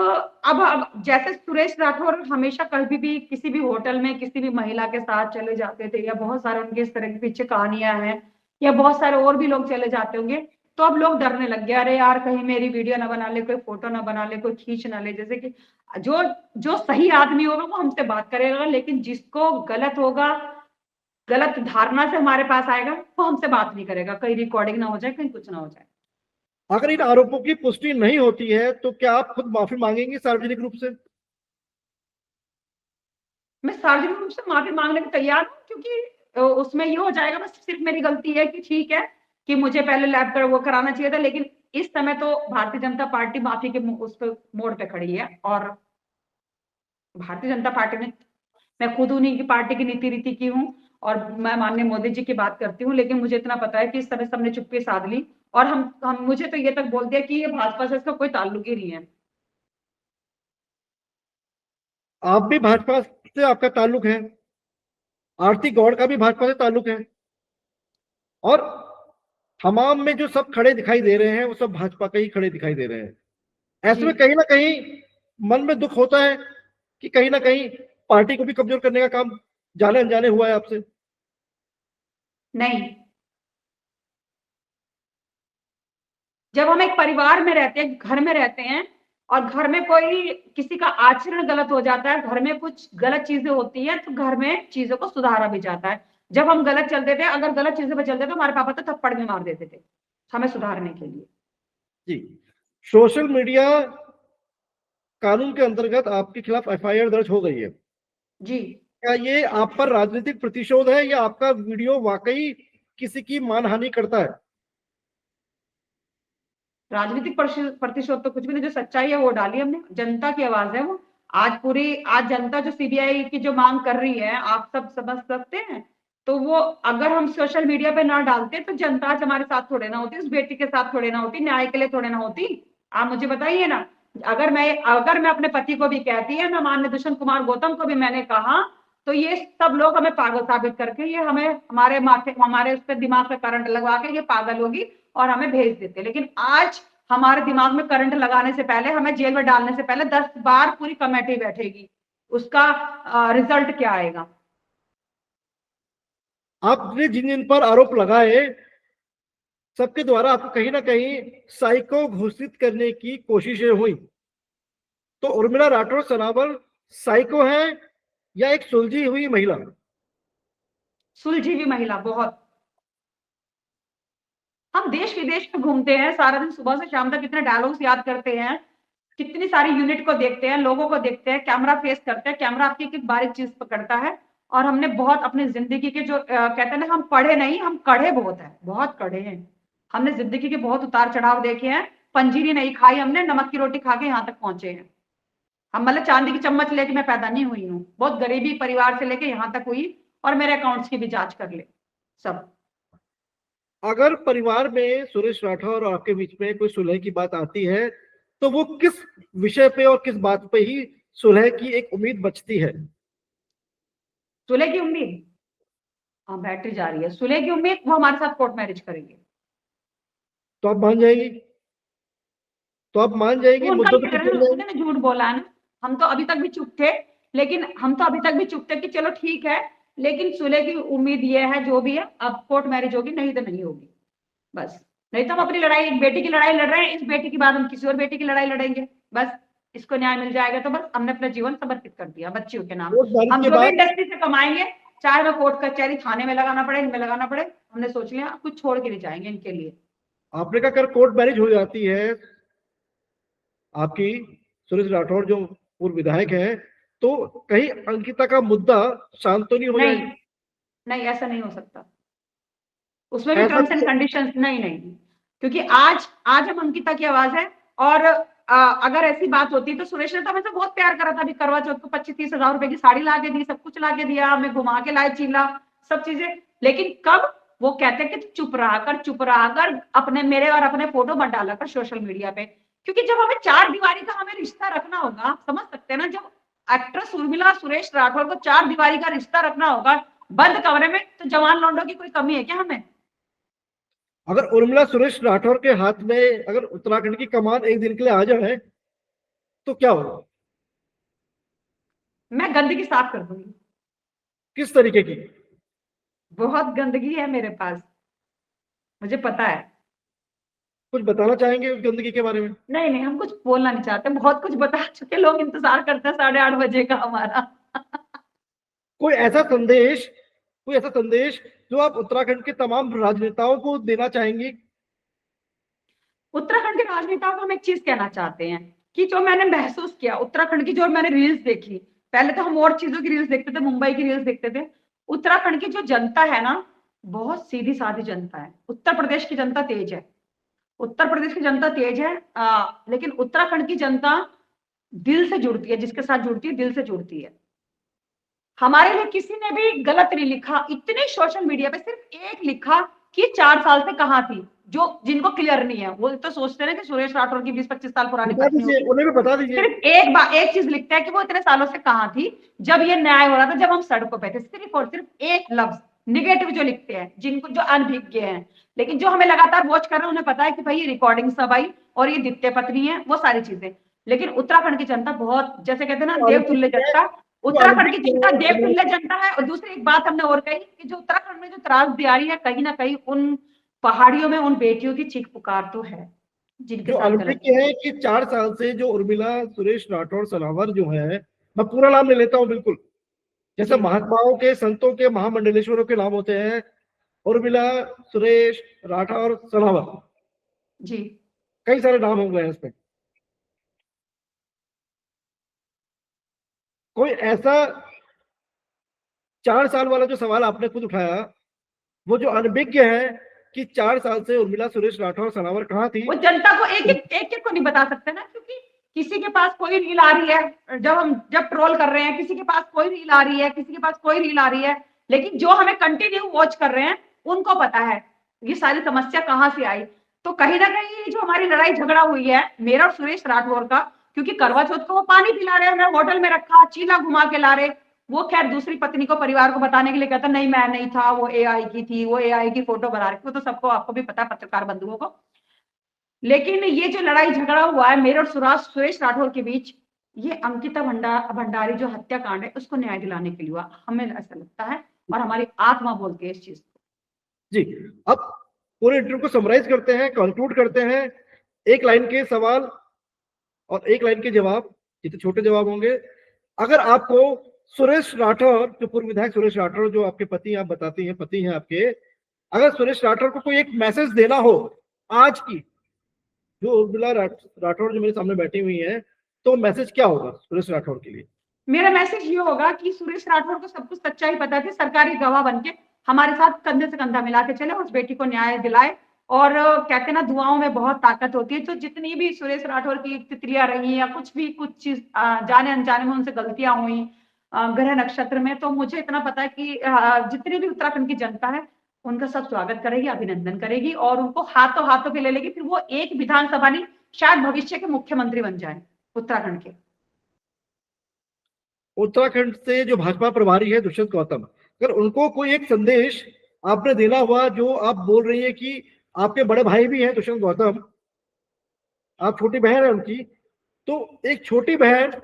अब जैसे सुरेश राठौर हमेशा कभी भी किसी भी होटल में किसी भी महिला के साथ चले जाते थे, या बहुत सारे उनके इस तरह के पीछे कहानियां हैं, या बहुत सारे और भी लोग चले जाते होंगे, तो अब लोग डरने लग गए, अरे यार कहीं मेरी वीडियो ना बना ले, कोई फोटो ना बना ले, कोई खींच ना ले। जैसे कि जो जो सही आदमी होगा वो हमसे बात करेगा, लेकिन जिसको गलत होगा, गलत धारणा से हमारे पास आएगा, वो हमसे बात नहीं करेगा, कहीं रिकॉर्डिंग ना हो जाए, कहीं कुछ ना हो जाए। अगर इन आरोपों की पुष्टि नहीं होती है तो क्या आप खुद माफी मांगेंगे सार्वजनिक रूप से? मैं सार्वजनिक रूप से माफी मांगने को तैयार हूँ, क्योंकि उसमें ये हो जाएगा बस सिर्फ मेरी गलती है कि ठीक है कि मुझे पहले लैब कर वो कराना चाहिए था, लेकिन इस समय तो भारतीय जनता पार्टी माफी के उस पे मोड़ पे खड़ी है। और भारतीय जनता पार्टी में मैं खुद उन्हीं की पार्टी की नीति रीति की हूँ, और मैं माननीय मोदी जी की बात करती हूँ, लेकिन मुझे इतना पता है कि इस समय सबने चुप्पी साध ली, और हम मुझे तो ये तक बोल दिया कि ये भाजपा से इसका कोई ताल्लुक ही नहीं है। आप भी भाजपा से आपका ताल्लुक है, आरती गौड़ का भी भाजपा से ताल्लुक है, और तमाम में जो सब खड़े दिखाई दे रहे हैं वो सब भाजपा के ही खड़े दिखाई दे रहे हैं। ऐसे जी में कहीं ना कहीं मन में दुख होता है कि कहीं ना कहीं पार्टी को भी कमजोर करने का काम जाने अनजाने हुआ है आपसे। नहीं, जब हम एक परिवार में रहते हैं, घर में रहते हैं, और घर में कोई किसी का आचरण गलत हो जाता है, घर में कुछ गलत चीजें होती हैं, तो घर में चीजों को सुधारा भी जाता है। जब हम गलत चलते थे, अगर गलत चीजों पर चलते तो हमारे पापा तो थप्पड़ में मार देते थे हमें सुधारने के लिए। जी, सोशल मीडिया कानून के अंतर्गत आपके खिलाफ एफआईआर दर्ज हो गई है। जी, क्या ये आप पर राजनीतिक प्रतिशोध है या आपका वीडियो वाकई किसी की मानहानि करता है? राजनीतिक प्रतिशोध तो कुछ भी नहीं, जो सच्चाई है वो डाली हमने, जनता की आवाज है वो। आज जनता जो सीबीआई की जो मांग कर रही है, आप सब समझ सकते हैं। तो वो अगर हम सोशल मीडिया पे ना डालते तो जनता आज हमारे साथ थोड़े ना होती, उस बेटी के साथ थोड़े ना होती, न्याय के लिए थोड़े ना होती। आप मुझे बताइए ना, अगर मैं अपने पति को भी कहती है, मैं माननीय दुष्यंत कुमार गौतम को भी मैंने कहा, तो ये सब लोग हमें पागल साबित करके, ये हमें हमारे माथे हमारे उस पर दिमाग पे करंट लगवा के ये पागल होगी और हमें भेज देते। लेकिन आज हमारे दिमाग में करंट लगाने से पहले, हमें जेल में डालने से पहले 10 बार पूरी कमेटी बैठेगी, उसका रिजल्ट क्या आएगा। आपने जिन जिन पर आरोप लगाए सबके द्वारा आपको कहीं ना कहीं साइको घोषित करने की कोशिशें हुई, तो उर्मिला राठौर सनावल साइको है या एक सुलझी हुई महिला? सुलझी हुई महिला बहुत। हम देश विदेश में घूमते हैं, सारा दिन सुबह से शाम तक कितने डायलॉग्स याद करते हैं, कितनी सारी यूनिट को देखते हैं, लोगों को देखते हैं, कैमरा फेस करते हैं, कैमरा आपकी एक बारीक चीज पकड़ता है। और हमने बहुत अपनी जिंदगी के जो कहते हैं ना, हम पढ़े नहीं, हम कढ़े बहुत है, बहुत कढ़े हैं। हमने जिंदगी के बहुत उतार चढ़ाव देखे हैं, पंजीरी नहीं खाई हमने, नमक की रोटी खा के यहाँ तक पहुंचे हैं हम। मतलब चांदी की चम्मच लेके मैं पैदा नहीं हुई हूँ, बहुत गरीबी परिवार से लेके यहाँ तक हुई, और मेरे अकाउंट्स की भी जांच कर ले सब। अगर परिवार में सुरेश राठौर और आपके बीच में कोई सुलह की बात आती है तो वो किस विषय पे और किस बात पे ही सुलह की एक उम्मीद बचती है? सुलह की उम्मीद, हाँ बैटरी जा रही है, सुलह की उम्मीद, वो हमारे साथ कोर्ट मैरिज करेंगे। तो आप मान जाएगी? तो आप मान जाएगी, वो उनका मुद्दों पे चुप मैटर है कर ना, जाएगी? उन्होंने झूठ बोला है ना। हम तो अभी तक भी चुप थे, लेकिन हम तो अभी तक भी चुप थे कि चलो ठीक है, लेकिन सुलह की उम्मीद ये है, जो भी है अब कोर्ट मैरिज होगी, नहीं तो नहीं होगी बस। नहीं तो हम अपनी लड़ाई, एक बेटी की लड़ाई लड़ रहे हैं, इस बेटी के बाद हम किसी और बेटी की लड़ाई लड़ेंगे बस। इसको न्याय मिल जाएगा तो बस, हमने अपना जीवन समर्पित कर दिया बच्चियों के नाम। कोर्ट मैरिज हम के जो भी बाद इंडस्ट्री से कमाएंगे, चाहे मैं कोर्ट कचहरी थाने में लगाना पड़े, इनमें लगाना पड़े, हमने सोच लिया कुछ छोड़ के नहीं जाएंगे इनके लिए। आपने कहा, अगर कोर्ट मैरिज हो जाती है आपकी, सुरेश राठौर जो पूर्व विधायक है, तो कहीं अंकिता का मुद्दा शांत तो नहीं हो नहीं, जाएगा? नहीं ऐसा नहीं हो सकता, उसमें भी ऐसा टर्म्स एंड कंडीशंस, नहीं नहीं, क्योंकि आज आज हम अंकिता की आवाज है। और अगर ऐसी बात होती तो सुरेश ने तो हमें बहुत प्यार करा था, अभी करवा चौथ को 25-30 हजार रुपए की साड़ी ला के दी, सब कुछ ला के दिया, हमें घुमा के लाए चीला, सब चीजें। लेकिन कब वो कहते हैं कि चुप रहा कर अपने, मेरे और अपने फोटो मत डाला कर सोशल मीडिया पे, क्योंकि जब हमें चार दीवारी का हमें रिश्ता रखना होगा, समझ सकते हैं ना, जब एक्ट्रेस उर्मिला सुरेश राठौर को 4 दीवारी का रिश्ता रखना होगा बंद कमरे में, तो जवान लौंडों की कोई कमी है क्या हमें? अगर उर्मिला सुरेश राठौर के हाथ में अगर उत्तराखंड की कमान एक दिन के लिए आ जाए तो क्या होगा? मैं गंदगी साफ कर दूंगी। किस तरीके की? बहुत गंदगी है मेरे पास, मुझे पता है। कुछ बताना चाहेंगे उस गंदगी के बारे में? नहीं नहीं, हम कुछ बोलना नहीं चाहते, बहुत कुछ बता चुके, लोग इंतजार करते हैं 8:30 बजे का हमारा। कोई ऐसा संदेश कोई ऐसा संदेश जो आप उत्तराखंड के तमाम राजनेताओं को देना चाहेंगे? उत्तराखंड के राजनेताओं को हम एक चीज कहना चाहते हैं कि जो मैंने महसूस किया उत्तराखंड की, जो मैंने रील्स देखी, पहले तो हम और चीजों की रील्स देखते थे, मुंबई की रील्स देखते थे। उत्तराखंड की जो जनता है ना, बहुत सीधी सादी जनता है। उत्तर प्रदेश की जनता तेज है, उत्तर प्रदेश की जनता तेज है, लेकिन उत्तराखंड की जनता दिल से जुड़ती है, जिसके साथ जुड़ती है दिल से जुड़ती है। हमारे लिए किसी ने भी गलत नहीं लिखा, इतने सोशल मीडिया पे सिर्फ एक लिखा कि 4 साल से कहां थी, जो जिनको क्लियर नहीं है वो तो सोचते हैं कि सुरेश राठौर की 20-25 साल पुरानी बता पत्नी दीजिए, होगी। उन्हें भी बता दीजिए। सिर्फ एक चीज लिखता है कि वो इतने सालों से कहां थी जब ये न्याय हो रहा था, जब हम सड़कों पे थे। सिर्फ और सिर्फ एक लफ्ज निगेटिव जो लिखते हैं, जिनको जो अनभिज्ञ हैं, लेकिन जो हमें लगातार वॉच कर रहे हैं उन्हें पता है कि भाई ये रिकॉर्डिंग सब आई और ये द्वितीय पत्नी है, वो सारी चीजें। लेकिन उत्तराखंड की जनता बहुत, जैसे कहते हैं ना, देवतुल्य जनता। उत्तराखंड की जनता देवतुल्य जनता है। और दूसरी एक बात हमने और कही कि जो उत्तराखंड में जो त्रासदियारी है, कहीं ना कहीं उन पहाड़ियों में उन बेटियों की चीख पुकार तो है जिनके जो साथ ओलंपिक गलत। के है कि 4 साल से जो उर्मिला सुरेश राठौर सनावर जो है, मैं पूरा नाम ले लेता हूँ बिल्कुल, जैसे जी महात्माओं के संतों के महामंडलेश्वरों के नाम होते हैं, उर्मिला सुरेश राठौर सनावर, जी। कई सारे नाम हो गए हैं इसमें। कोई ऐसा 4 साल वाला जो सवाल आपने खुद उठाया, वो जो अनभिज्ञ है कि 4 साल से उर्मिला सुरेश राठौर सनावर कहाँ थी। वो जनता को एक को नहीं बता सकते ना, क्योंकि किसी के पास कोई रील आ रही है, जब ट्रोल कर रहे हैं, किसी के पास कोई रील आ रही है, किसी के पास कोई रील आ रही है, लेकिन जो हमें कंटिन्यू वॉच कर रहे हैं उनको पता है ये सारी समस्या कहां से आई। तो कहीं ना कहीं जो हमारी लड़ाई झगड़ा हुई है मेरा और सुरेश राठौर का, क्योंकि करवा चौथ को वो पानी पिला रहे, हमें होटल में रखा, चीला घुमा के ला रहे। वो खैर दूसरी पत्नी को, परिवार को बताने के लिए कहता नहीं मैं नहीं था, वो एआई की थी, वो एआई की फोटो बना रखी, वो तो सबको, आपको भी पता है पत्रकार बंधुओं को। लेकिन ये जो लड़ाई झगड़ा हुआ है मेरे और सुरेश राठौर के बीच, ये अंकिता भंडारी जो हत्याकांड है उसको न्याय दिलाने के लिए हुआ, हमें ऐसा लगता है, और हमारी आत्मा बोलती है इस चीज को। जी, अब पूरे इंटरव्यू को समराइज करते हैं, कंक्लूड करते हैं। एक लाइन के सवाल और एक लाइन के जवाब, जितने छोटे जवाब होंगे। अगर आपको सुरेश राठौर, जो पूर्व विधायक सुरेश राठौर, जो आपके पति, आप बताती हैं पति हैं आपके, अगर सुरेश राठौर को कोई एक मैसेज देना हो आज की, जो उर्मिला राठौर जो मेरे सामने बैठी हुई है, तो मैसेज क्या होगा सुरेश राठौर के लिए? मेरा मैसेज ये होगा कि सुरेश राठौर को सब कुछ सच्चाई पता थी, सरकारी गवाह बनके हमारे साथ कंधे से कंधा मिला के चले, उस बेटी को न्याय दिलाए। और कहते ना दुआओं में बहुत ताकत होती है, तो जितनी भी सुरेश राठौर की तितलियां रही या कुछ भी, कुछ चीज जाने अनजाने में उनसे गलतियां हुई ग्रह नक्षत्र में, तो मुझे इतना पता है कि जितनी भी उत्तराखंड की जनता है उनका सब स्वागत करेगी, अभिनंदन करेगी और उनको हाथों हाथों पे ले लेगी, फिर वो एक विधानसभा नहीं, शायद भविष्य के मुख्यमंत्री बन जाए उत्तराखंड के। उत्तराखंड से जो भाजपा प्रभारी है दुष्यंत गौतम, अगर उनको कोई एक संदेश आपने देना हुआ, जो आप बोल रही है कि आपके बड़े भाई भी हैं दुष्यंत गौतम, आप छोटी बहन है उनकी, तो एक छोटी बहन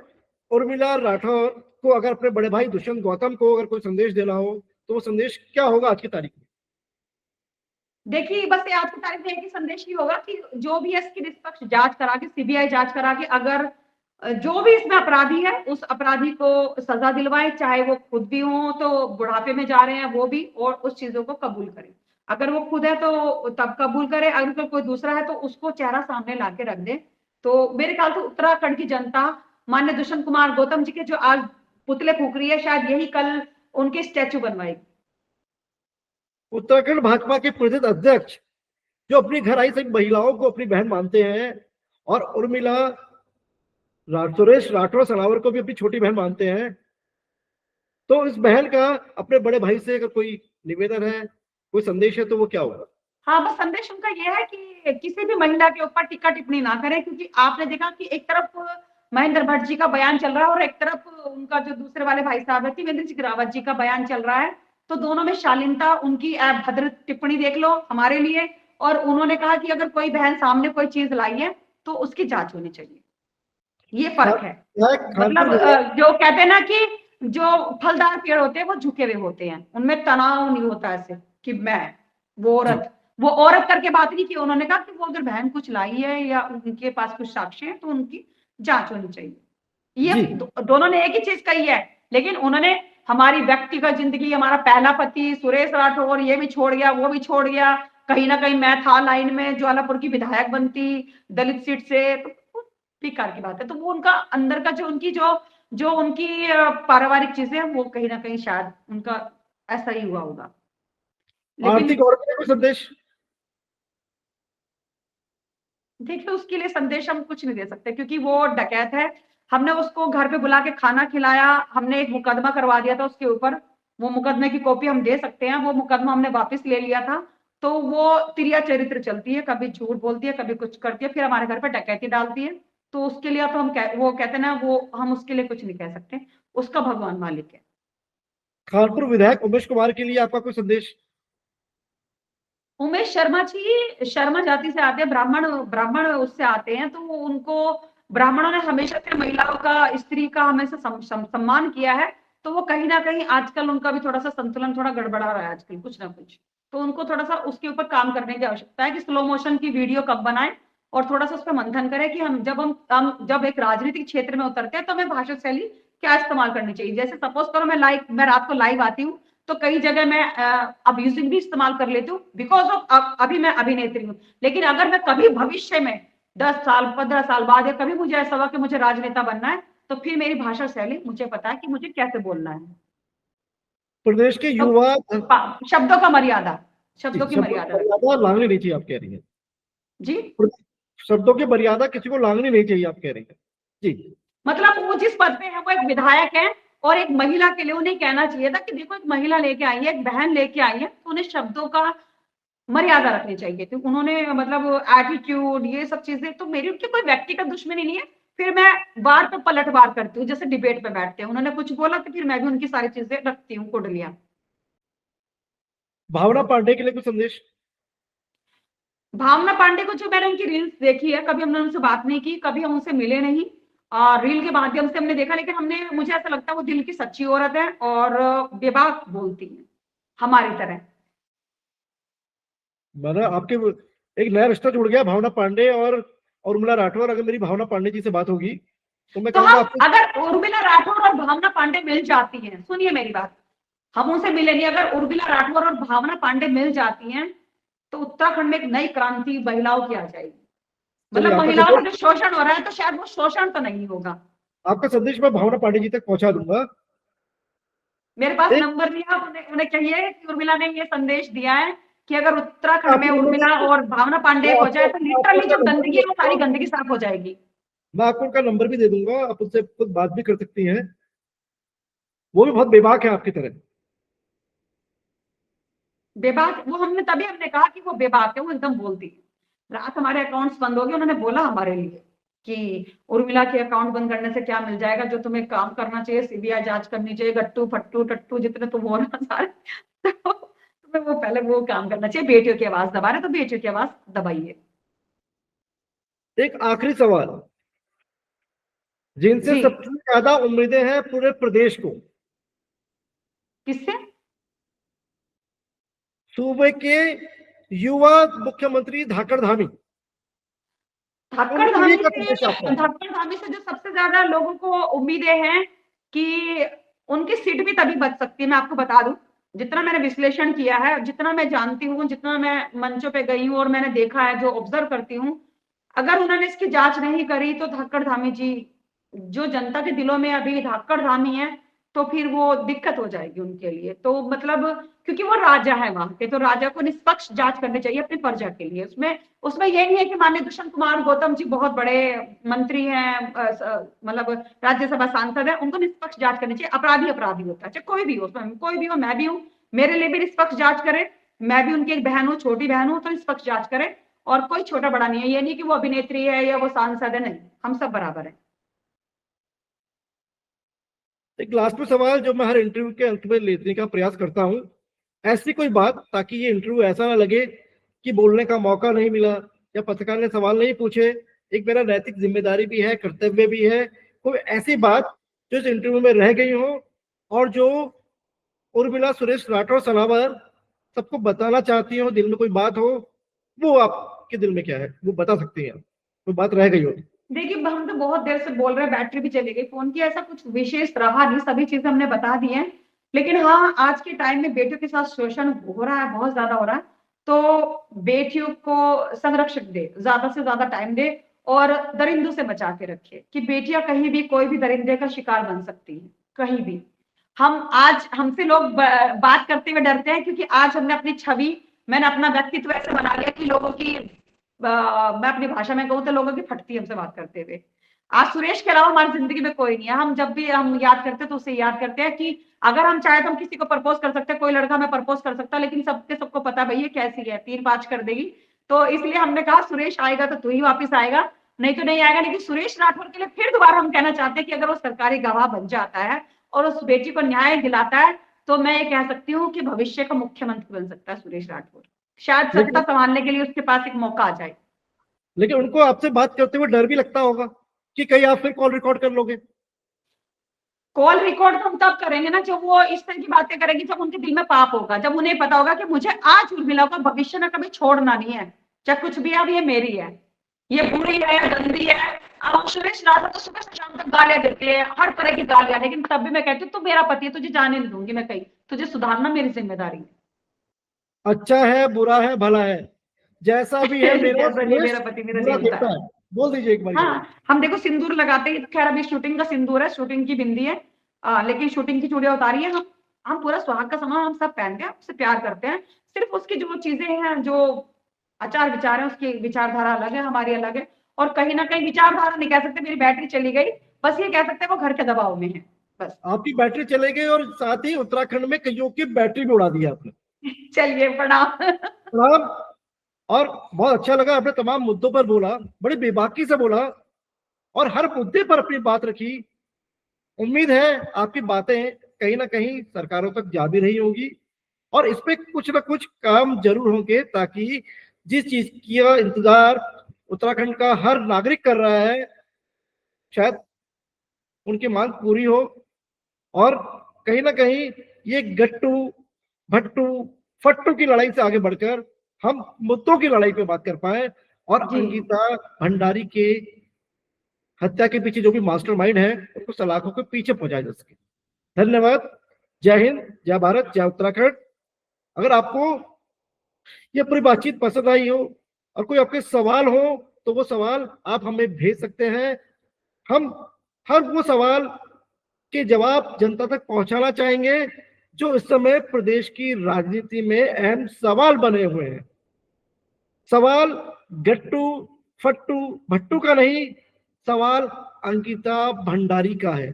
उर्मिला राठौर को अगर अपने बड़े भाई दुष्यंत गौतम को अगर कोई संदेश देना हो, तो वो संदेश क्या होगा आज की तारीख में? देखिए, बस आज की तारीख में एक ही संदेश ही होगा कि जो भी है इसकी निष्पक्ष जांच करा के, सीबीआई जांच करा के, अगर जो भी इसमें अपराधी है उस अपराधी को सजा दिलवाए, चाहे वो खुद भी हो तो बुढ़ापे में जा रहे हैं वो भी, और उस चीजों को कबूल करें। अगर वो खुद है तो तब कबूल करे, अगर कोई दूसरा है तो उसको चेहरा सामने ला के रख दे। तो मेरे ख्याल से उत्तराखंड की जनता माननीय दुष्यंत कुमार गौतम जी के जो आज पुतले फूक रही है, शायद यही कल उनके स्टैचू बनवाएगी। उत्तराखंड भाजपा के प्रदेश अध्यक्ष, जो अपनी घर आई सभी महिलाओं को अपनी बहन मानते हैं और उर्मिला सुरेश राठौर सनावर को भी अपनी छोटी बहन मानते हैं, तो इस बहन का अपने बड़े भाई से अगर कोई निवेदन है, कोई संदेश है, तो वो क्या होगा? हाँ, बस संदेश उनका ये है कि किसी भी महिला के ऊपर टीका टिप्पणी ना करें, क्योंकि आपने देखा कि एक तरफ महेंद्र भट्ट जी का बयान चल रहा है और एक तरफ उनका जो दूसरे वाले भाई साहब है त्रिवेंद्र सिंह रावत जी का बयान चल रहा है। तो दोनों में शालीनता, उनकी भद्र टिप्पणी देख लो हमारे लिए। और उन्होंने कहा कि अगर कोई बहन सामने कोई चीज लाई है तो उसकी जांच होनी चाहिए। ये फर्क है। कानपुर मतलब जो कहते हैं ना कि जो फलदार पेड़ होते हैं वो झुके हुए होते हैं, उनमें तनाव नहीं होता ऐसे कि मैं वो जी औरत, वो औरत करके बात नहीं की। उन्होंने कहा कि वो अगर बहन कुछ लाई है या उनके पास कुछ साक्ष्य है तो उनकी जांच होनी चाहिए। ये जी दोनों ने एक ही चीज कही है। लेकिन उन्होंने हमारी व्यक्तिगत जिंदगी, हमारा पहला पति सुरेश राठौर ये भी छोड़ गया, वो भी छोड़ गया, कहीं ना कहीं मैं था लाइन में ज्वालापुर की विधायक बनती दलित सीट से, तो बेकार की बात है। तो वो उनका अंदर का जो उनकी जो जो उनकी पारिवारिक चीजें वो कहीं ना कहीं शायद उनका ऐसा ही हुआ होगा। आरती लेकिन गौर का कोई संदेश? देखिए उसके लिए संदेश हम कुछ नहीं दे सकते क्योंकि वो डकैत है। हमने उसको घर पे बुला के खाना खिलाया, हमने एक मुकदमा करवा दिया था उसके ऊपर, वो मुकदमे की कॉपी हम दे सकते हैं, वो मुकदमा हमने वापस ले लिया था। तो वो त्रिया चरित्र चलती है, कभी झूठ बोलती है, कभी कुछ करती है, फिर हमारे घर पे डकैती डालती है। तो उसके लिए तो वो कहते हैं ना, वो हम उसके लिए कुछ नहीं कह सकते, उसका भगवान मालिक है। कानपुर विधायक उमेश कुमार के लिए आपका कोई संदेश? उमेश शर्मा जी शर्मा जाति से आते हैं, ब्राह्मण ब्राह्मण उससे आते हैं। तो उनको ब्राह्मणों ने हमेशा से महिलाओं का, स्त्री का हमेशा सम्मान किया है। तो वो कहीं ना कहीं आजकल उनका भी थोड़ा सा संतुलन थोड़ा गड़बड़ा रहा है आजकल कुछ ना कुछ। तो उनको थोड़ा सा उसके ऊपर काम करने की आवश्यकता है कि स्लो मोशन की वीडियो कब बनाए और थोड़ा सा उस पर मंथन करें कि हम जब एक राजनीतिक क्षेत्र में उतरते हैं तो हमें भाषा शैली क्या इस्तेमाल करनी चाहिए। जैसे सपोज करो मैं रात को लाइव आती हूँ तो कई जगह मैं अब्यूजिंग भी इस्तेमाल कर लेती हूँ बिकॉज ऑफ अभी मैं अभिनेत्री हूँ। लेकिन अगर मैं कभी भविष्य में 10 साल 15 साल बाद या कभी मुझे ऐसा हुआ कि मुझे राजनेता बनना है तो फिर मेरी भाषा शैली मुझे पता है कि मुझे कैसे बोलना है। प्रदेश के तो युवा शब्दों का मर्यादा, जी, शब्दों की शब्दों की मर्यादा रखनी मर्यादा लांघनी नहीं चाहिए आप कह रही हैं। जी। शब्दों की मर्यादा किसी को लांघनी नहीं चाहिए आप कह रही हैं। जी मतलब वो जिस पद पे है वो एक विधायक है और एक महिला के लिए उन्हें कहना चाहिए था कि देखो एक महिला लेके आई है, एक बहन लेके आई है, तो उन्हें शब्दों का मर्यादा रखनी चाहिए थी। उन्होंने मतलब एटीट्यूड ये सब चीजें, तो मेरी उनकी कोई व्यक्तिगत दुश्मनी नहीं है। फिर मैं वार पे पलटवार करती हूँ, जैसे डिबेट पे बैठते हैं, उन्होंने कुछ बोला तो फिर मैं भी उनकी सारी चीजें रखती हूँ कुंडलियां। भावना पांडे के लिए कोई संदेश? भावना पांडे को जो मैंने उनकी रील्स देखी है, कभी हमने उनसे बात नहीं की, कभी हम उनसे मिले नहीं। रील के माध्यम से हमने देखा, लेकिन मुझे ऐसा लगता है वो दिल की सच्ची औरत है और बेबाक बोलती है हमारी तरह। मैंने आपके एक नया रिश्ता जुड़ गया भावना पांडे और उर्मिला राठौर। अगर मेरी भावना पांडे जी से बात होगी तो मैं तो कहूंगा हम आपको। अगर उर्मिला राठौर और भावना पांडे मिल जाती हैं, सुनिए मेरी बात, हम उनसे मिले नहीं, अगर उर्मिला राठौर और भावना पांडे मिल जाती हैं तो उत्तराखंड में एक नई क्रांति महिलाओं की आ जाएगी। चलिए, मतलब महिलाओं का जो शोषण हो रहा है तो शायद वो शोषण तो नहीं होगा। आपका संदेश मैं भावना पांडे जी तक पहुंचा दूंगा। मेरे पास एक नंबर दिया, उन्हें कहिए कि उर्मिला ने ये संदेश दिया है कि अगर उत्तराखंड में आपको नंबर उर्मिला दे- और भावना पांडे मैं एक हो आपको जाए तो मैं आपको लिटरली उनका जो नंबर भी गंदगी दे है वो दूंगा। सारी गंदगी साफ हो जाएगी। मैं आपको उनका नंबर भी दे दूंगा, आप उनसे खुद बात भी कर सकती हैं। वो भी बहुत बेबाक है आपकी तरह। बेबाक, वो हमने कहा कि वो बेबाक है, वो एकदम बोलती है। रात हमारे अकाउंट्स बंद हो गए, उन्होंने बोला हमारे लिए कि उर्मिला के अकाउंट बंद करने से क्या मिल जाएगा, जो तुम्हें काम करना चाहिए सीबीआई जांच करनी चाहिए, गट्टू फट्टू टट्टू जितने तुम हो ना सारे तो तुम्हें वो पहले वो काम करना चाहिए, बेटियों की आवाज दबा रहे तो बेटियों की आवाज दबाइए। एक आखिरी सवाल, जिनसे जी। सबसे ज्यादा उम्मीदें हैं पूरे प्रदेश को, किससे? सूबे के युवा मुख्यमंत्री धाकड़ धामी, धाकड़ उनके लिए धामी क्या संदेश है आपका? से धाकड़ धामी से जो सबसे ज्यादा लोगों को उम्मीदें हैं कि उनकी सीट भी तभी बच सकती है, मैं आपको बता दूं, जितना मैंने विश्लेषण किया है, जितना मैं जानती हूँ, जितना मैं मंचों पे गई हूँ और मैंने देखा है, जो ऑब्जर्व करती हूँ, अगर उन्होंने इसकी जांच नहीं करी तो धाकड़ धामी जी, जो जनता के दिलों में अभी धाकड़ धामी है, तो फिर वो दिक्कत हो जाएगी उनके लिए। तो मतलब क्योंकि वो राजा है वहां के, तो राजा को निष्पक्ष जांच करनी चाहिए अपनी प्रजा के लिए। उसमें उसमें ये नहीं है कि माननीय दुष्यंत कुमार गौतम जी बहुत बड़े मंत्री हैं, मतलब राज्यसभा सांसद है, उनको निष्पक्ष जांच करनी चाहिए। अपराधी अपराधी होता है, चाहे कोई भी हो, उसमें कोई भी हो, मैं भी हूँ, मेरे लिए भी निष्पक्ष जांच करे, मैं भी उनकी एक बहन हूँ, छोटी बहन हूँ, तो निष्पक्ष जांच करे। और कोई छोटा बड़ा नहीं है, ये नहीं कि वो अभिनेत्री है या वो सांसद है, नहीं, हम सब बराबर है। एक लास्ट में सवाल जो मैं हर इंटरव्यू के अंत में लेने का प्रयास करता हूँ, ऐसी कोई बात ताकि ये इंटरव्यू ऐसा ना लगे कि बोलने का मौका नहीं मिला या पत्रकार ने सवाल नहीं पूछे, एक मेरा नैतिक जिम्मेदारी भी है, कर्तव्य भी है, कोई ऐसी बात जो इस इंटरव्यू में रह गई हो और जो उर्मिला सुरेश राठौर सनावर सबको बताना चाहती हो, दिल में कोई बात हो, वो आपके दिल में क्या है, वो बता सकती हैं, कोई बात रह गई हो? देखिए, हम तो बहुत देर से बोल रहे हैं, बैटरी भी चली गई फोन की, ऐसा कुछ विशेष रहा नहीं, सभी चीजें हमने बता दी हैं। लेकिन हाँ, आज के टाइम में बेटियों के साथ शोषण हो रहा है, बहुत ज्यादा हो रहा है, तो बेटियों को संरक्षण दे, ज्यादा से ज्यादा टाइम दे और दरिंदों से बचा के रखे कि बेटियां कहीं भी कोई भी दरिंदे का शिकार बन सकती हैं, कहीं भी। हम आज हमसे लोग बात करते हुए डरते हैं क्योंकि आज हमने अपनी छवि, मैंने अपना व्यक्तित्व ऐसे बना लिया कि लोगों की मैं अपनी भाषा में कहूँ तो लोगों की फटती है हमसे बात करते हुए। आज सुरेश के अलावा हमारी जिंदगी में कोई नहीं है। हम जब भी हम याद करते हैं तो उसे याद करते हैं कि अगर हम चाहे तो हम किसी को प्रपोज कर सकते हैं, कोई लड़का हमें प्रपोज कर सकता है, लेकिन सबको पता है भाई ये कैसी है, 3-5 कर देगी। तो इसलिए हमने कहा सुरेश आएगा तो तू ही वापिस आएगा, नहीं तो नहीं आएगा। लेकिन सुरेश राठौर के लिए फिर दोबारा हम कहना चाहते हैं कि अगर वो सरकारी गवाह बन जाता है और उस बेटी को न्याय दिलाता है तो मैं ये कह सकती हूँ कि भविष्य का मुख्यमंत्री बन सकता है सुरेश राठौर। शायद सत्ता संभालने के लिए उसके पास एक मौका आ जाए। लेकिन उनको आपसे बात करते हुए डर भी लगता होगा कि कहीं आप फिर कॉल रिकॉर्ड कर लोगे? कॉल रिकॉर्ड तो हम तब करेंगे ना जब वो इस तरह की बातें करेंगी, जब उनके दिल में पाप होगा, जब उन्हें पता होगा कि मुझे आज उर्मिला का भविष्य में कभी छोड़ना नहीं है, चाहे कुछ भी अब ये मेरी है, ये बुरी है, गंदी है। अब सुरेश राठौर तो सुबह से शाम तक गालियां देते हैं, हर तरह की गालियां, लेकिन तब भी मैं कहती हूँ तू मेरा पति है, तुझे जाने नहीं दूंगी मैं कहीं, तुझे सुधारना मेरी जिम्मेदारी है। अच्छा है, बुरा है, भला है, जैसा भी है मेरा जैसा नहीं मेरा सुरेश पति मेरा बुरा देवता देता है। है। बोल दीजिए एक बार। हाँ, हम देखो सिंदूर लगाते हैं, खैर अभी शूटिंग का सिंदूर है, शूटिंग की बिंदी है, लेकिन शूटिंग की चूड़ियां उतारी है। हम पूरा सुहाग का सामान हम सब पहनते हैं, उससे प्यार करते हैं। सिर्फ उसकी जो चीजें हैं, जो आचार विचार है, उसकी विचारधारा अलग है, हमारी अलग है। और कहीं ना कहीं विचारधारा नहीं कह सकते मेरी बैटरी चली गई, बस ये कह सकते हैं वो घर के दबाव में है बस। आपकी बैटरी चले गई और साथ ही उत्तराखंड में कईयों की बैटरी भी उड़ा दी आपने। चलिए प्रणाम। प्रणाम। और बहुत अच्छा लगा, आपने तमाम मुद्दों पर बोला, बड़ी बेबाकी से बोला और हर मुद्दे पर अपनी बात रखी। उम्मीद है आपकी बातें कहीं ना कहीं सरकारों तक जा भी रही होंगी और इस पे कुछ ना कुछ काम जरूर होंगे, ताकि जिस चीज का इंतजार उत्तराखंड का हर नागरिक कर रहा है, शायद उनकी मांग पूरी हो और कहीं ना कहीं ये गट्टू भट्टू फट्टू की लड़ाई से आगे बढ़कर हम मुद्दों की लड़ाई पे बात कर पाए और अंकिता भंडारी के हत्या के पीछे जो भी मास्टरमाइंड है उनको सलाखों के पीछे पहुंचाया जा सके। धन्यवाद। जय हिंद, जय भारत, जय उत्तराखंड। अगर आपको ये पूरी बातचीत पसंद आई हो और कोई आपके सवाल हो तो वो सवाल आप हमें भेज सकते हैं। हम हर वो सवाल के जवाब जनता तक पहुंचाना चाहेंगे जो इस समय प्रदेश की राजनीति में अहम सवाल बने हुए हैं। सवाल गट्टू फट्टू भट्टू का नहीं, सवाल अंकिता भंडारी का है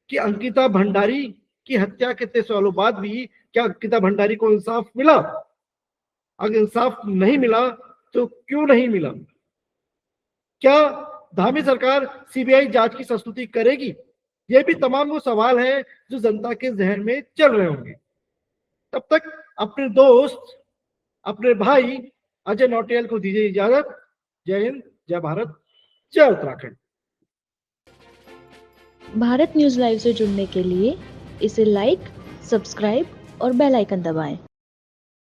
कि अंकिता भंडारी की हत्या के 23 सालों बाद भी क्या अंकिता भंडारी को इंसाफ मिला? अगर इंसाफ नहीं मिला तो क्यों नहीं मिला? क्या धामी सरकार सीबीआई जांच की संस्तुति करेगी? ये भी तमाम वो सवाल हैं जो जनता के जहन में चल रहे होंगे। तब तक अपने दोस्त, अपने भाई अजय नौटियाल को दीजिए इजाजत। जय हिंद, जय भारत, जय उत्तराखंड। भारत न्यूज लाइव से जुड़ने के लिए इसे लाइक, सब्सक्राइब और बेल आइकन दबाएं।